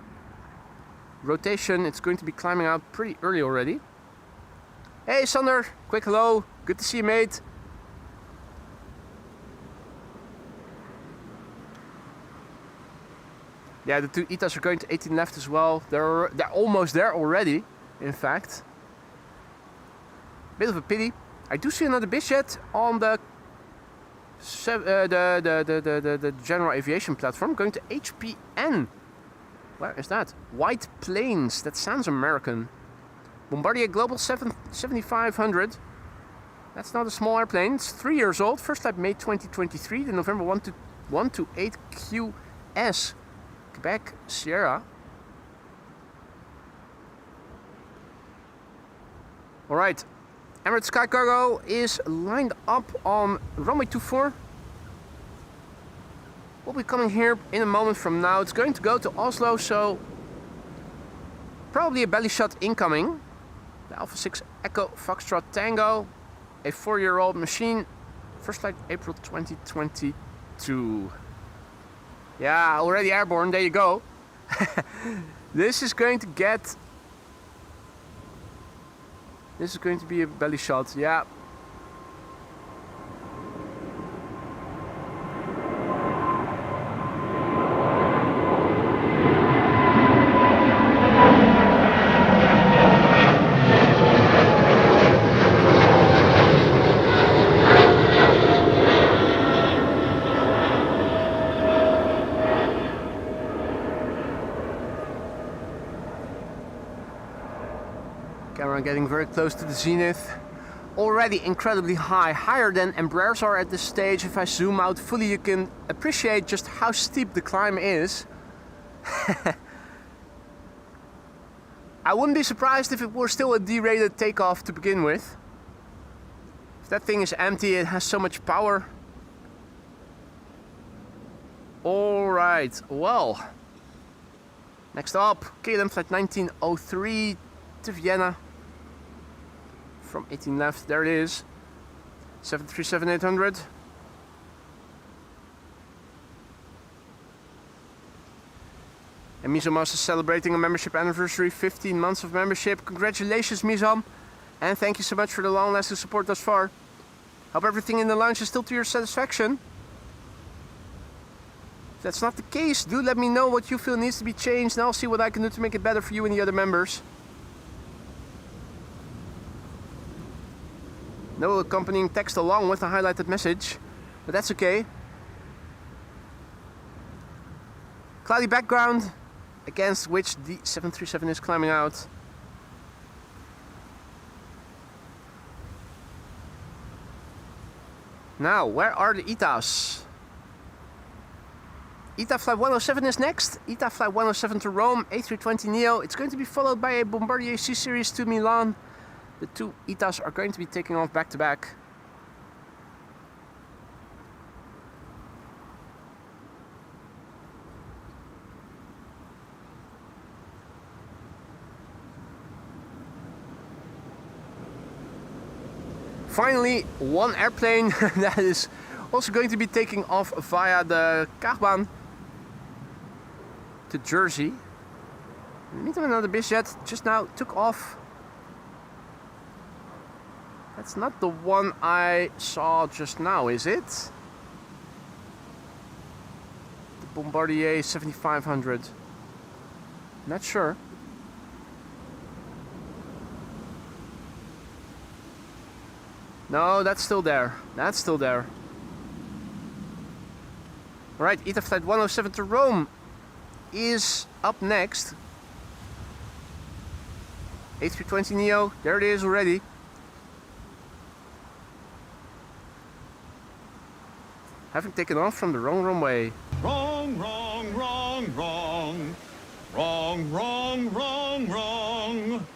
rotation. It's going to be climbing out pretty early already. Hey Sander, quick hello. Good to see you, mate. Yeah, the two ITAs are going to 18 left as well. They're almost there already, in fact. Bit of a pity. I do see another busiest on the general aviation platform going to HPN. Where is that? White Plains. That sounds American. Bombardier Global 7500. That's not a small airplane. It's 3 years old. First flight May 2023. The November 128 QS. Quebec Sierra. Alright. Emirates Sky Cargo is lined up on runway 24. We'll be coming here in a moment from now. It's going to go to Oslo, so probably a belly shot incoming. The Alpha 6 Echo Foxtrot Tango, a 4-year-old machine. First flight April 2022. Yeah, already airborne, there you go. This is going to be a belly shot, yeah. Camera getting very close to the zenith. Already incredibly high, higher than Embraers are at this stage. If I zoom out fully, you can appreciate just how steep the climb is. I wouldn't be surprised if it were still a derated takeoff to begin with. If that thing is empty, it has so much power. Alright, well. Next up, KLM flight 1903 to Vienna. From 18 left, there it is. 737-800. And Mizom is celebrating a membership anniversary, 15 months of membership. Congratulations, Mizom. And thank you so much for the long-lasting support thus far. Hope everything in the lounge is still to your satisfaction. If that's not the case, do let me know what you feel needs to be changed, and I'll see what I can do to make it better for you and the other members. No accompanying text along with a highlighted message, but that's okay. Cloudy background, against which the 737 is climbing out. Now, where are the ETAs? ETA flight 107 is next. ETA flight 107 to Rome, A320neo. It's going to be followed by a Bombardier C-Series to Milan. The two ETAs are going to be taking off back to back. Finally, one airplane that is also going to be taking off via the Kaagbaan to Jersey. In the meantime, another busiest just now took off. That's not the one I saw just now, is it? The Bombardier 7500. Not sure. No, that's still there. That's still there. Alright, ETA flight 107 to Rome is up next. A320neo, there it is already. Having taken off from the wrong runway. Wrong, wrong, wrong, wrong. Wrong, wrong, wrong, wrong.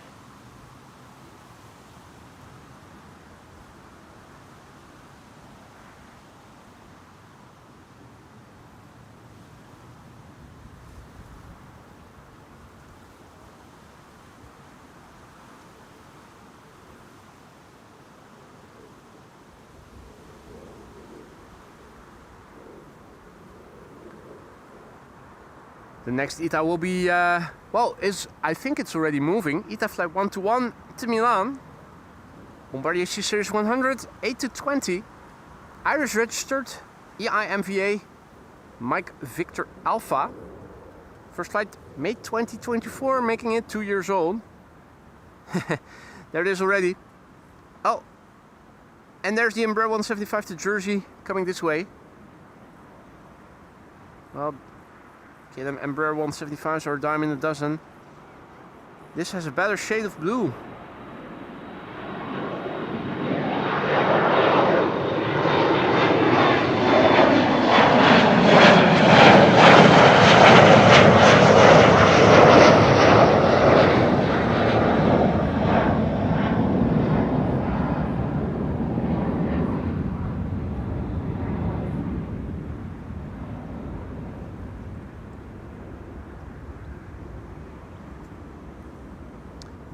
The next ETA will be, I think it's already moving. ETA flight 121 to Milan. Bombardier C-Series 100, 8-20. Irish registered, EIMVA, Mike Victor Alpha. First flight May 2024, making it 2 years old. There it is already. Oh, and there's the Embraer 175 to Jersey coming this way. Well, okay, them Embraer 175s are a dime in a dozen. This has a better shade of blue.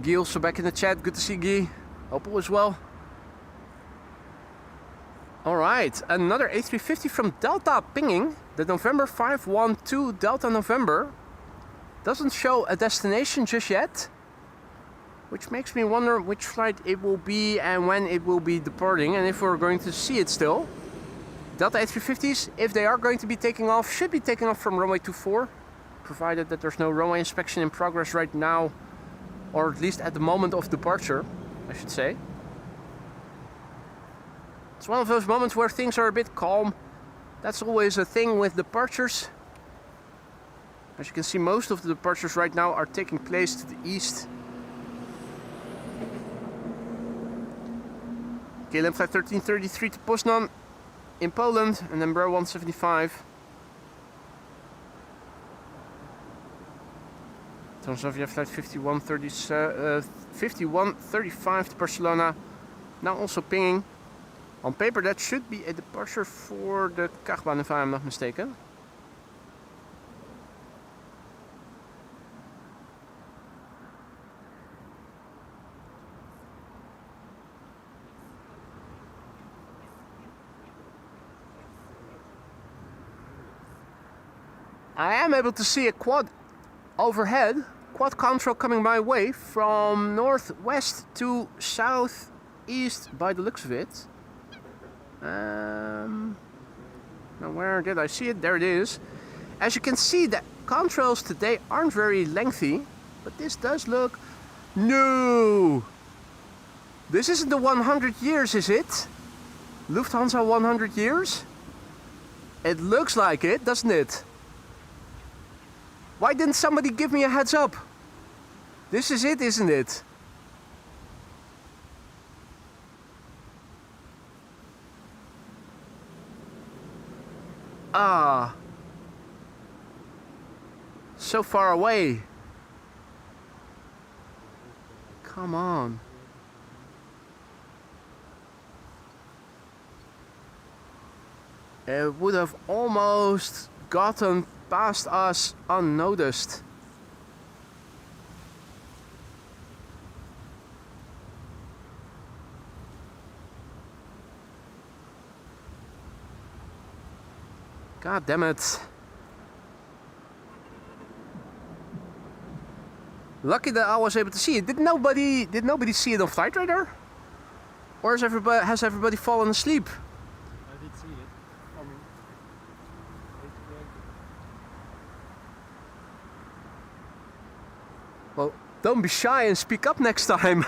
Guy also back in the chat. Good to see Guy. Hope all is well. Alright, another A350 from Delta pinging. The November 512 Delta November. Doesn't show a destination just yet. Which makes me wonder which flight it will be and when it will be departing. And if we're going to see it still. Delta A350s, if they are going to be taking off, should be taking off from runway 24. Provided that there's no runway inspection in progress right now. Or at least at the moment of departure, I should say. It's one of those moments where things are a bit calm. That's always a thing with departures. As you can see, most of the departures right now are taking place to the east. KLM flight 1333 to Poznan in Poland, and then Embraer 175. Transavia flight 5135 to Barcelona, now also pinging. On paper that should be a departure for the Kaagbaan if I am not mistaken. I am able to see a quad overhead, quad control coming my way from northwest to southeast by the looks of it. Now where did I see it? There it is. As you can see, the contrails today aren't very lengthy, but this does look... No! This isn't the 100 years, is it? Lufthansa 100 years? It looks like it, doesn't it? Why didn't somebody give me a heads up? This is it, isn't it? Ah. So far away. Come on. It would have almost gotten past us unnoticed. God damn it. Lucky that I was able to see it. Did nobody see it on Flight Radar? Or has everybody fallen asleep? I did see it. Well, don't be shy and speak up next time.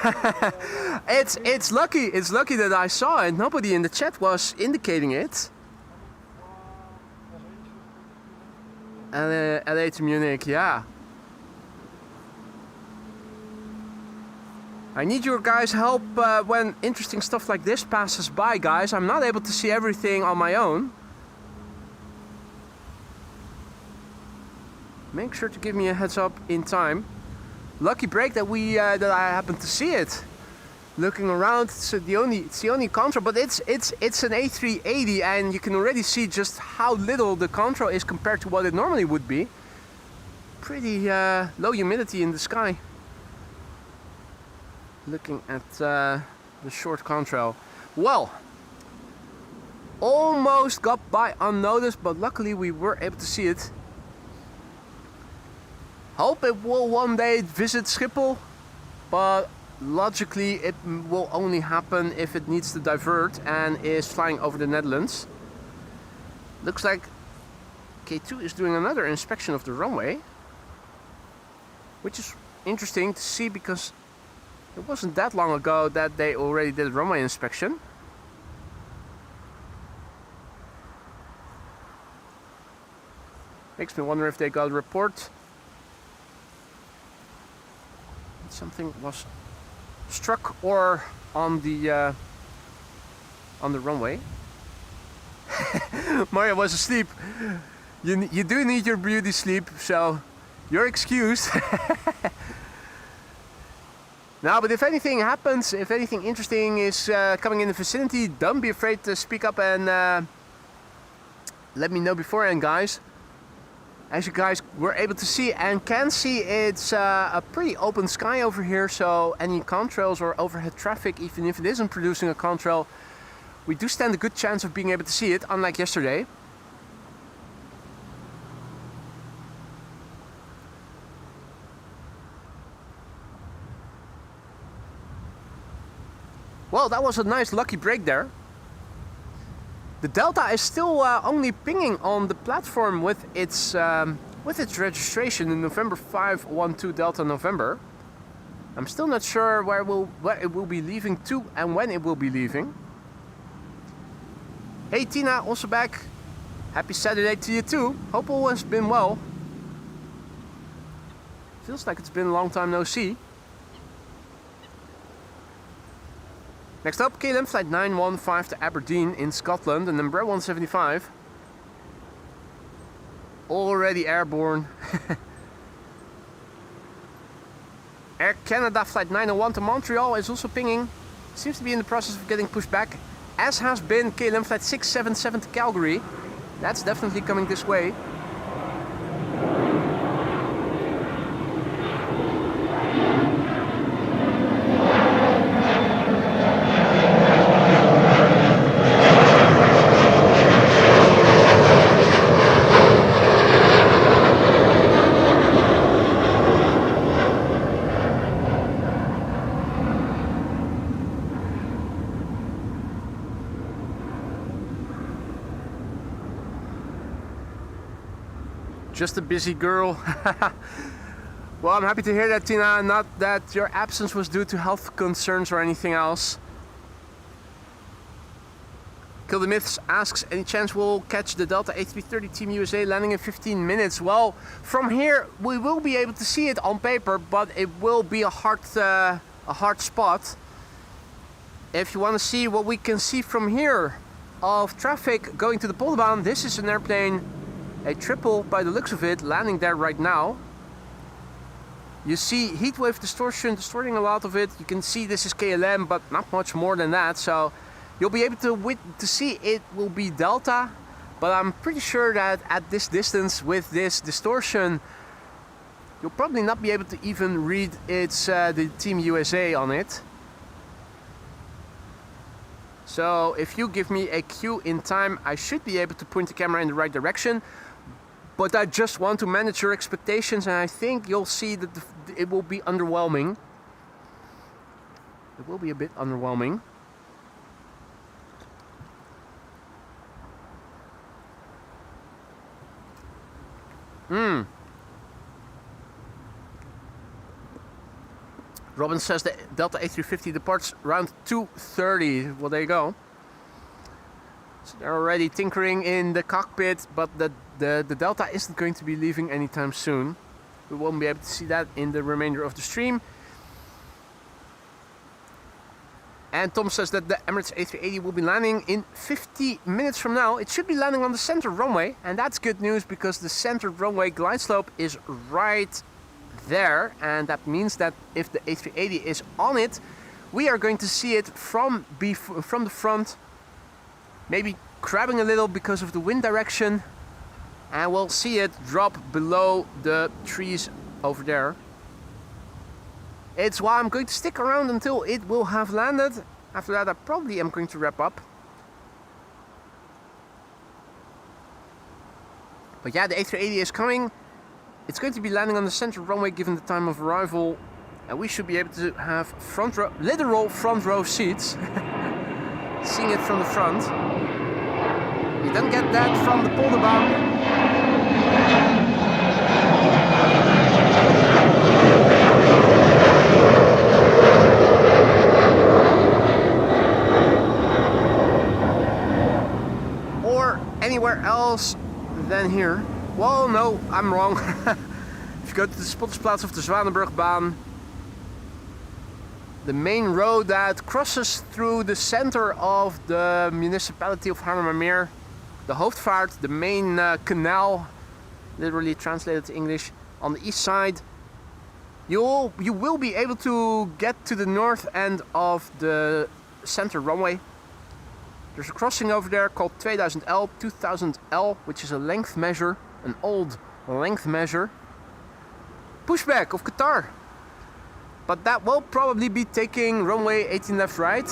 It's lucky that I saw it. Nobody in the chat was indicating it. LA to Munich, yeah. I need your guys' help when interesting stuff like this passes by, guys. I'm not able to see everything on my own. Make sure to give me a heads up in time. Lucky break that I happened to see it. Looking around, it's the only control, but it's an A380, and you can already see just how little the control is compared to what it normally would be. Pretty low humidity in the sky. Looking at the short contrail. Well, almost got by unnoticed, but luckily we were able to see it. Hope it will one day visit Schiphol, but logically it will only happen if it needs to divert and is flying over the Netherlands. Looks like K2 is doing another inspection of the runway, which is interesting to see because it wasn't that long ago that they already did a runway inspection. Makes me wonder if they got a report. Something was struck or on the runway. Mario was asleep. You do need your beauty sleep, so you're excused. Now, but if anything happens, if anything interesting is coming in the vicinity, don't be afraid to speak up and let me know beforehand, guys. As you guys were able to see and can see, it's a pretty open sky over here, so any contrails or overhead traffic, even if it isn't producing a contrail, we do stand a good chance of being able to see it, unlike yesterday. Well, that was a nice lucky break there. The Delta is still only pinging on the platform with its registration in November 512 Delta November. I'm still not sure where it will be leaving to and when it will be leaving. Hey Tina, also back. Happy Saturday to you too. Hope all has been well. Feels like it's been a long time no see. Next up, KLM flight 915 to Aberdeen in Scotland, and number 175. Already airborne. Air Canada flight 901 to Montreal is also pinging. Seems to be in the process of getting pushed back. as has been KLM flight 677 to Calgary. That's definitely coming this way. Just a busy girl. Well, I'm happy to hear that, Tina. Not that your absence was due to health concerns or anything else. Kill the Myths asks, any chance we'll catch the Delta A330 Team USA landing in 15 minutes? Well, from here we will be able to see it on paper, but it will be a hard spot. If you want to see what we can see from here of traffic going to the Kaagbaan, this is an airplane, a triple by the looks of it, landing there right now. You see heatwave distortion distorting a lot of it. You can see this is KLM, but not much more than that. So you'll be able to see it will be Delta, but I'm pretty sure that at this distance with this distortion, you'll probably not be able to even read it's the Team USA on it. So if you give me a cue in time, I should be able to point the camera in the right direction. But I just want to manage your expectations, and I think you'll see that it will be underwhelming. It will be a bit underwhelming. Robin says the Delta A350 departs around 2:30. Well, there you go. So they're already tinkering in the cockpit, but the Delta isn't going to be leaving anytime soon. We won't be able to see that in the remainder of the stream. And Tom says that the Emirates A380 will be landing in 50 minutes from now. It should be landing on the center runway, and that's good news because the center runway glide slope is right there, and that means that if the A380 is on it, we are going to see it from the front, maybe crabbing a little because of the wind direction, and we'll see it drop below the trees over there. It's why I'm going to stick around until it will have landed. After that I probably am going to wrap up. But yeah, the A380 is coming. It's going to be landing on the center runway given the time of arrival, and we should be able to have front row, literal front row seats. Seeing it from the front. You don't get that from the Kaagbaan. Or anywhere else than here. Well, no, I'm wrong. If you go to the Spottersplaats of the Zwanenburgbaan, the main road that crosses through the center of the municipality of Haarlemmermeer, the Hoofdvaart, the main canal, literally translated to English, on the east side, you will be able to get to the north end of the center runway. There's a crossing over there called 2000L, 2000L, which is a length measure, an old length measure. Pushback of Qatar. But that will probably be taking runway 18 left right.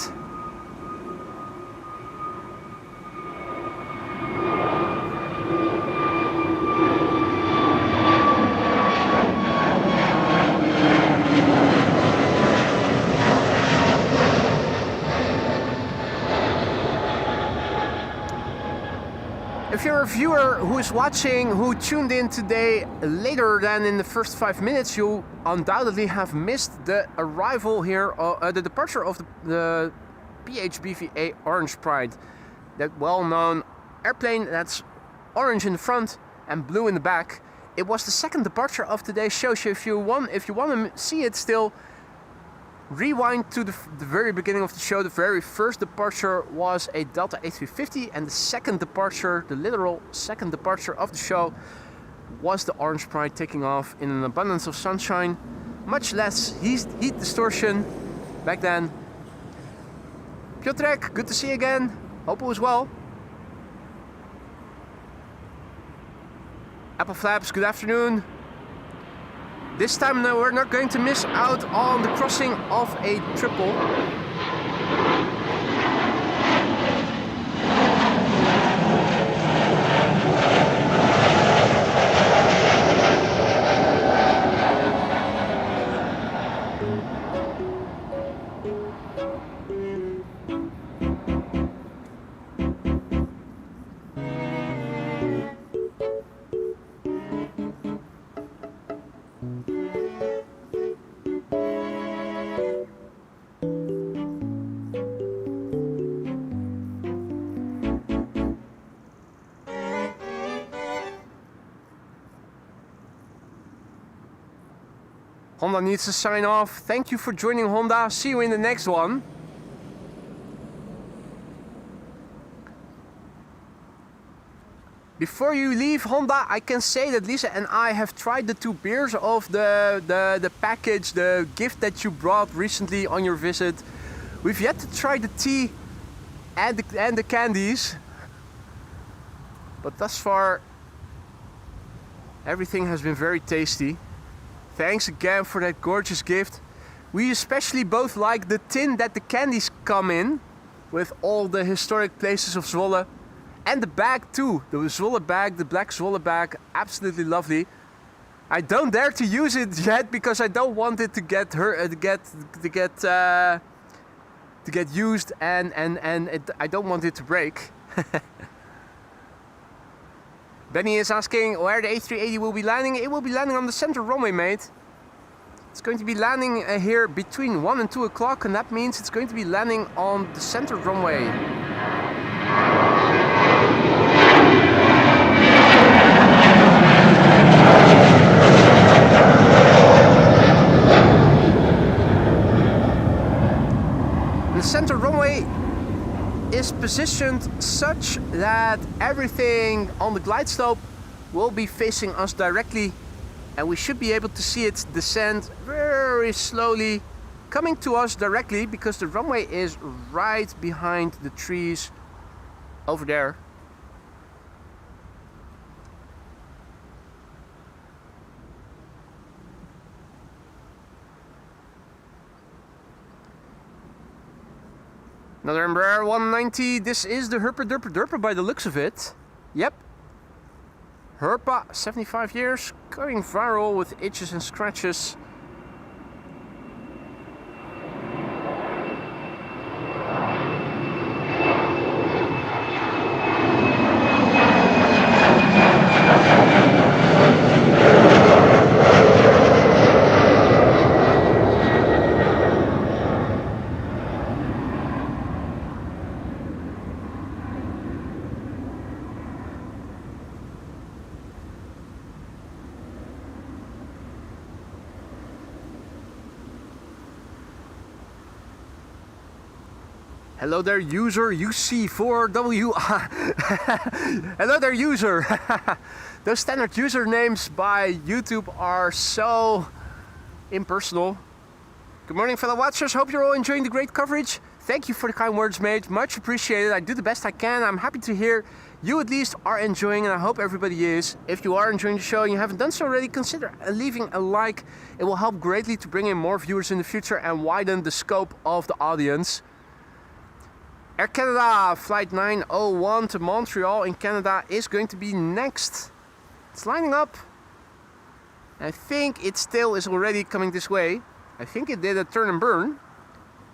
If you're a viewer who is watching, who tuned in today later than in the first 5 minutes, you undoubtedly have missed the arrival here, the departure of the PHBVA Orange Pride. That well-known airplane that's orange in the front and blue in the back. It was the second departure of today's show, so if you want to see it still, rewind to the very beginning of the show. The very first departure was a Delta A350, and the second departure, the literal second departure of the show, was the Orange Pride taking off in an abundance of sunshine, much less heat distortion back then. Piotrek, good to see you again. Hope all is well. Apple Flaps, good afternoon. This time no, we're not going to miss out on the crossing of a triple. Honda needs to sign off. Thank you for joining, Honda. See you in the next one. Before you leave, Honda, I can say that Lisa and I have tried the 2 beers of the package, the gift that you brought recently on your visit. We've yet to try the tea and the candies. But thus far, everything has been very tasty. Thanks again for that gorgeous gift. We especially both like the tin that the candies come in, with all the historic places of Zwolle. And the bag too, the Zwolle bag, the black Zwolle bag, absolutely lovely. I don't dare to use it yet because I don't want it to get used, and I don't want it to break. Benny is asking where the A380 will be landing. It will be landing on the center runway, mate. It's going to be landing here between 1 and 2 o'clock, and that means it's going to be landing on the center runway. The center runway is positioned such that everything on the glide slope will be facing us directly, and we should be able to see it descend very slowly, coming to us directly because the runway is right behind the trees over there. Another Embraer 190. This is the Herpa Derpa Derpa by the looks of it. Yep. Herpa, 75 years, going viral with itches and scratches. Hello there, user UC4W. Hello there, user. Those standard usernames by YouTube are so impersonal. Good morning, fellow watchers. Hope you're all enjoying the great coverage. Thank you for the kind words, mate. Much appreciated. I do the best I can. I'm happy to hear you at least are enjoying, and I hope everybody is. If you are enjoying the show and you haven't done so already, consider leaving a like. It will help greatly to bring in more viewers in the future and widen the scope of the audience. Air Canada flight 901 to Montreal in Canada is going to be next. It's lining up. I think it still is already coming this way. I think it did a turn and burn.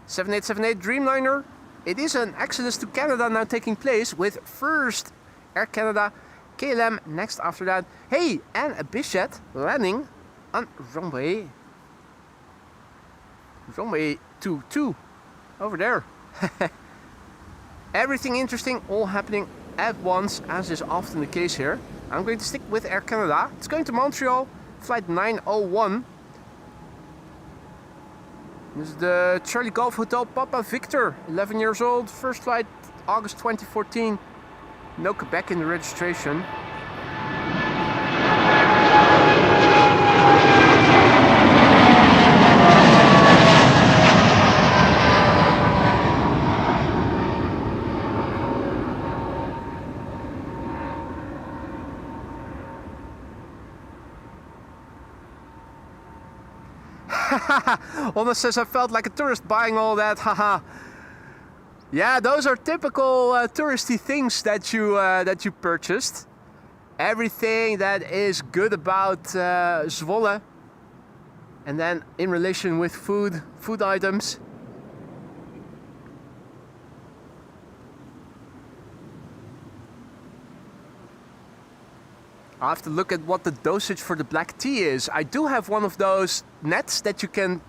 7878 Dreamliner. It is an exodus to Canada now taking place with first Air Canada KLM next after that. Hey, and a BizJet landing on runway 22 over there. Everything interesting, all happening at once, as is often the case here. I'm going to stick with Air Canada. It's going to Montreal, flight 901. This is the Charlie Golf Hotel Papa Victor, 11 years old, first flight August 2014. No Quebec in the registration. Almost says I felt like a tourist buying all that, haha. Yeah, those are typical touristy things that you purchased. Everything that is good about Zwolle. And then in relation with food items. I'll have to look at what the dosage for the black tea is. I do have one of those nets that you can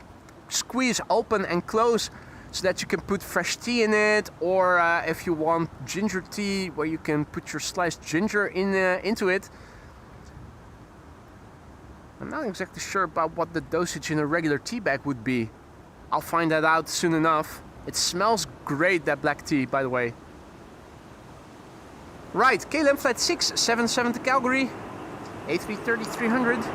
squeeze open and close so that you can put fresh tea in it, or if you want ginger tea where you can put your sliced ginger into it. I'm not exactly sure about what the dosage in a regular tea bag would be. I'll find that out soon enough. It smells great, that black tea, by the way. Right, KLM flight 677 to Calgary, A330-300.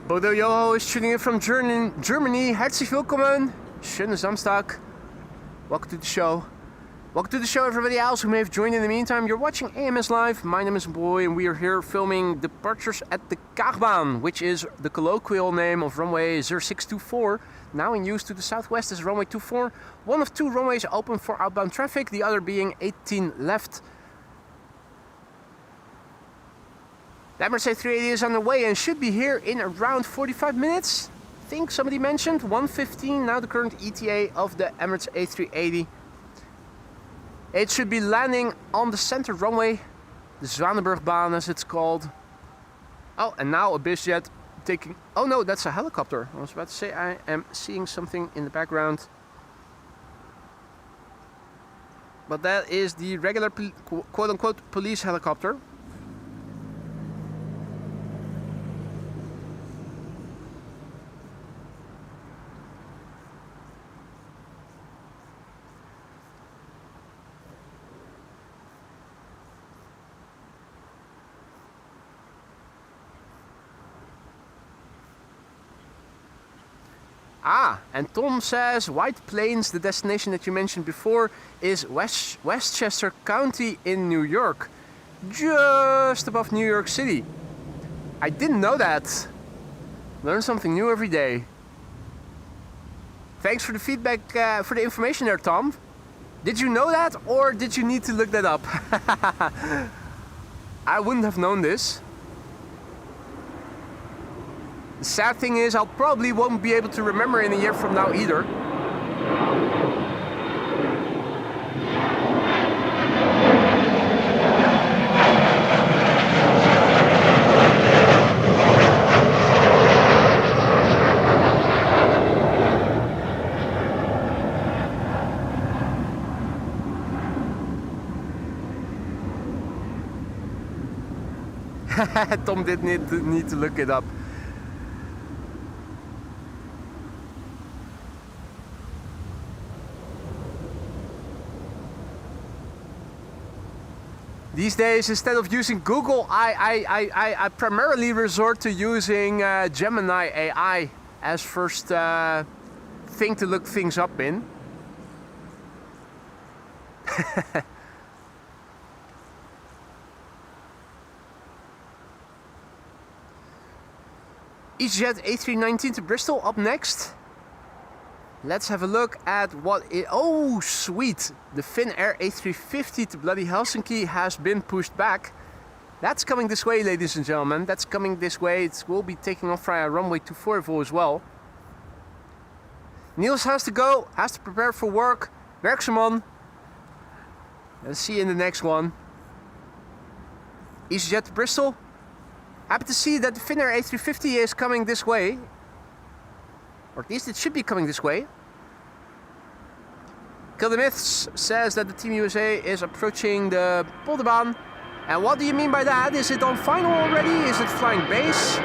Bodo Joho is tuning in from Germany. Herzlich willkommen. Schönen Samstag. Welcome to the show. Welcome to the show, everybody else who may have joined in the meantime. You're watching AMS Live. My name is Boy, and we are here filming departures at the Kaagbaan, which is the colloquial name of runway 0624, now in use to the southwest as runway 24. One of two runways open for outbound traffic, the other being 18 left. The Emirates A380 is on the way and should be here in around 45 minutes. I think somebody mentioned 1:15 now the current ETA of the Emirates A380. It should be landing on the center runway, the Zwanenburgbaan as it's called. Oh, and now a BizJet taking... Oh no, that's a helicopter. I was about to say I am seeing something in the background. But that is the regular quote-unquote police helicopter. Ah, and Tom says White Plains, the destination that you mentioned before, is Westchester County in New York, just above New York City. I didn't know that. Learn something new every day. Thanks for the feedback, for the information there, Tom. Did you know that, or did you need to look that up? I wouldn't have known this. The sad thing is, I probably won't be able to remember in a year from now either. Tom did need to look it up. These days, instead of using Google, I primarily resort to using Gemini AI as first thing to look things up in. EasyJet A319 to Bristol up next. Let's have a look at what it... Oh, sweet! The Finnair A350 to bloody Helsinki has been pushed back. That's coming this way, ladies and gentlemen. That's coming this way. It will be taking off via runway 24 as well. Niels has to go, has to prepare for work. Werkzaam. Let's see you in the next one. EasyJet to Bristol. Happy to see that the Finnair A350 is coming this way. Or at least it should be coming this way. Kill the Myths says that the Team USA is approaching the Polderbaan. And what do you mean by that? Is it on final already? Is it flying base?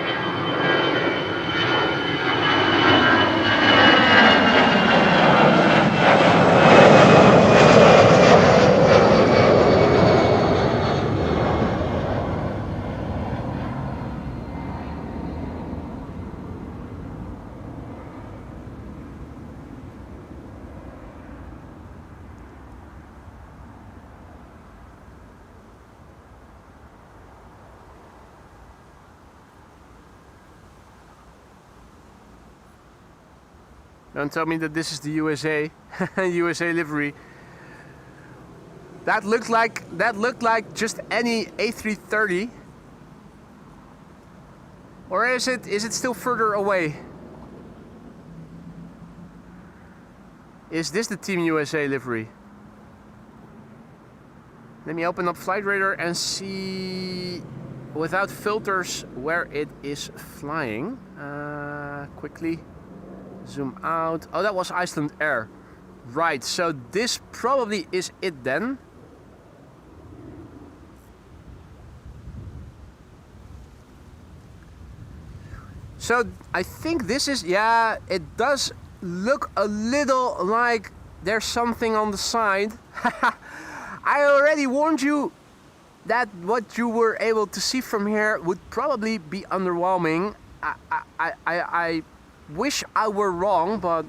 Don't tell me that this is the USA USA livery. That looked like just any A330. Or is it still further away? Is this the Team USA livery? Let me open up Flight Radar and see without filters where it is flying. Quickly zoom out. Oh, that was Iceland Air. Right, so this probably is it then. So I think this is, yeah, it does look a little like there's something on the side. I already warned you that what you were able to see from here would probably be underwhelming. I wish I were wrong, but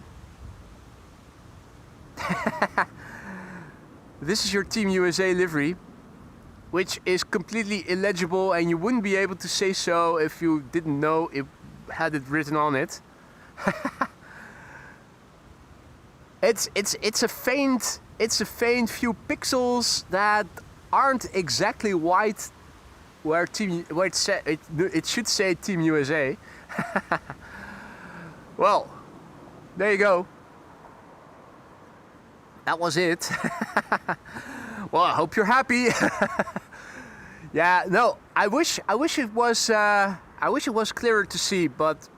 this is your Team USA livery, which is completely illegible, and you wouldn't be able to say so if you didn't know it had it written on it. It's a faint few pixels that aren't exactly white where it should say Team USA. Well, there you go. That was it. Well, I hope you're happy. Yeah, no, I wish it was clearer to see, but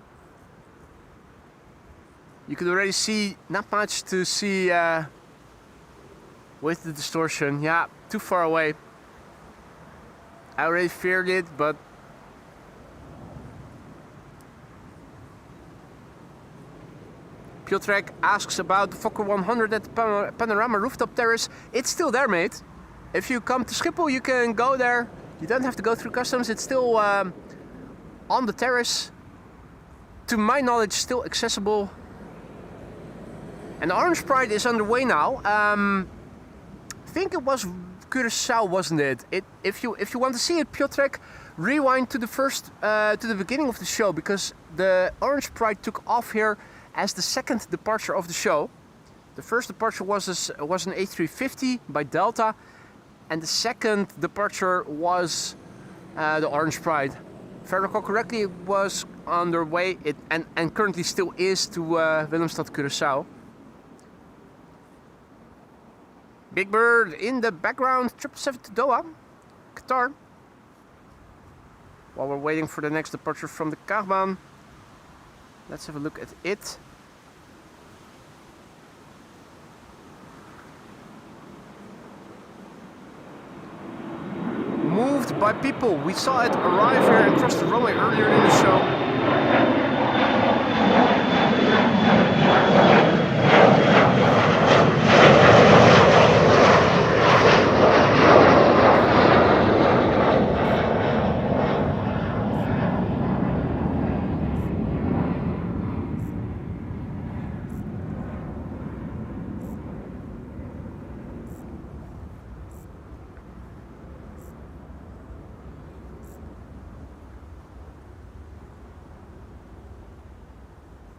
you could already see not much to see with the distortion. Yeah, too far away. I already feared it, but Piotrek asks about the Fokker 100 at the Panorama Rooftop Terrace. It's still there, mate. If you come to Schiphol, you can go there. You don't have to go through customs. It's still on the terrace. To my knowledge, still accessible. And the Orange Pride is underway now. I think it was Curaçao, wasn't it? If you want to see it, Piotrek, rewind to the beginning of the show, because the Orange Pride took off here as the second departure of the show. The first departure was an A350 by Delta, and the second departure was the Orange Pride. If I recall correctly, it was underway and currently still is to Willemstad, Curaçao. Big Bird in the background, 777 to Doha, Qatar. While we're waiting for the next departure from the Kaagbaan, let's have a look at it. Moved by people. We saw it arrive here and cross the runway earlier in the show.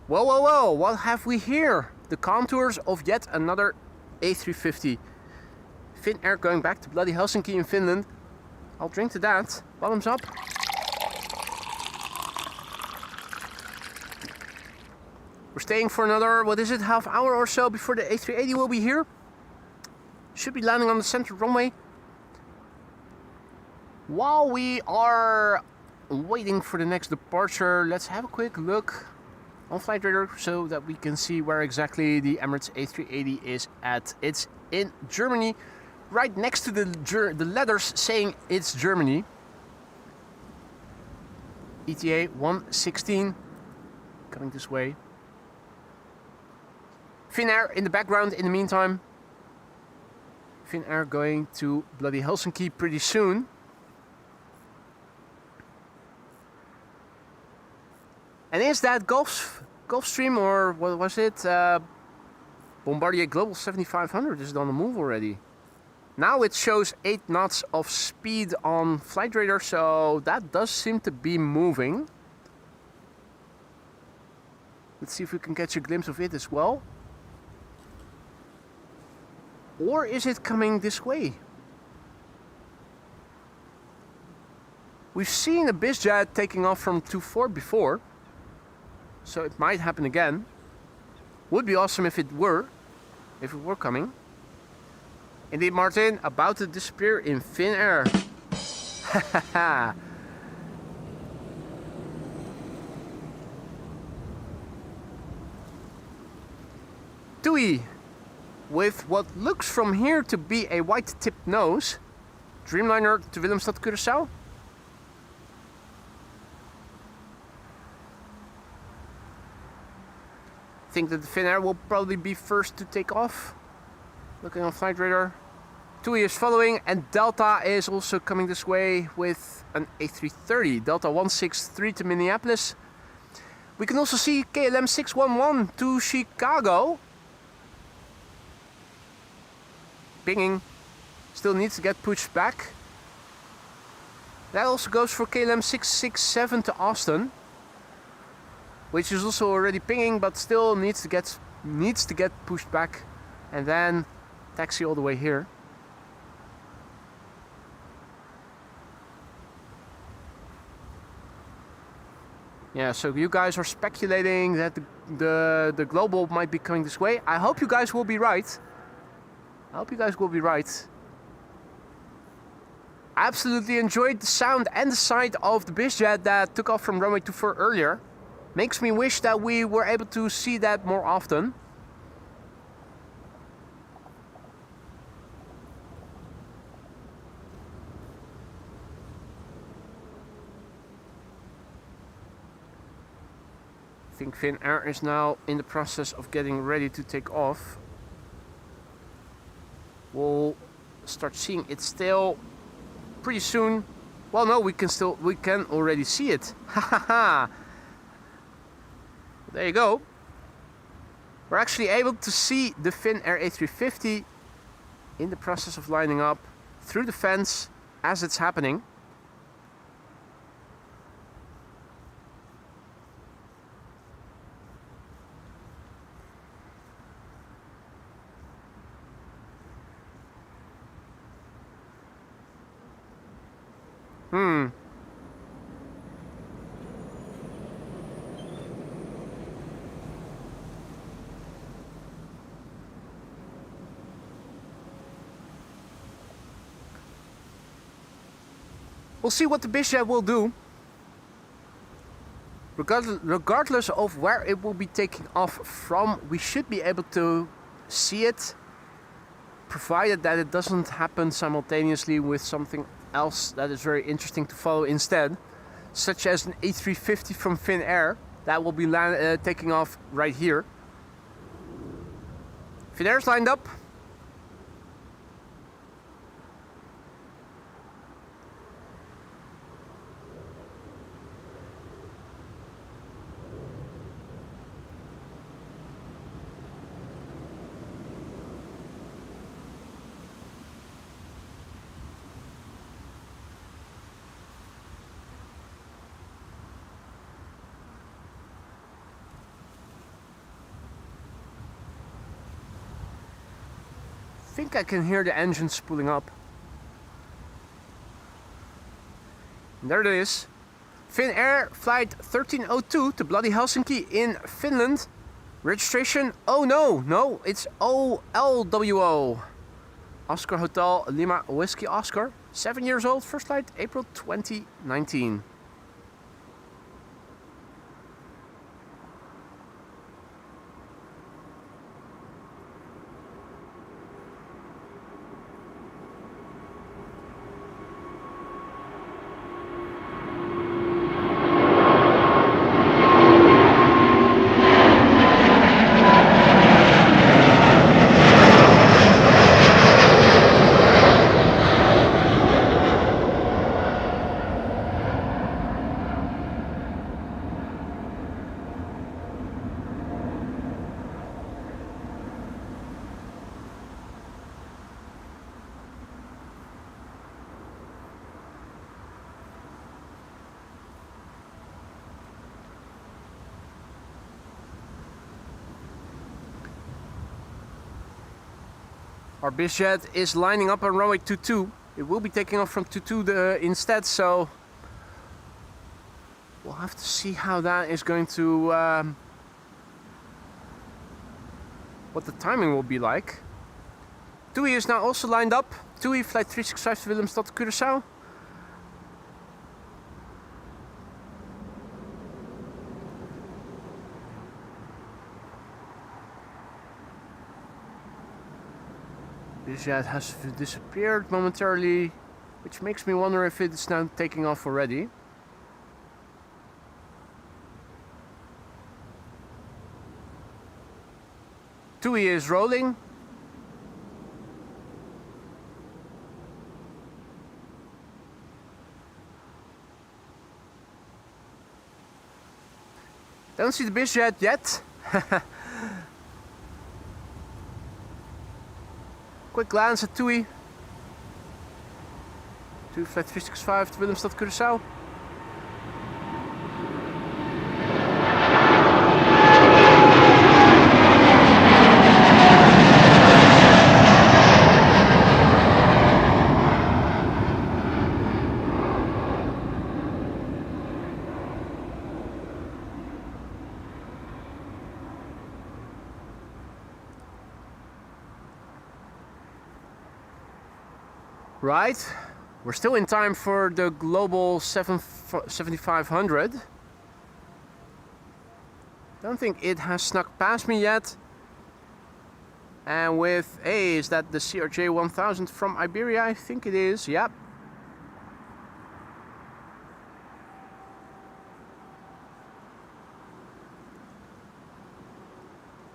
Whoa, whoa, whoa, what have we here? The contours of yet another A350. Finnair going back to bloody Helsinki in Finland. I'll drink to that. Bottoms up. We're staying for another, what is it, half hour or so before the A380 will be here. Should be landing on the center runway. While we are waiting for the next departure, let's have a quick look on Flight Radar so that we can see where exactly the Emirates A380 is at. It's in Germany, right next to the letters saying it's Germany. ETA 116 coming this way. Finnair in the background in the meantime. Finnair going to bloody Helsinki pretty soon. And is that Gulfstream, or what was it? Bombardier Global 7500 is on the move already. Now it shows 8 knots of speed on Flight Radar, so that does seem to be moving. Let's see if we can catch a glimpse of it as well. Or is it coming this way? We've seen a bizjet taking off from 2-4 before, so it might happen again. Would be awesome if it were coming. Indeed, Martin, about to disappear in thin air. Hahaha. Tui, with what looks from here to be a white-tipped nose. Dreamliner to Willemstad, Curaçao. Think that the Finnair will probably be first to take off. Looking on flight radar. TUI is following, and Delta is also coming this way with an A330. Delta 163 to Minneapolis. We can also see KLM 611 to Chicago. Pinging. Still needs to get pushed back. That also goes for KLM 667 to Austin, which is also already pinging, but still needs to get pushed back, and then taxi all the way here. Yeah, so you guys are speculating that the global might be coming this way. I hope you guys will be right. I absolutely enjoyed the sound and the sight of the bizjet that took off from runway 24 earlier. Makes me wish that we were able to see that more often. I think Finnair is now in the process of getting ready to take off. We'll start seeing it still pretty soon. Well, no, we can already see it. Hahaha. There you go. We're actually able to see the Finnair A350 in the process of lining up through the fence as it's happening. We'll see what the bizjet will do. Regardless of where it will be taking off from, we should be able to see it, provided that it doesn't happen simultaneously with something else that is very interesting to follow instead, such as an A350 from Finnair that will be taking off right here. Finnair's lined up. I think I can hear the engine spooling up. And there it is. Finnair flight 1302 to bloody Helsinki in Finland. Registration, oh no, it's OLWO. Oscar Hotel Lima Whiskey Oscar. 7 years old, first flight April 2019. Our bizjet is lining up on runway 22. It will be taking off from 22 instead, so we'll have to see how that is going to, what the timing will be like. TUI is now also lined up. TUI flight 365 to Willemstad to Curaçao. Bizjet has disappeared momentarily, which makes me wonder if it's now taking off already. TUI is rolling. Don't see the bizjet yet. Quick glance at TUI. TUI flight 365 to Willemstad, Curaçao. Right, we're still in time for the global 7500. Don't think it has snuck past me yet. And with is that the CRJ 1000 from Iberia? I think it is, yep.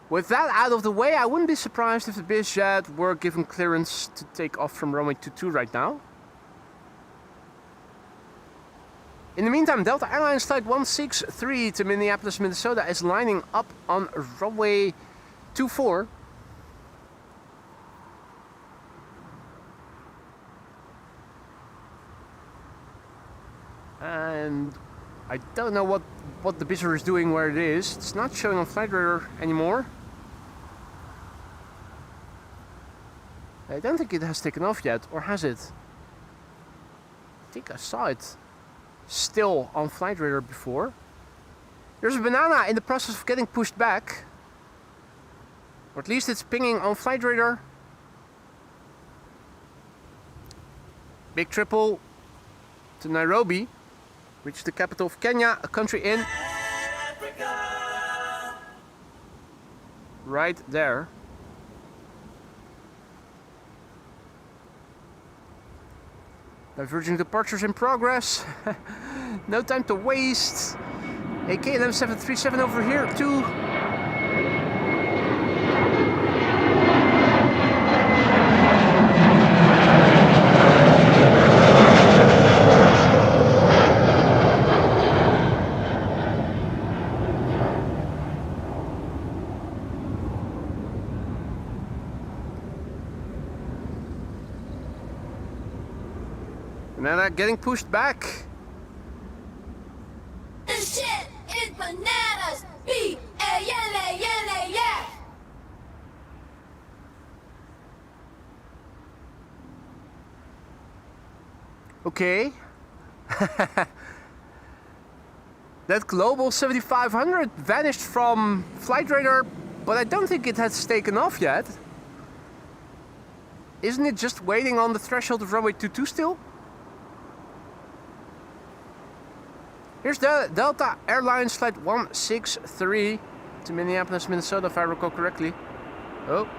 With that out of the way, I wouldn't be surprised if the bizjet were given clearance to take off from runway 22 right now. In the meantime, Delta Airlines flight 163 to Minneapolis, Minnesota is lining up on runway 24. And I don't know what the bizjet is doing where it is. It's not showing on flight radar anymore. I don't think it has taken off yet, or has it? I think I saw it still on flight radar before. There's a banana in the process of getting pushed back. Or at least it's pinging on flight radar. Big triple to Nairobi. Reach the capital of Kenya, a country in Africa. Right there. Diverging departures in progress. No time to waste. A KLM 737 over here too. Now they're getting pushed back. This shit is bananas. B-A-L-A-L-A-F. Okay. That global 7500 vanished from flight radar, but I don't think it has taken off yet. Isn't it just waiting on the threshold of runway 22 still? Here's the Delta Airlines flight 163 to Minneapolis, Minnesota, if I recall correctly. Oh.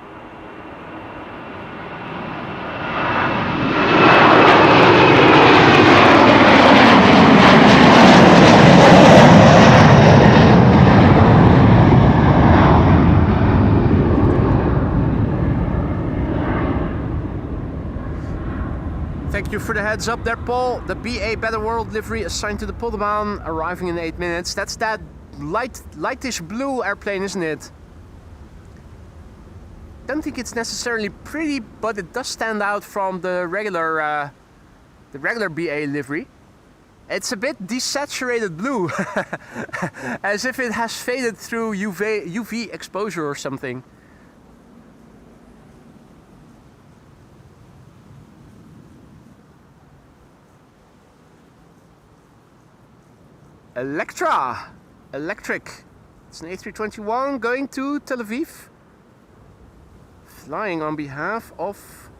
Thank you for the heads up there, Paul. The BA Better World livery assigned to the Poldermaan, arriving in 8 minutes. That's that lightish blue airplane, isn't it? Don't think it's necessarily pretty, but it does stand out from the regular BA livery. It's a bit desaturated blue, as if it has faded through UV exposure or something. Electric. It's an A321 going to Tel Aviv. Flying on behalf of...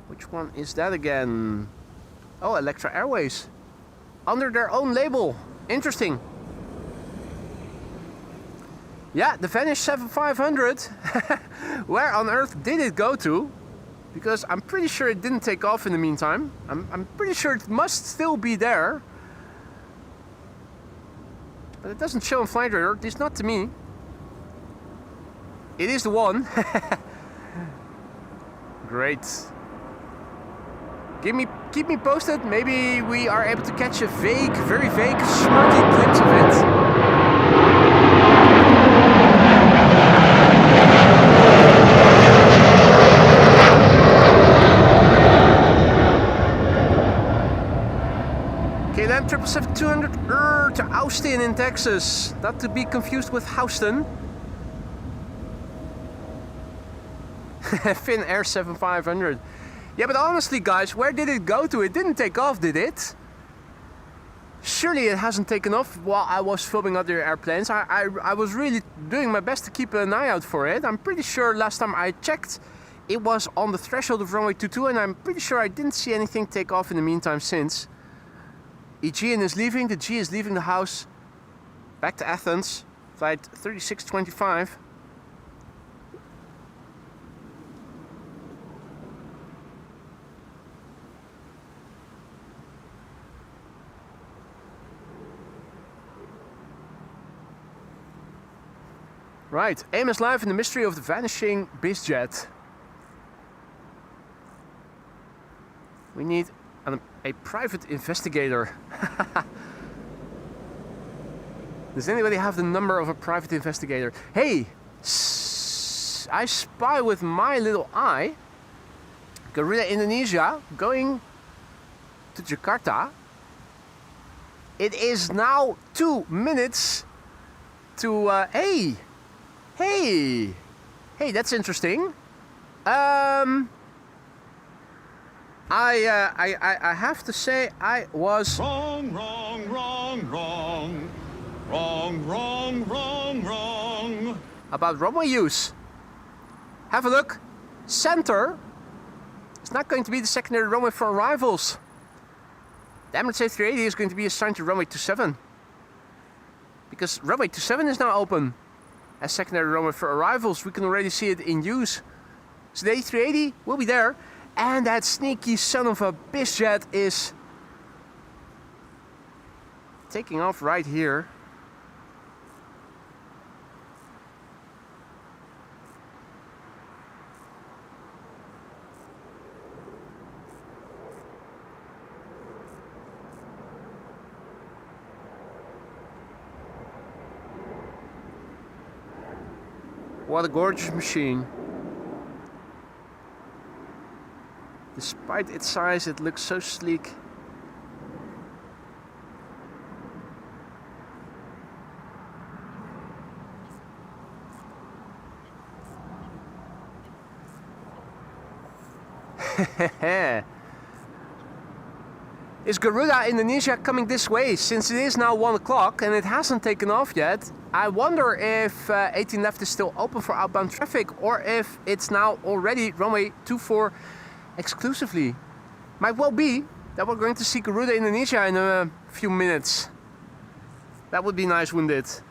Which one is that again? Oh, Electra Airways. Under their own label. Interesting. Yeah, the Vanish 7500. Where on earth did it go to? Because I'm pretty sure it didn't take off in the meantime. I'm pretty sure it must still be there. But it doesn't show on flight radar, at least not to me. It is the one. Great. Keep me posted. Maybe we are able to catch a vague, very vague, smarty glimpse of it. KLM 777-200 to Austin in Texas. Not to be confused with Houston. Finnair 7500. Yeah, but honestly, guys, where did it go to? It didn't take off, did it? Surely it hasn't taken off while I was filming other airplanes. I was really doing my best to keep an eye out for it. I'm pretty sure last time I checked, it was on the threshold of runway 22, and I'm pretty sure I didn't see anything take off in the meantime since. Aegean is leaving, the G is leaving the house. Back to Athens, flight 3625. Right, AIM is live in the mystery of the vanishing bizjet. We need a private investigator. Does anybody have the number of a private investigator? Hey, I spy with my little eye Garuda Indonesia going to Jakarta. It is now 2 minutes to hey, that's interesting. I have to say I was Wrong. about runway use. Have a look. Center is not going to be the secondary runway for arrivals. The Emirates A380 is going to be assigned to runway 27. Because runway 27 is now open as secondary runway for arrivals. We can already see it in use. So the A380 will be there. And that sneaky son of a bizjet is taking off right here. What a gorgeous machine. Despite its size, it looks so sleek. Is Garuda Indonesia coming this way? Since it is now 1 o'clock and it hasn't taken off yet, I wonder if 18 left is still open for outbound traffic or if it's now already runway 24 exclusively. Might well be that we're going to see Garuda Indonesia in a few minutes. That would be nice, wouldn't it?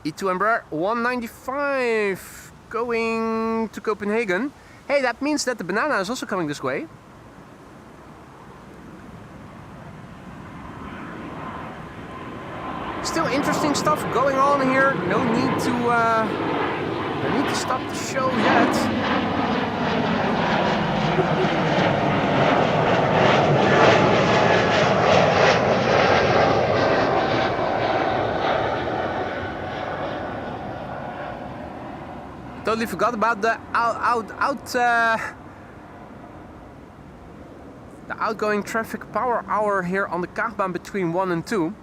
E2 Embraer 195 going to Copenhagen. Hey, that means that the banana is also coming this way. Still interesting stuff going on here. No need to stop the show yet. Totally forgot about the outgoing traffic power hour here on the Kaagbaan between 1 and 2.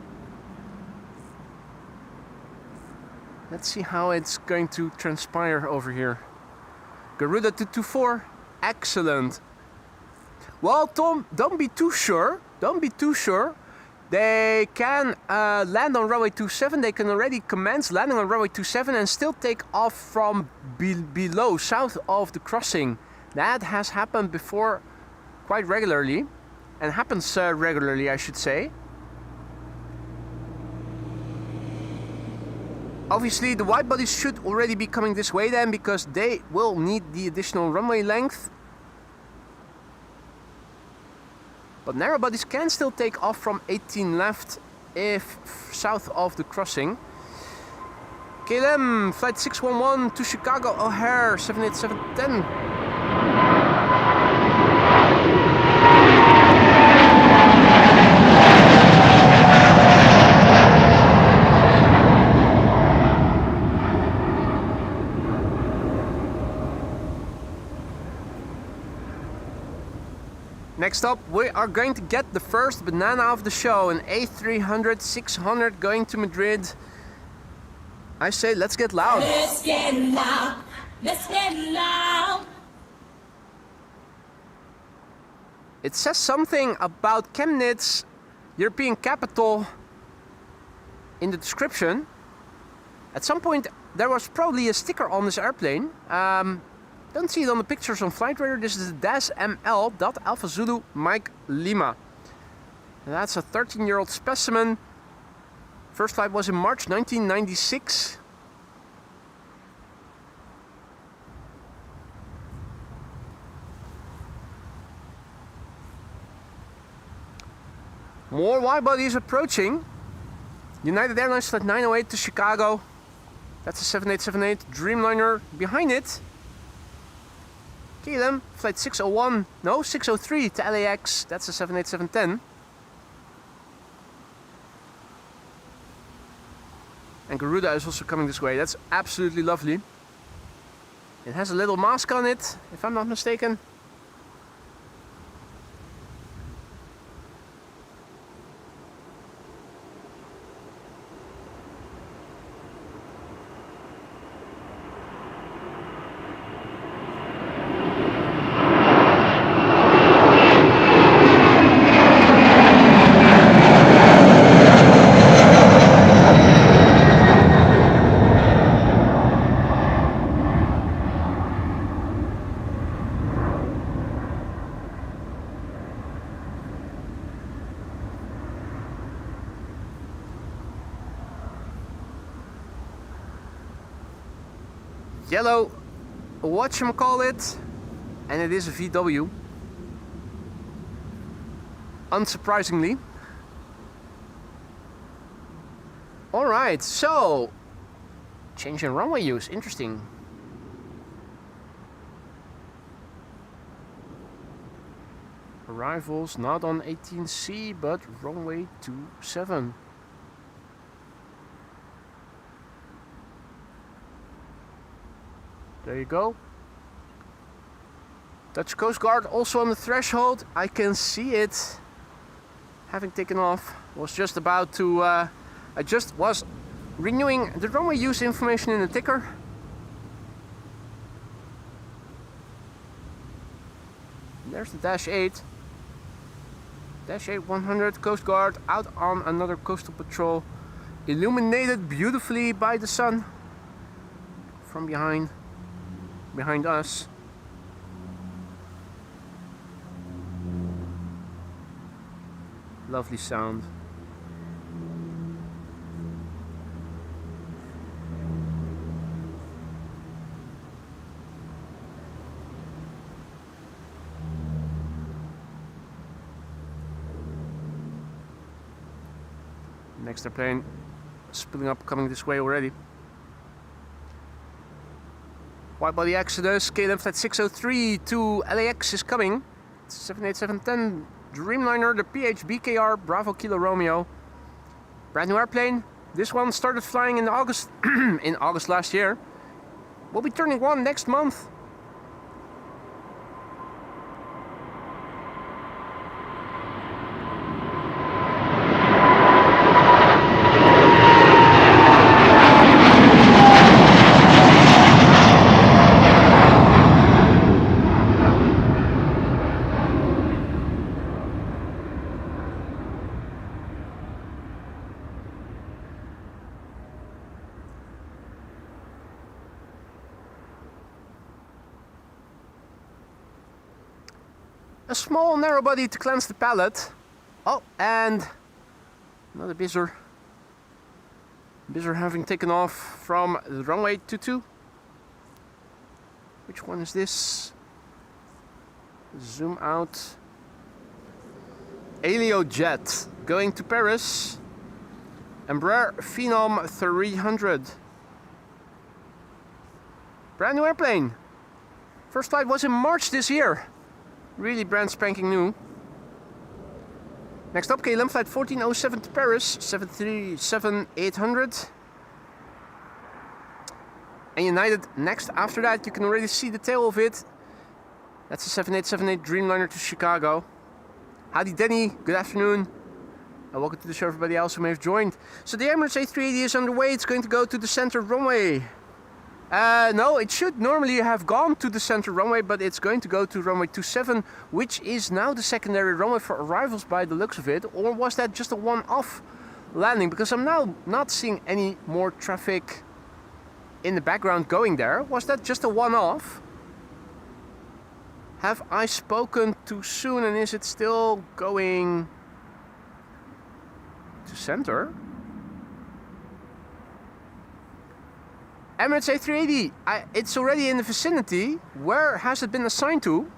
Let's see how it's going to transpire over here. Garuda 224, excellent. Well, Tom, don't be too sure. Don't be too sure. They can land on runway 27. They can already commence landing on runway 27 and still take off from below, south of the crossing. That has happened before quite regularly, and happens regularly, I should say. Obviously, the wide bodies should already be coming this way then, because they will need the additional runway length. But narrow bodies can still take off from 18 left if south of the crossing. KLM flight 611 to Chicago O'Hare 78710. Next up, we are going to get the first banana of the show, an A300-600 going to Madrid. I say, let's get loud. Let's get loud. Let's get loud. It says something about Chemnitz, European capital, in the description. At some point, there was probably a sticker on this airplane. Don't see it on the pictures on Flight Radar. This is the DAS ML Alpha Zulu Mike Lima. And that's a 13-year-old specimen. First flight was in March 1996. More wide bodies approaching. United Airlines flight 908 to Chicago. That's a 7878 Dreamliner. Behind it, KLM flight 601, no, 603 to LAX, that's a 78710. And Garuda is also coming this way, that's absolutely lovely. It has a little mask on it, if I'm not mistaken. Yellow, whatchamacallit, and it is a VW. Unsurprisingly. Alright, so change in runway use, interesting. Arrivals not on 18C but runway 27. There you go. Dutch Coast Guard also on the threshold. I can see it. Having taken off, was just about to. I just was renewing the runway use information in the ticker. There's the Dash 8. Dash 8 100 Coast Guard out on another coastal patrol. Illuminated beautifully by the sun from behind us. Lovely sound. Next airplane spilling up, coming this way already. Wide body exodus, KLM flight 603 to LAX is coming. 78710 Dreamliner, the PHBKR Bravo Kilo Romeo. Brand new airplane. This one started flying in August in August last year. We'll be turning one next month. a small narrow body to cleanse the palate. Oh, and another bizzer. Bizzer having taken off from the runway 22. Which one is this? Zoom out. Aliojet going to Paris. Embraer Phenom 300. Brand new airplane. First flight was in March this year. Really brand spanking new. Next up, KLM flight 1407 to Paris, 737-800. And United next after that, you can already see the tail of it. That's a 7878 Dreamliner to Chicago. Howdy Denny, good afternoon. And welcome to the show everybody else who may have joined. So the Emirates A380 is underway, it's going to go to the center runway. No, it should normally have gone to the center runway, but it's going to go to runway 27, which is now the secondary runway for arrivals by the looks of it. Or was that just a one-off landing? Because I'm now not seeing any more traffic in the background going there. Was that just a one-off? Have I spoken too soon and is it still going to center? Emirates A380, it's already in the vicinity. Where has it been assigned to?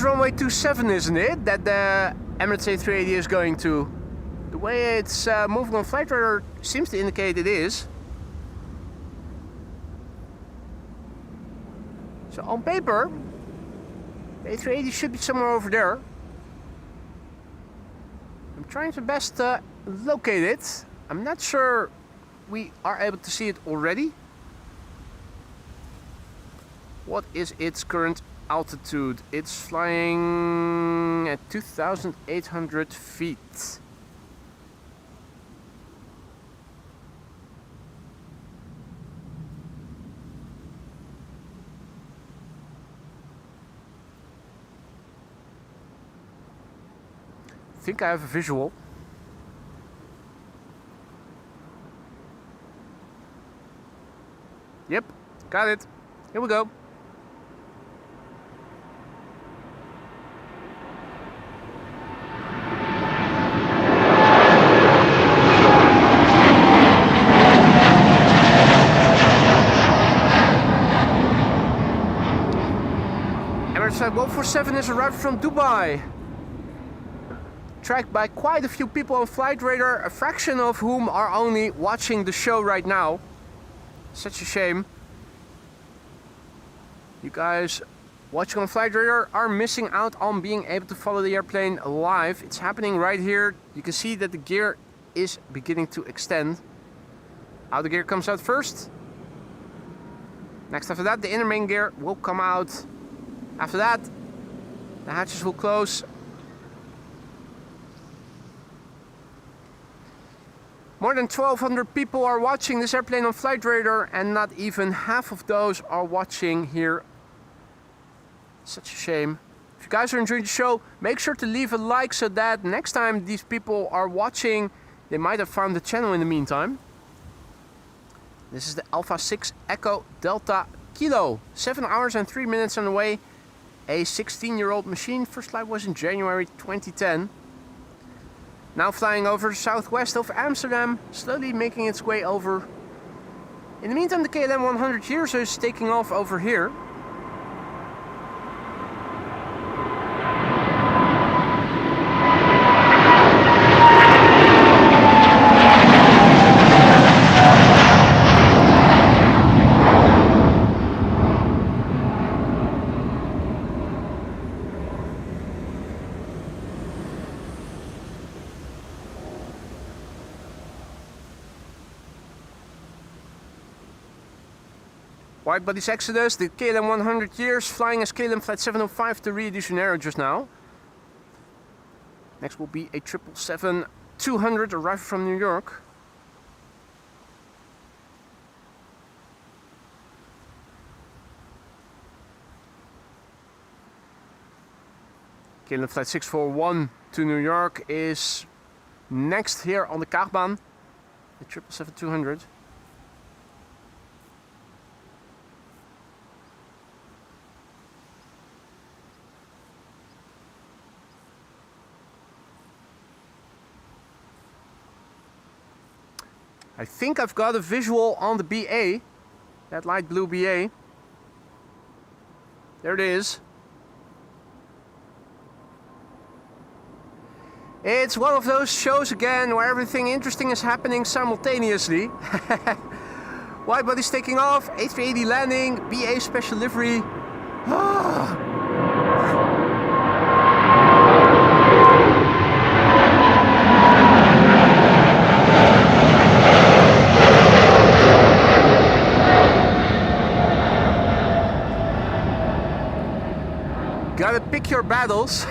Runway 27, isn't it? That the Emirates A380 is going to. The way it's moving on flight radar seems to indicate it is. So on paper, the A380 should be somewhere over there. I'm trying to best locate it. I'm not sure we are able to see it already. What is its current altitude? It's flying at 2,800 feet. I think I have a visual. Yep, got it. Here we go. Flight 147 is arrived from Dubai. Tracked by quite a few people on flight radar, a fraction of whom are only watching the show right now. Such a shame. You guys watching on flight radar are missing out on being able to follow the airplane live. It's happening right here. You can see that the gear is beginning to extend. Outer gear comes out first. Next after that, the inner main gear will come out. After that, the hatches will close. More than 1,200 people are watching this airplane on flight radar, and not even half of those are watching here. Such a shame. If you guys are enjoying the show, make sure to leave a like so that next time these people are watching, they might have found the channel in the meantime. This is the Alpha 6 Echo Delta Kilo. 7 hours and 3 minutes on the way. A 16-year-old machine. First flight was in January 2010. Now flying over southwest of Amsterdam, slowly making its way over. In the meantime, the KLM 100 years is taking off over here. Widebody's Exodus, the KLM 100 years, flying as KLM Flight 705 to Rio de Janeiro just now. Next will be a 777-200 arriving from New York. KLM flight 641 to New York is next here on the Kaagbaan, the 777-200. I think I've got a visual on the BA, that light blue BA. There it is. It's one of those shows again where everything interesting is happening simultaneously. Widebody's taking off, A380 landing, BA special livery. Gotta pick your battles.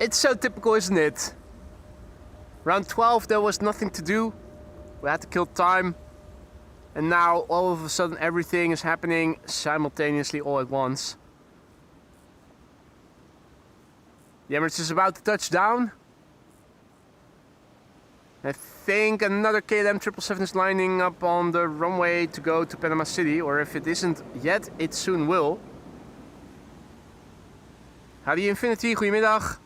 It's so typical, isn't it? Round 12 there was nothing to do. We had to kill time. And now all of a sudden everything is happening simultaneously all at once. The Emirates is about to touch down. I think another KLM 777 is lining up on the runway to go to Panama City, or if it isn't yet, it soon will. Howdy Infinity, goedemiddag.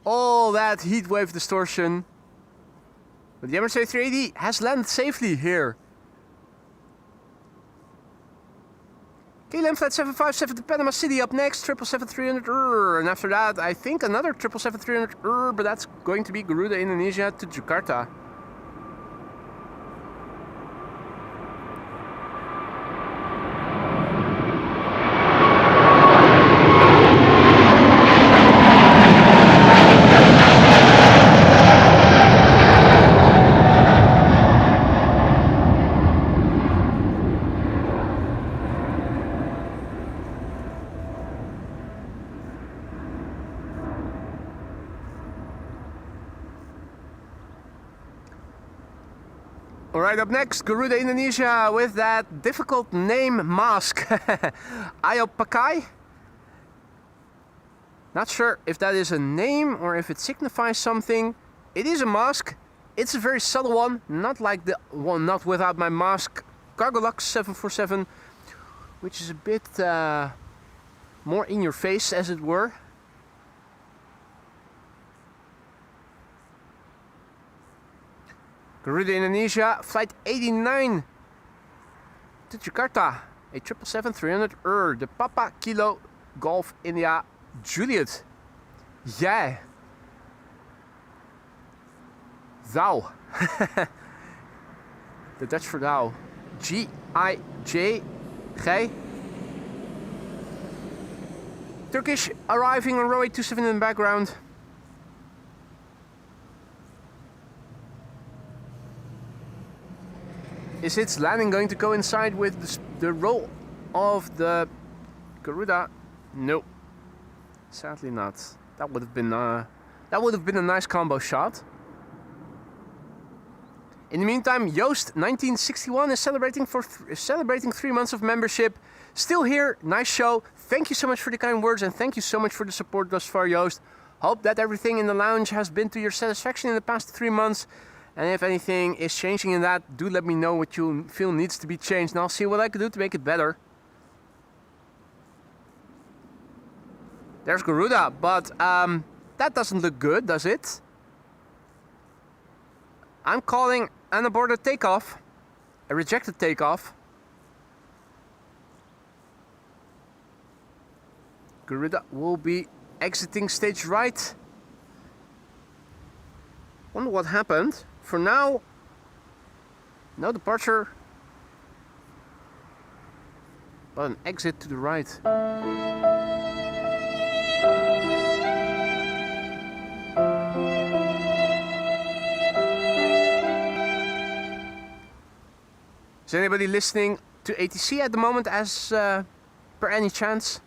All that heat wave distortion. But the Emirates A380 has landed safely here. KLM flight 757 to Panama City up next, 777-300, and after that I think another 777-300, but that's going to be Garuda Indonesia to Jakarta. Alright, up next, Garuda Indonesia with that difficult name mask. Ayo Pakai. Not sure if that is a name or if it signifies something. It is a mask. It's a very subtle one, not like the one not without my mask Cargolux 747, which is a bit more in your face, as it were. Garuda Indonesia, flight 89 to Jakarta, a 777-300, the Papa Kilo Golf India Juliet. Yeah. Thou. The Dutch for thou. G-I-J. G. Turkish arriving on runway 27 in the background. Is its landing going to coincide with the roll of the Garuda? No, sadly not. That would have been a nice combo shot. In the meantime, Joost 1961 is celebrating 3 months of membership. Still here, nice show. Thank you so much for the kind words and thank you so much for the support thus far, Joost. Hope that everything in the lounge has been to your satisfaction in the past 3 months. And if anything is changing in that, do let me know what you feel needs to be changed and I'll see what I can do to make it better. There's Garuda, but that doesn't look good, does it? I'm calling an aborted takeoff, a rejected takeoff. Garuda will be exiting stage right. Wonder what happened. For now, no departure, but an exit to the right. Is anybody listening to ATC at the moment as per any chance?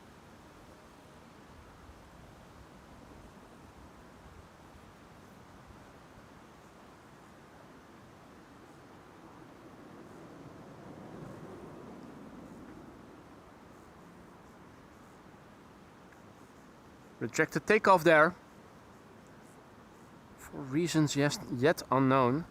Rejected takeoff there. For reasons yet unknown.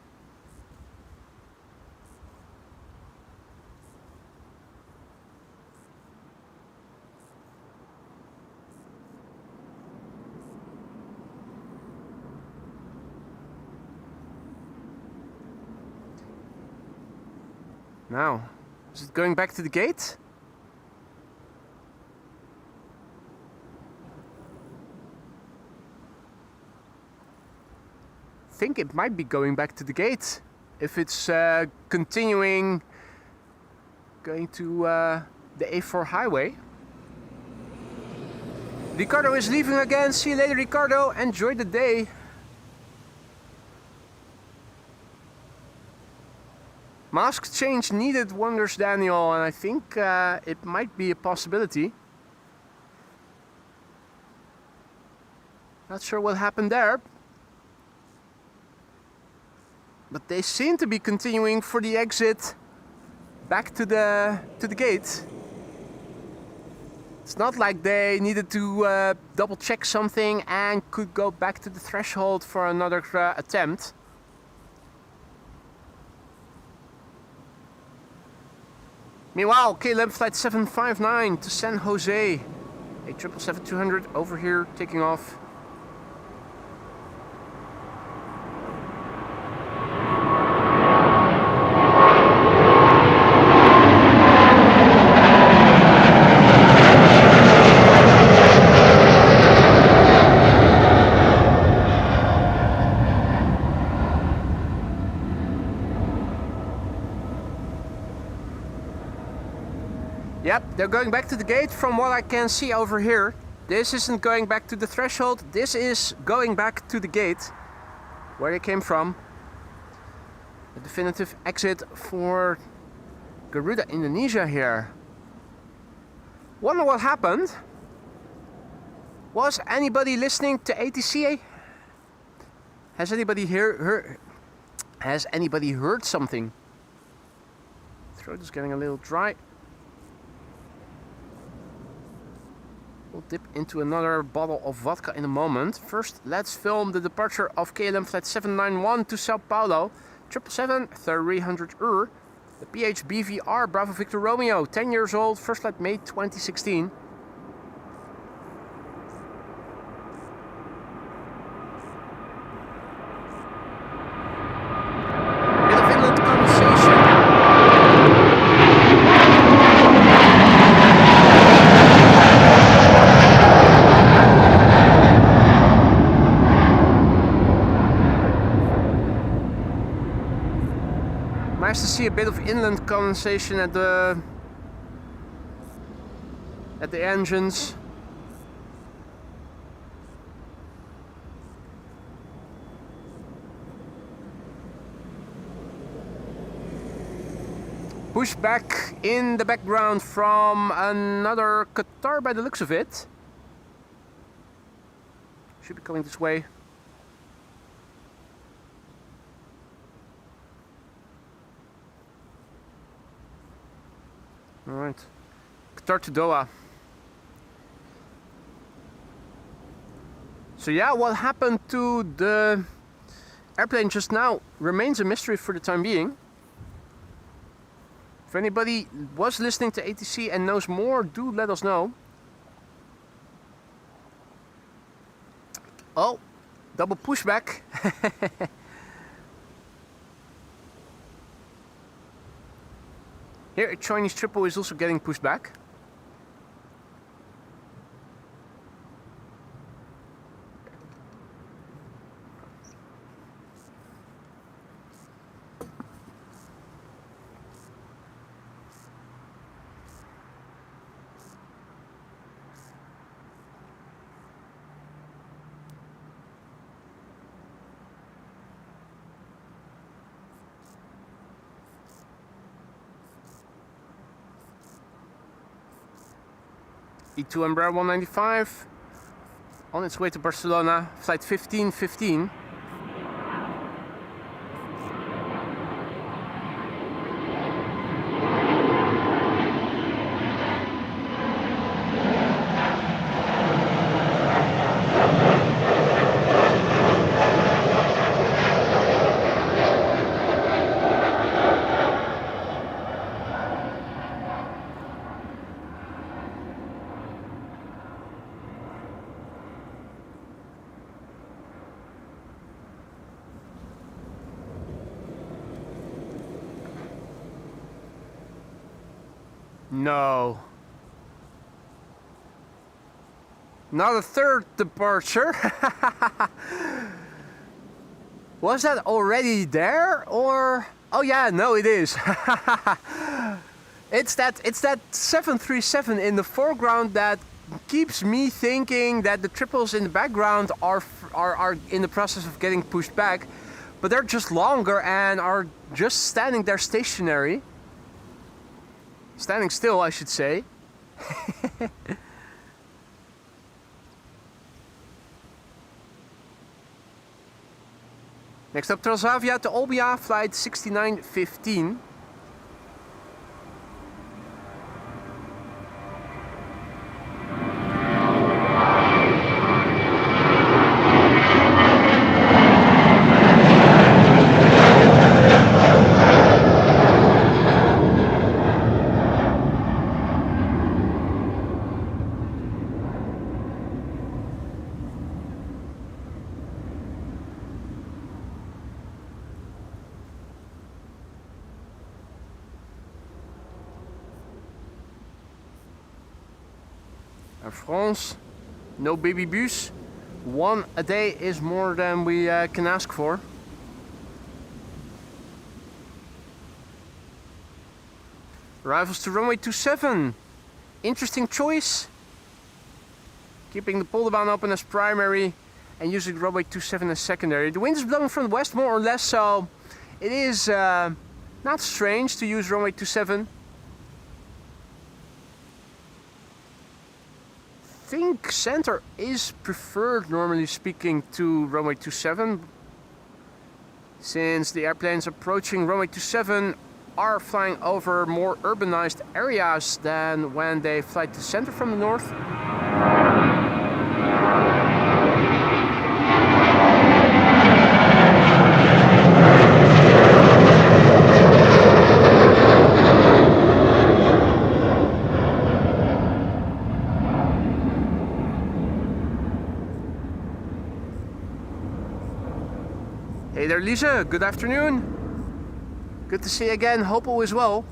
Now, is it going back to the gate? I think it might be going back to the gate. If it's continuing going to the A4 highway. Ricardo is leaving again. See you later, Ricardo. Enjoy the day. Mask change needed, wonders Daniel, and I think it might be a possibility. Not sure what happened there. But they seem to be continuing for the exit back to the gate. It's not like they needed to double check something and could go back to the threshold for another attempt. Meanwhile, KLM flight 759 to San Jose. A 777-200 over here taking off. Yep, they're going back to the gate from what I can see over here. This isn't going back to the threshold, this is going back to the gate where they came from. A definitive exit for Garuda Indonesia here. Wonder what happened? Was anybody listening to ATC? Has anybody heard something? Throat is getting a little dry. We'll dip into another bottle of vodka in a moment. First, let's film the departure of KLM flight 791 to Sao Paulo. 777-300 the PHBVR Bravo Victor Romeo, 10 years old, first flight May 2016. Bit of inland condensation. Nice to see a bit of inland condensation at the engines. Pushback in the background from another Qatar by the looks of it. Should be coming this way. Alright, Qatar to Doha. So yeah, what happened to the airplane just now remains a mystery for the time being. If anybody was listening to ATC and knows more, do let us know. Oh, double pushback. Here, a Chinese triple is also getting pushed back. E2 Embraer 195 on its way to Barcelona, flight 1515. No. Not a third departure. Was that already there or? Oh yeah, no it is. It's that 737 in the foreground that keeps me thinking that the triples in the background are in the process of getting pushed back, but they're just longer and are just standing there stationary. Standing still, I should say. Next up, Transavia to Olbia, flight 6915. Air France, no baby bus. One a day is more than we can ask for. Arrivals to runway 27. Interesting choice. Keeping the Polderbaan open as primary and using runway 27 as secondary. The wind is blowing from the west more or less, so it is not strange to use runway 27. I think center is preferred, normally speaking, to runway 27, since the airplanes approaching runway 27 are flying over more urbanized areas than when they fly to center from the north. Hey there, Lisa. Good afternoon. Good to see you again. Hope all is well.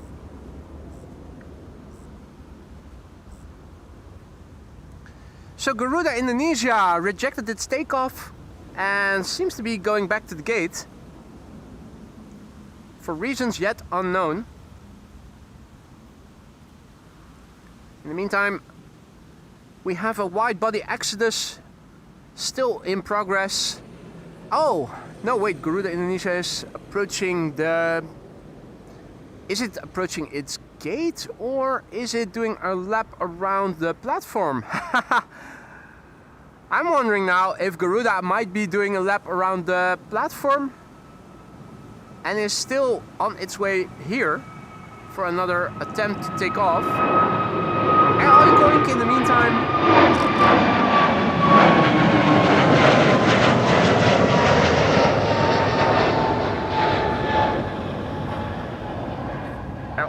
So Garuda Indonesia rejected its takeoff and seems to be going back to the gate for reasons yet unknown. In the meantime, we have a wide-body exodus still in progress. Oh, no, wait, Garuda Indonesia is approaching the... Is it approaching its gate or is it doing a lap around the platform? I'm wondering now if Garuda might be doing a lap around the platform and is still on its way here for another attempt to take off. And going in the meantime.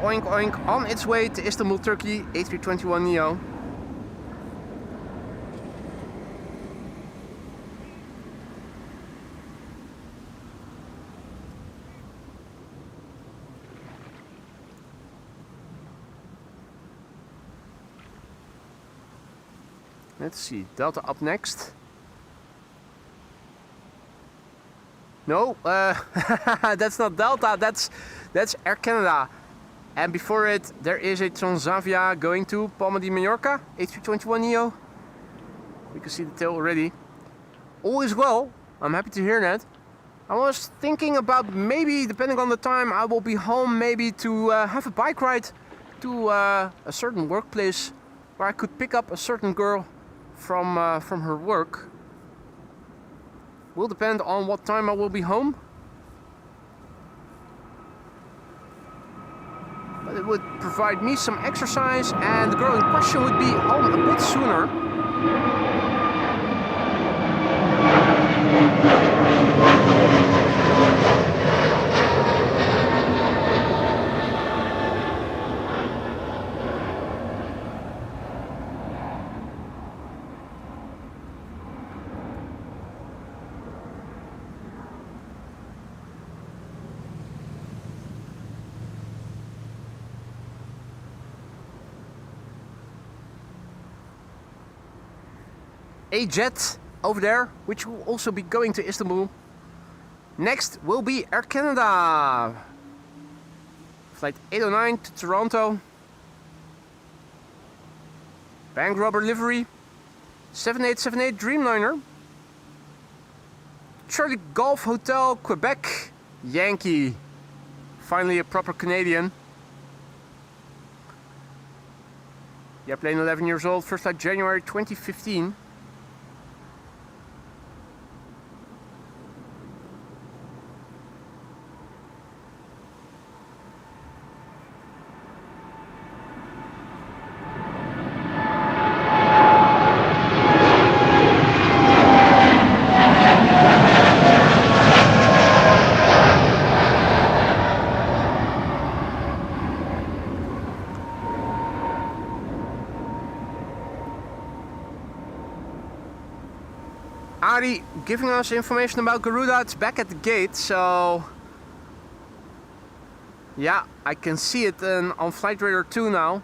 Oink Oink on its way to Istanbul, Turkey, A321neo. Let's see, Delta up next. No, that's not Delta, that's Air Canada. And before it, there is a Transavia going to Palma de Mallorca, A321neo. We can see the tail already. All is well, I'm happy to hear that. I was thinking about maybe, depending on the time, I will be home maybe to have a bike ride to a certain workplace where I could pick up a certain girl from her work. Will depend on what time I will be home. But it would provide me some exercise, and the girl in question would be home a bit sooner. A jet over there, which will also be going to Istanbul. Next will be Air Canada. Flight 809 to Toronto. Bank robber livery. 7878 Dreamliner. Charlie Golf Hotel, Quebec, Yankee. Finally a proper Canadian. Yeah, plane 11 years old, first flight January 2015. Ari giving us information about Garuda. It's back at the gate, so yeah, I can see it on Flight Radar 2 now.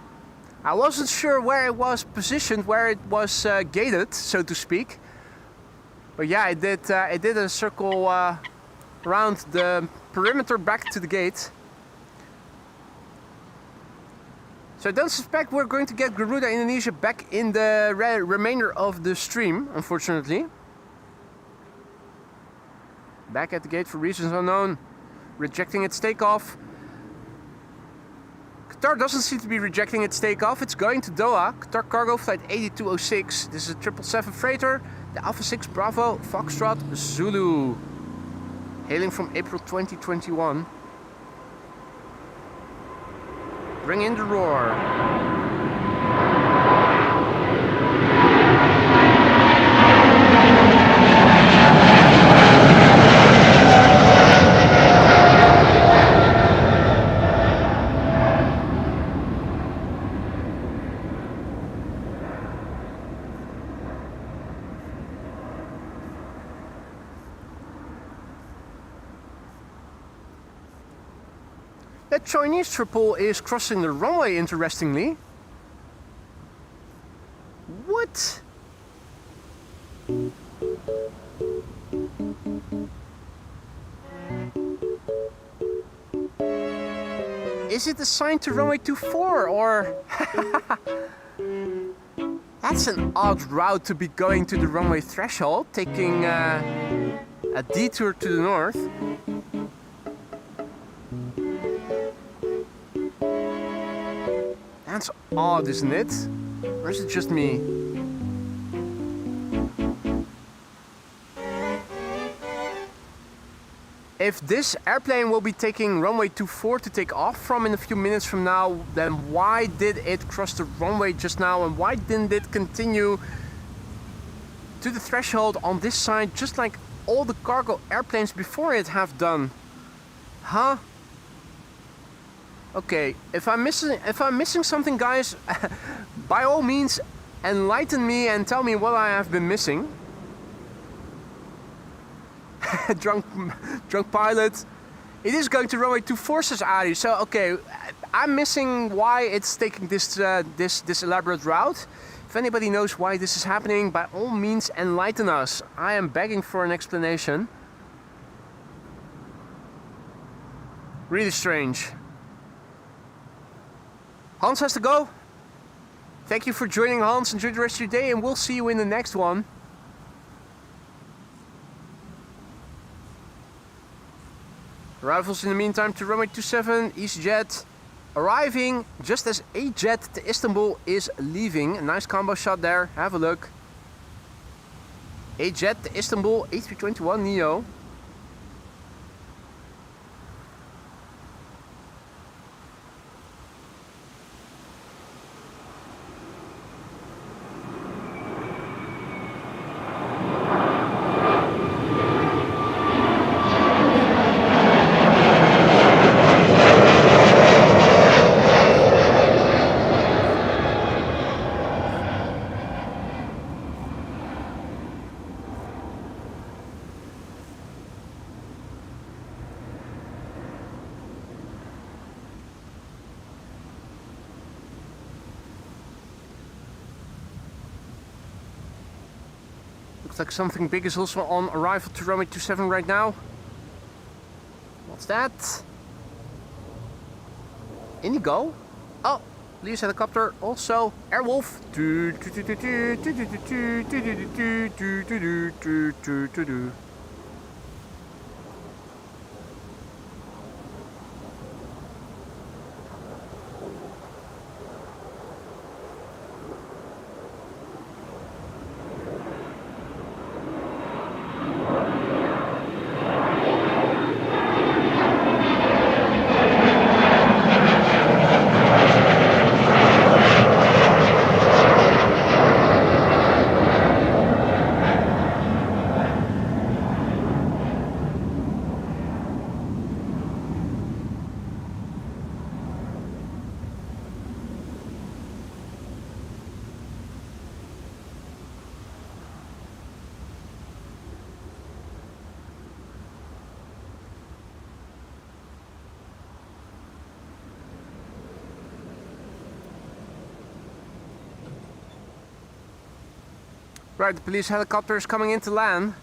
I wasn't sure where it was positioned, where it was gated, so to speak. But yeah, it did a circle around the perimeter back to the gate. So I don't suspect we're going to get Garuda Indonesia back in the remainder of the stream, unfortunately. Back at the gate for reasons unknown. Rejecting its takeoff. Qatar doesn't seem to be rejecting its takeoff. It's going to Doha. Qatar Cargo Flight 8206. This is a 777 freighter. The Alpha 6 Bravo Foxtrot Zulu. Hailing from April 2021. Bring in the roar. That Chinese triple is crossing the runway, interestingly. What? Is it assigned to runway 24 or? That's an odd route to be going to the runway threshold, taking a detour to the north. That's odd, isn't it? Or is it just me? If this airplane will be taking runway 24 to take off from in a few minutes from now, then why did it cross the runway just now, and why didn't it continue to the threshold on this side just like all the cargo airplanes before it have done? Huh? Okay, if I'm missing something, guys, by all means enlighten me and tell me what I have been missing. drunk pilot. It is going to runway 24, says Ari. So okay, I'm missing why it's taking this elaborate route. If anybody knows why this is happening, by all means enlighten us. I am begging for an explanation. Really strange. Hans has to go. Thank you for joining, Hans. Enjoy the rest of your day, and we'll see you in the next one. Arrivals in the meantime to runway 27, EasyJet, arriving just as a jet to Istanbul is leaving. A nice combo shot there, have a look. A jet to Istanbul, A321neo. Looks like something big is also on arrival to runway 27 right now. What's that? Indigo? Oh, police helicopter, also Airwolf. Right, the police helicopter is coming into land.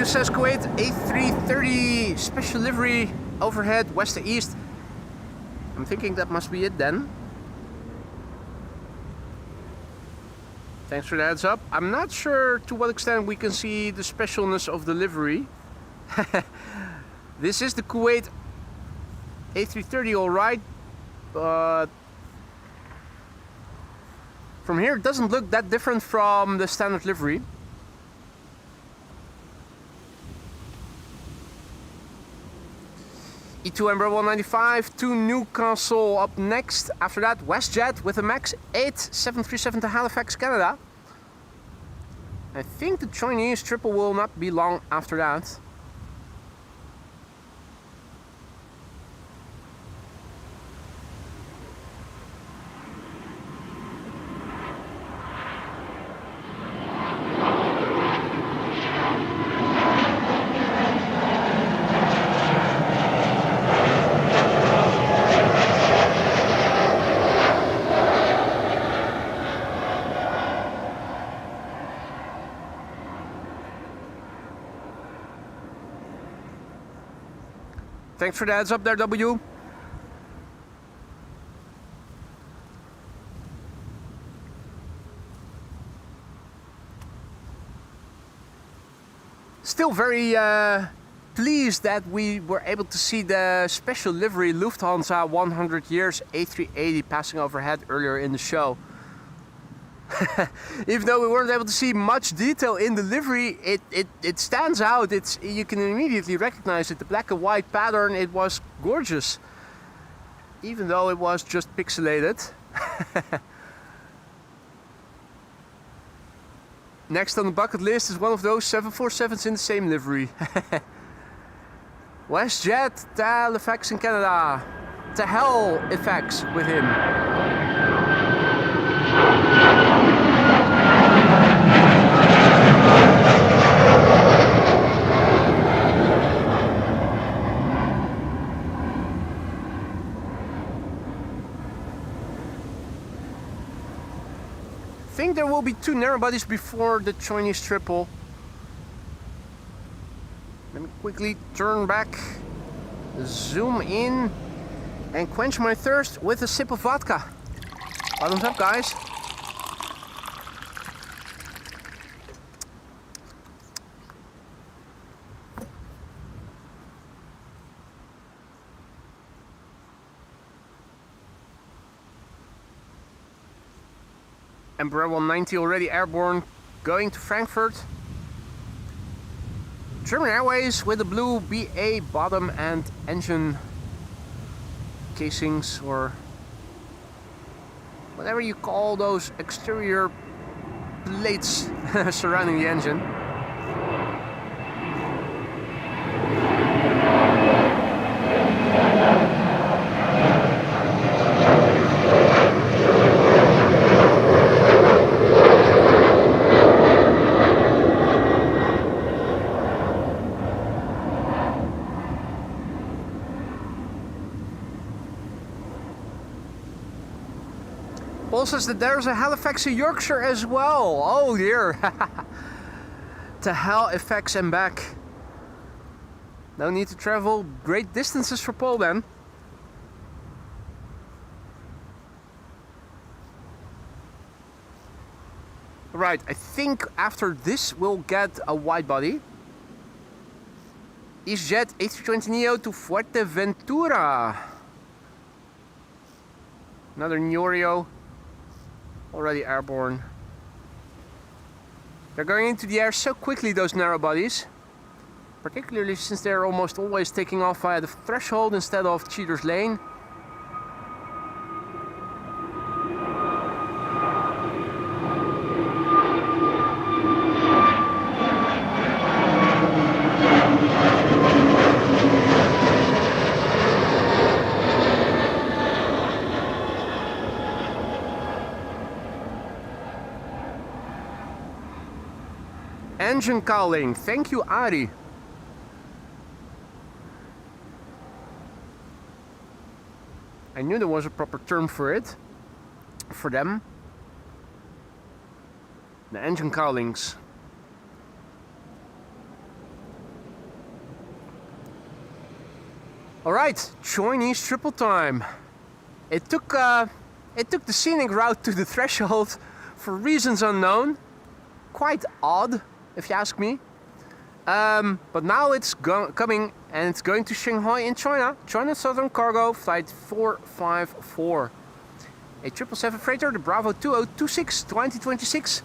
Says Kuwait, A330 special livery overhead west to east. I'm thinking that must be it then. Thanks for the heads up. I'm not sure to what extent we can see the specialness of the livery. This is the Kuwait A330 alright, but from here it doesn't look that different from the standard livery. E2 Embraer 195 to Newcastle up next. After that, WestJet with a MAX 8 737 to Halifax, Canada. I think the Chinese triple will not be long after that. Thanks for the heads up there, W. Still very pleased that we were able to see the special livery Lufthansa 100 years A380 passing overhead earlier in the show. Even though we weren't able to see much detail in the livery, it stands out. You can immediately recognize it. The black and white pattern, it was gorgeous. Even though it was just pixelated. Next on the bucket list is one of those 747s in the same livery. WestJet to Halifax in Canada. To hell effects with him. be 2 narrow bodies before the Chinese triple. Let me quickly turn back, zoom in, and quench my thirst with a sip of vodka. Bottoms up, guys. Embraer 190 already airborne, going to Frankfurt. German Airways with the blue BA bottom and engine casings, or whatever you call those exterior plates surrounding the engine. Paul says that there's a Halifax to Yorkshire as well. Oh dear. To Halifax and back. No need to travel great distances for Paul then. Right, I think after this we'll get a wide body. EasyJet A320neo to Fuerteventura. Another Niorio. Already airborne. They're going into the air so quickly, those narrow bodies. Particularly since they're almost always taking off via the threshold instead of Cheater's Lane. Engine cowling, thank you Ari. I knew there was a proper term for it, for them. The engine cowlings. Alright, Chinese triple time. It took the scenic route to the threshold for reasons unknown. Quite odd, if you ask me. But now it's coming, and it's going to Shanghai in China. China Southern Cargo, flight 454. A 777 freighter, the Bravo 2026 2026.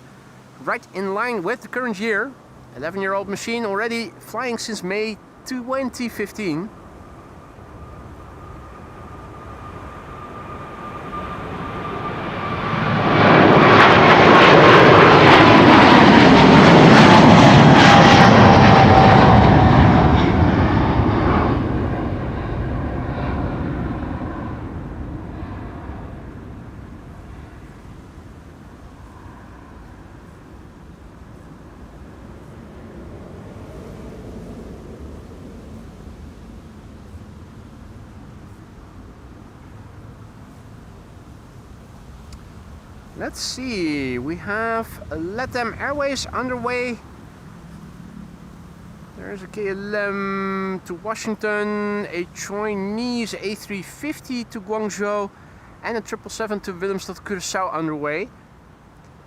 Right in line with the current year. 11-year-old machine, already flying since May 2015. Let's see, we have LATAM Airways underway. There's a KLM to Washington, a Chinese A350 to Guangzhou, and a 777 to Willemstad Curaçao underway.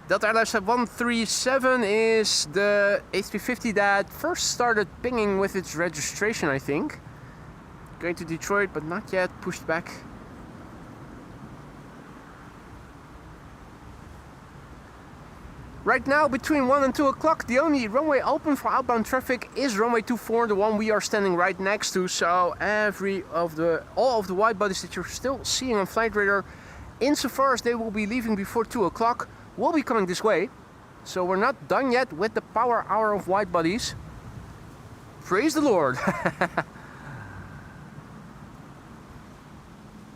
Delta Airlines 137 is the A350 that first started pinging with its registration, I think. Going to Detroit, but not yet, pushed back. Right now, between 1 and 2 o'clock, the only runway open for outbound traffic is runway 24, the one we are standing right next to. So all of the wide bodies that you're still seeing on Flight Radar, insofar as they will be leaving before 2 o'clock, will be coming this way. So we're not done yet with the power hour of wide bodies. Praise the Lord.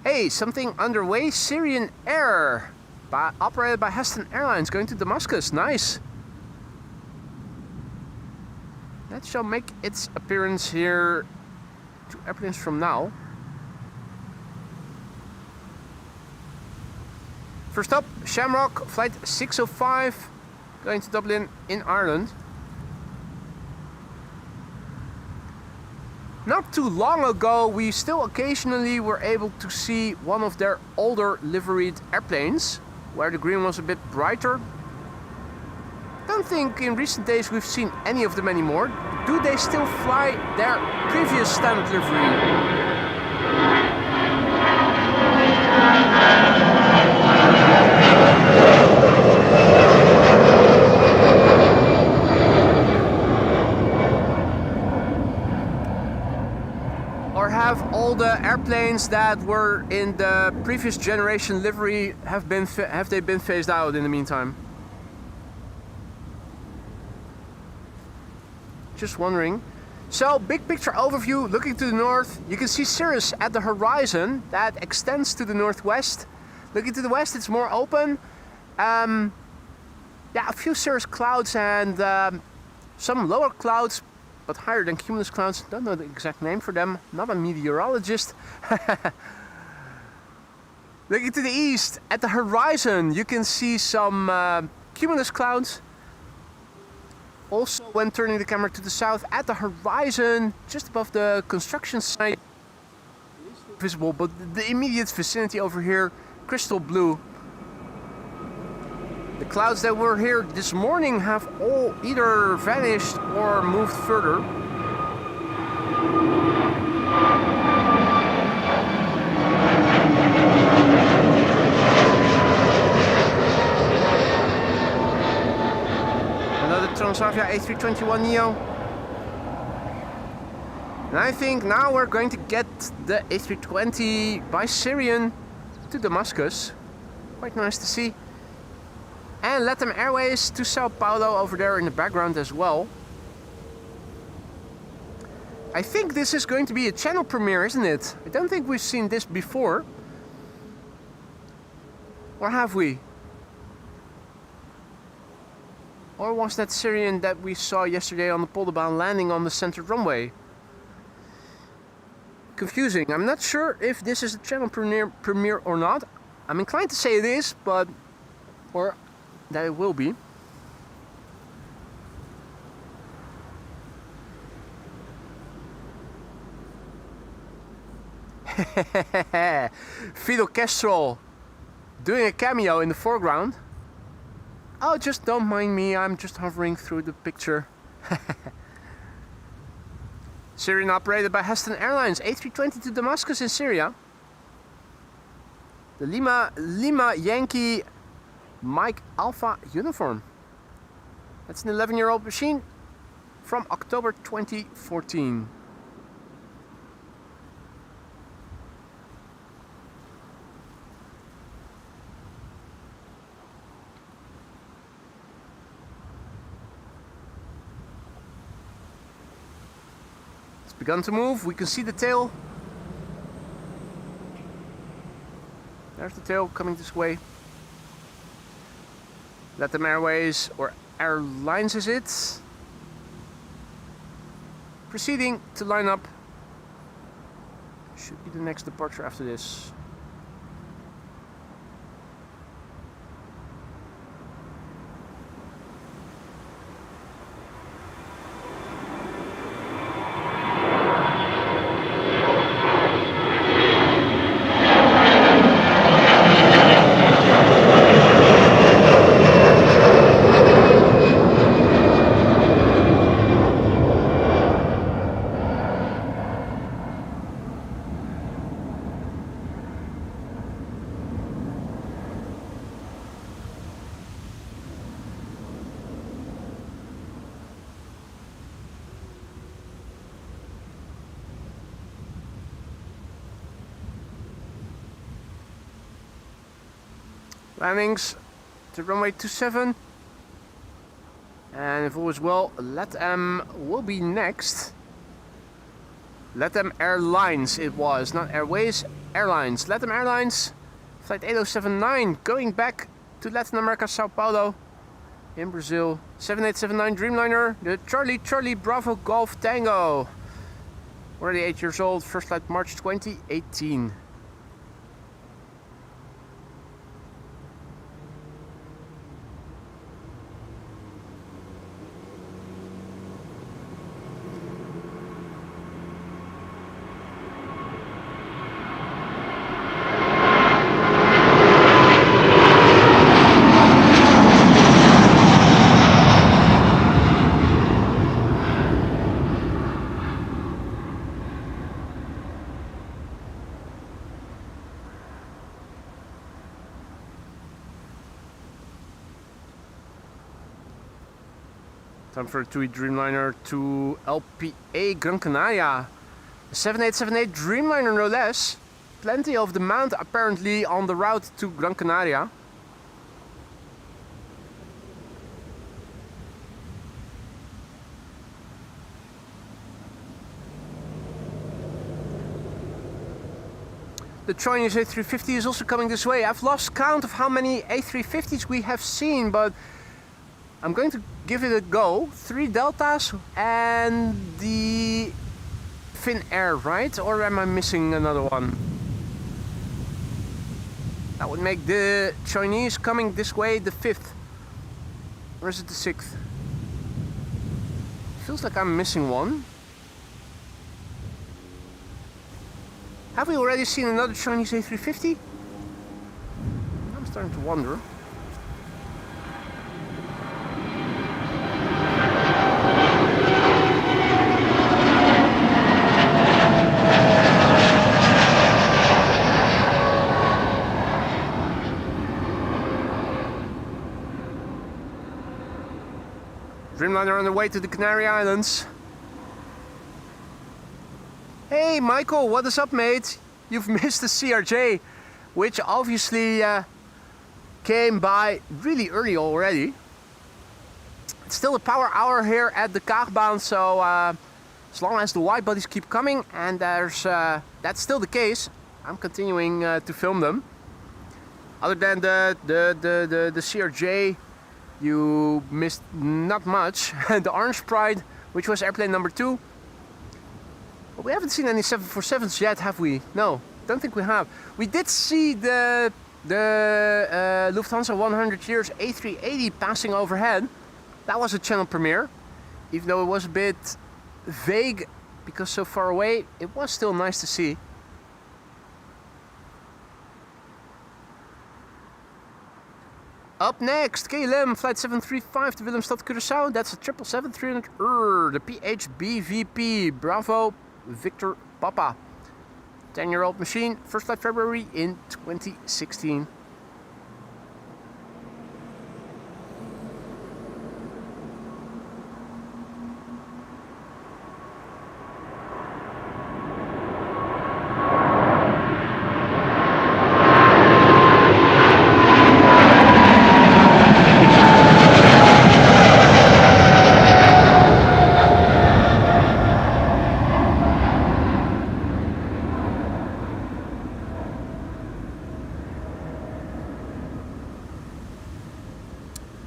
Hey, something underway, Syrian Air. Operated by Heston Airlines, going to Damascus. Nice. That shall make its appearance here 2 airplanes from now. First up, Shamrock, flight 605. going to Dublin in Ireland. Not too long ago, we still occasionally were able to see one of their older liveried airplanes, where the green was a bit brighter. Don't think in recent days we've seen any of them anymore. Do they still fly their previous standard livery? Or have all the airplanes that were in the previous generation livery have they been phased out in the meantime? Just wondering. So, big picture overview, looking to the north, you can see Cirrus at the horizon that extends to the northwest. Looking to the west, it's more open. Yeah, a few cirrus clouds and some lower clouds, but higher than cumulus clouds. Don't know the exact name for them. Not a meteorologist. Looking to the east, at the horizon, you can see some cumulus clouds. Also, when turning the camera to the south, at the horizon, just above the construction site, visible, but the immediate vicinity over here, crystal blue. The clouds that were here this morning have all either vanished or moved further. Another Transavia A321neo. And I think now we're going to get the A320 by Syrian to Damascus. Quite nice to see. And LATAM Airways to Sao Paulo over there in the background as well. I think this is going to be a channel premiere, isn't it? I don't think we've seen this before. Or have we? Or was that Syrian that we saw yesterday on the Polderbaan landing on the center runway? Confusing. I'm not sure if this is a channel premiere or not. I'm inclined to say it is, but... or that it will be. Fidel Castro doing a cameo in the foreground. Oh, just don't mind me, I'm just hovering through the picture. Syrian operated by Heston Airlines, A320 to Damascus in Syria. The Lima Yankee Mike Alpha uniform. That's an 11-year-old machine from October 2014. It's begun to move. We can see the tail. There's the tail coming this way. LATAM Airways or Airlines is it? Proceeding to line up. Should be the next departure after this. Landings to runway 27, and if all is well, LATAM will be next. LATAM Airlines it was, not Airways, Airlines. LATAM Airlines, flight 8079, going back to Latin America, Sao Paulo, in Brazil. 7879 Dreamliner, the Charlie Bravo Golf Tango. Already 8 years old, first flight March 2018. Time for a TUI Dreamliner to LPA Gran Canaria. A 7878 Dreamliner no less. Plenty of demand apparently on the route to Gran Canaria. The Chinese A350 is also coming this way. I've lost count of how many A350s we have seen, but I'm going to give it a go. 3 Deltas and the Finnair, right? Or am I missing another one? That would make the Chinese coming this way the 5th. Or is it the 6th? Feels like I'm missing one. Have we already seen another Chinese A350? I'm starting to wonder. Dreamliner on the way to the Canary Islands. Hey Michael, what is up mate? You've missed the CRJ, which obviously came by really early already. It's still a power hour here at the Kaagbaan, so as long as the wide bodies keep coming, and that's still the case, I'm continuing to film them. Other than the CRJ, you missed not much. The Orange Pride, which was airplane number 2. But we haven't seen any 747s yet, have we? No, don't think we have. We did see the Lufthansa 100 years A380 passing overhead. That was a channel premiere. Even though it was a bit vague because so far away, it was still nice to see. Up next, KLM flight 735 to Willemstad, Curaçao. That's a 777-300 the PHB VP Bravo Victor Papa. 10-year-old machine, first flight February in 2016.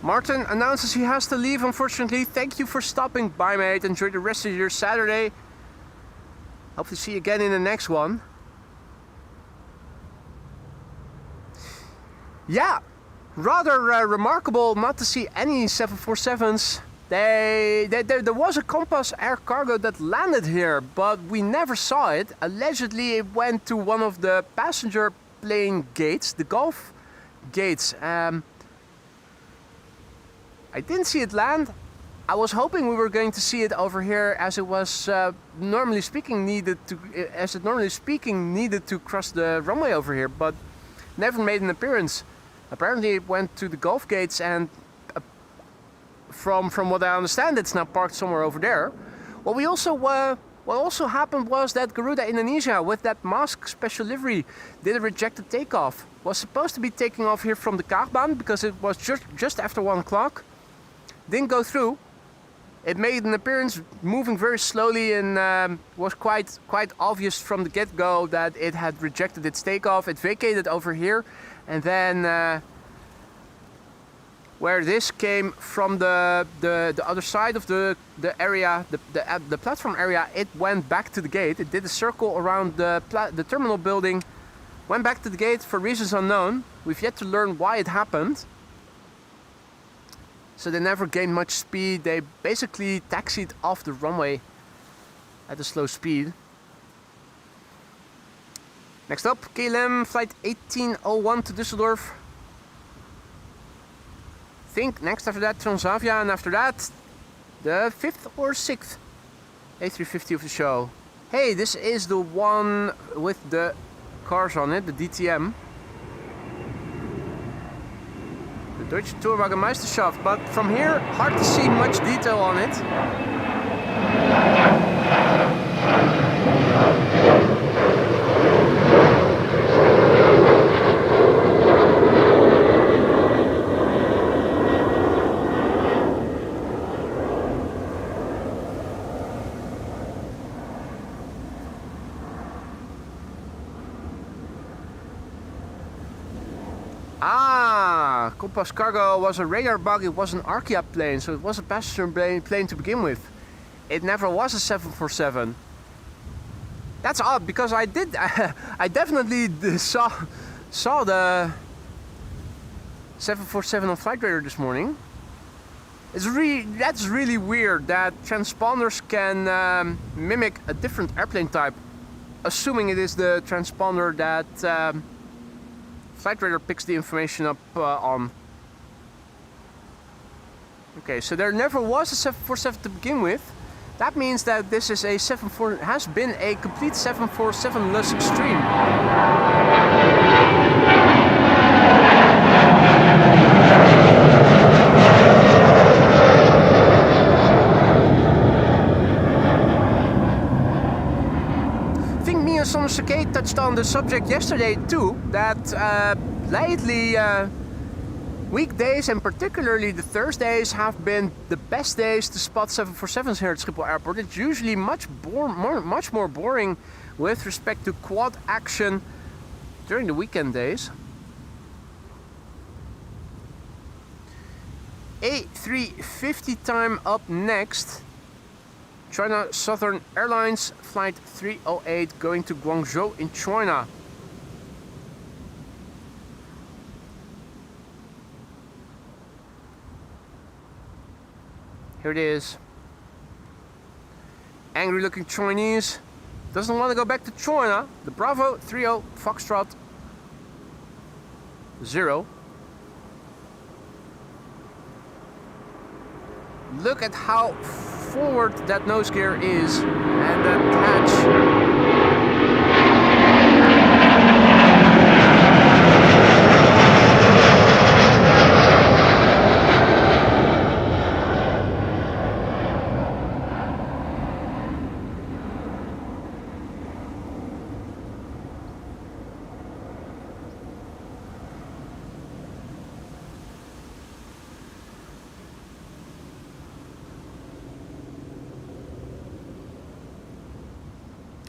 Martin announces he has to leave, unfortunately. Thank you for stopping by, mate. Enjoy the rest of your Saturday. Hope to see you again in the next one. Yeah, rather remarkable not to see any 747s. There was a Compass Air Cargo that landed here, but we never saw it. Allegedly, it went to one of the passenger plane gates, the Gulf gates. I didn't see it land. I was hoping we were going to see it over here, as it was normally speaking needed to cross the runway over here, but never made an appearance. Apparently, it went to the Gulf gates, and from what I understand, it's now parked somewhere over there. What also happened was that Garuda Indonesia, with that mask special livery, did a rejected takeoff. Was supposed to be taking off here from the Kaagbaan because it was just after 1 o'clock. Didn't go through. It made an appearance moving very slowly, and was quite obvious from the get-go that it had rejected its takeoff. It vacated over here, and then where this came from the other side of the area, the platform area, it went back to the gate. It did a circle around the terminal building, went back to the gate for reasons unknown. We've yet to learn why it happened. So they never gained much speed. They basically taxied off the runway at a slow speed. Next up, KLM flight 1801 to Düsseldorf. I think next after that Transavia, and after that the 5th or 6th A350 of the show. Hey, this is the one with the cars on it, the DTM. The Deutsche Tourwagenmeisterschaft, but from here, hard to see much detail on it. Ah, Compass Cargo was a radar bug, it was an Archaea plane, so it was a passenger plane to begin with. It never was a 747. That's odd, because I definitely saw the 747 on Flight Radar this morning. That's really weird that transponders can mimic a different airplane type, assuming it is the transponder that Flight Radar picks the information up on. Okay, so there never was a 747 to begin with. That means that this is a has been a complete 747-less extreme. Son Sakei touched on the subject yesterday too, that lately weekdays and particularly the Thursdays have been the best days to spot 747s here at Schiphol Airport. It's usually much more boring with respect to quad action during the weekend days. A350 time up next. China Southern Airlines flight 308 going to Guangzhou in China. Here it is. Angry looking Chinese. Doesn't want to go back to China. The Bravo 30 Foxtrot 0. Look at how forward that nose gear is and that hatch.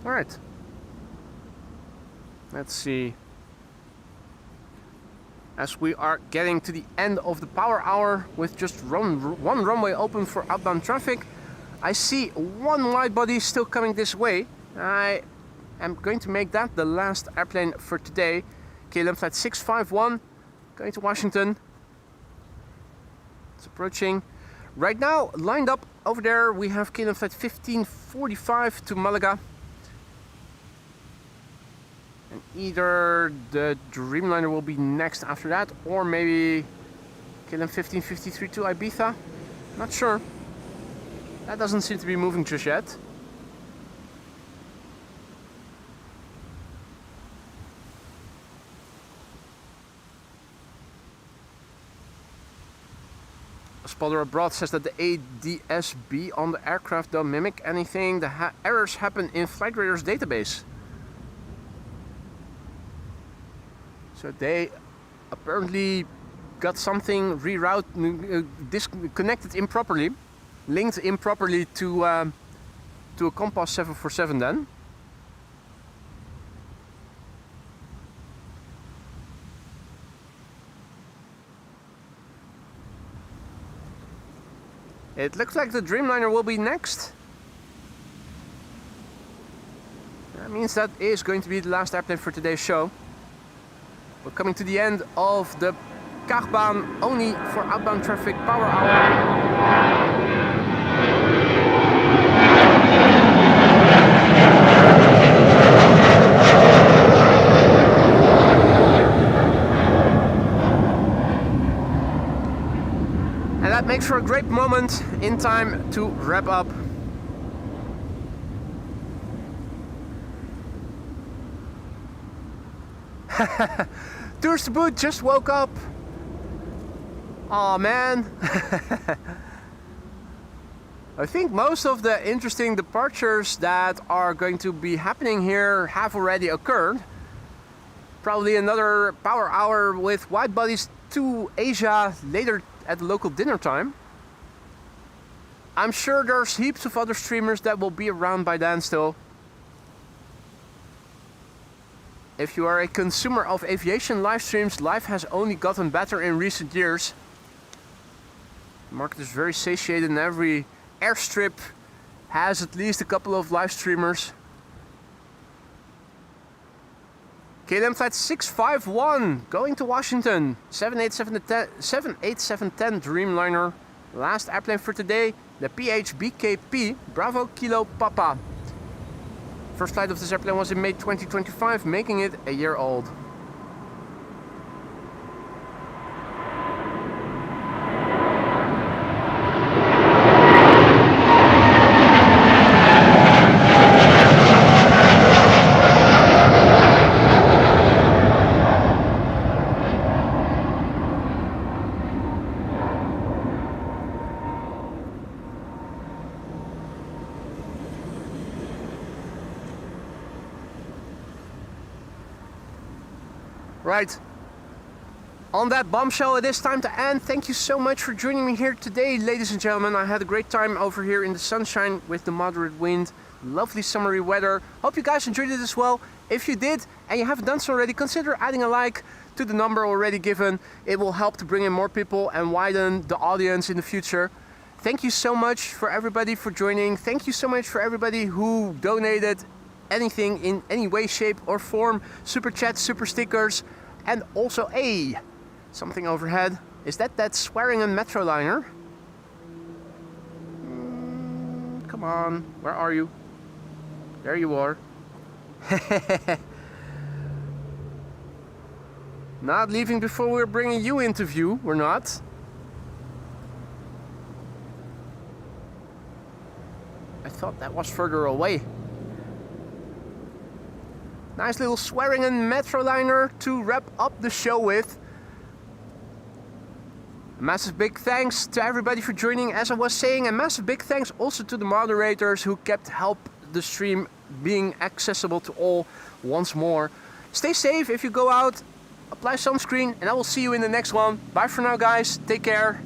All right, let's see. As we are getting to the end of the power hour with just one runway open for outbound traffic, I see one wide body still coming this way. I am going to make that the last airplane for today. KLM flight 651 going to Washington. It's approaching. Right now, lined up over there, we have KLM flight 1545 to Malaga. And either the Dreamliner will be next after that, or maybe KLM 1553 to Ibiza. Not sure. That doesn't seem to be moving just yet. A spotter abroad says that the ADSB on the aircraft don't mimic anything. The errors happen in Flight Radar's database. So they apparently got something disconnected improperly, linked improperly to a Compass 747 then. It looks like the Dreamliner will be next. That means that is going to be the last airplane for today's show. We're coming to the end of the Kaagbaan only for outbound traffic power hour. And that makes for a great moment in time to wrap up. Tours to boot just woke up. Aw, man. I think most of the interesting departures that are going to be happening here have already occurred. Probably another power hour with wide bodies to Asia later at the local dinner time. I'm sure there's heaps of other streamers that will be around by then still. If you are a consumer of aviation live streams, life has only gotten better in recent years. The market is very satiated and every airstrip has at least a couple of live streamers. KLM flight 651 going to Washington. 78710 Dreamliner. Last airplane for today, the PHBKP Bravo Kilo Papa. First flight of this airplane was in May 2025, making it a year old. Right, on that bombshell it is time to end. Thank you so much for joining me here today, ladies and gentlemen. I had a great time over here in the sunshine with the moderate wind, lovely summery weather. Hope you guys enjoyed it as well. If you did and you haven't done so already, consider adding a like to the number already given. It will help to bring in more people and widen the audience in the future. Thank you so much for everybody for joining. Thank you so much for everybody who donated anything in any way, shape or form. Super chats, super stickers, and also something overhead. Is that Swearingen Metroliner? Come on, where are you? There you are. Not leaving before we're bringing you into view, we're not. I thought that was further away. Nice little Swearingen Metroliner to wrap up the show with. A massive big thanks to everybody for joining, as I was saying. A massive big thanks also to the moderators who kept help the stream being accessible to all once more. Stay safe if you go out, apply sunscreen, and I will see you in the next one. Bye for now, guys. Take care.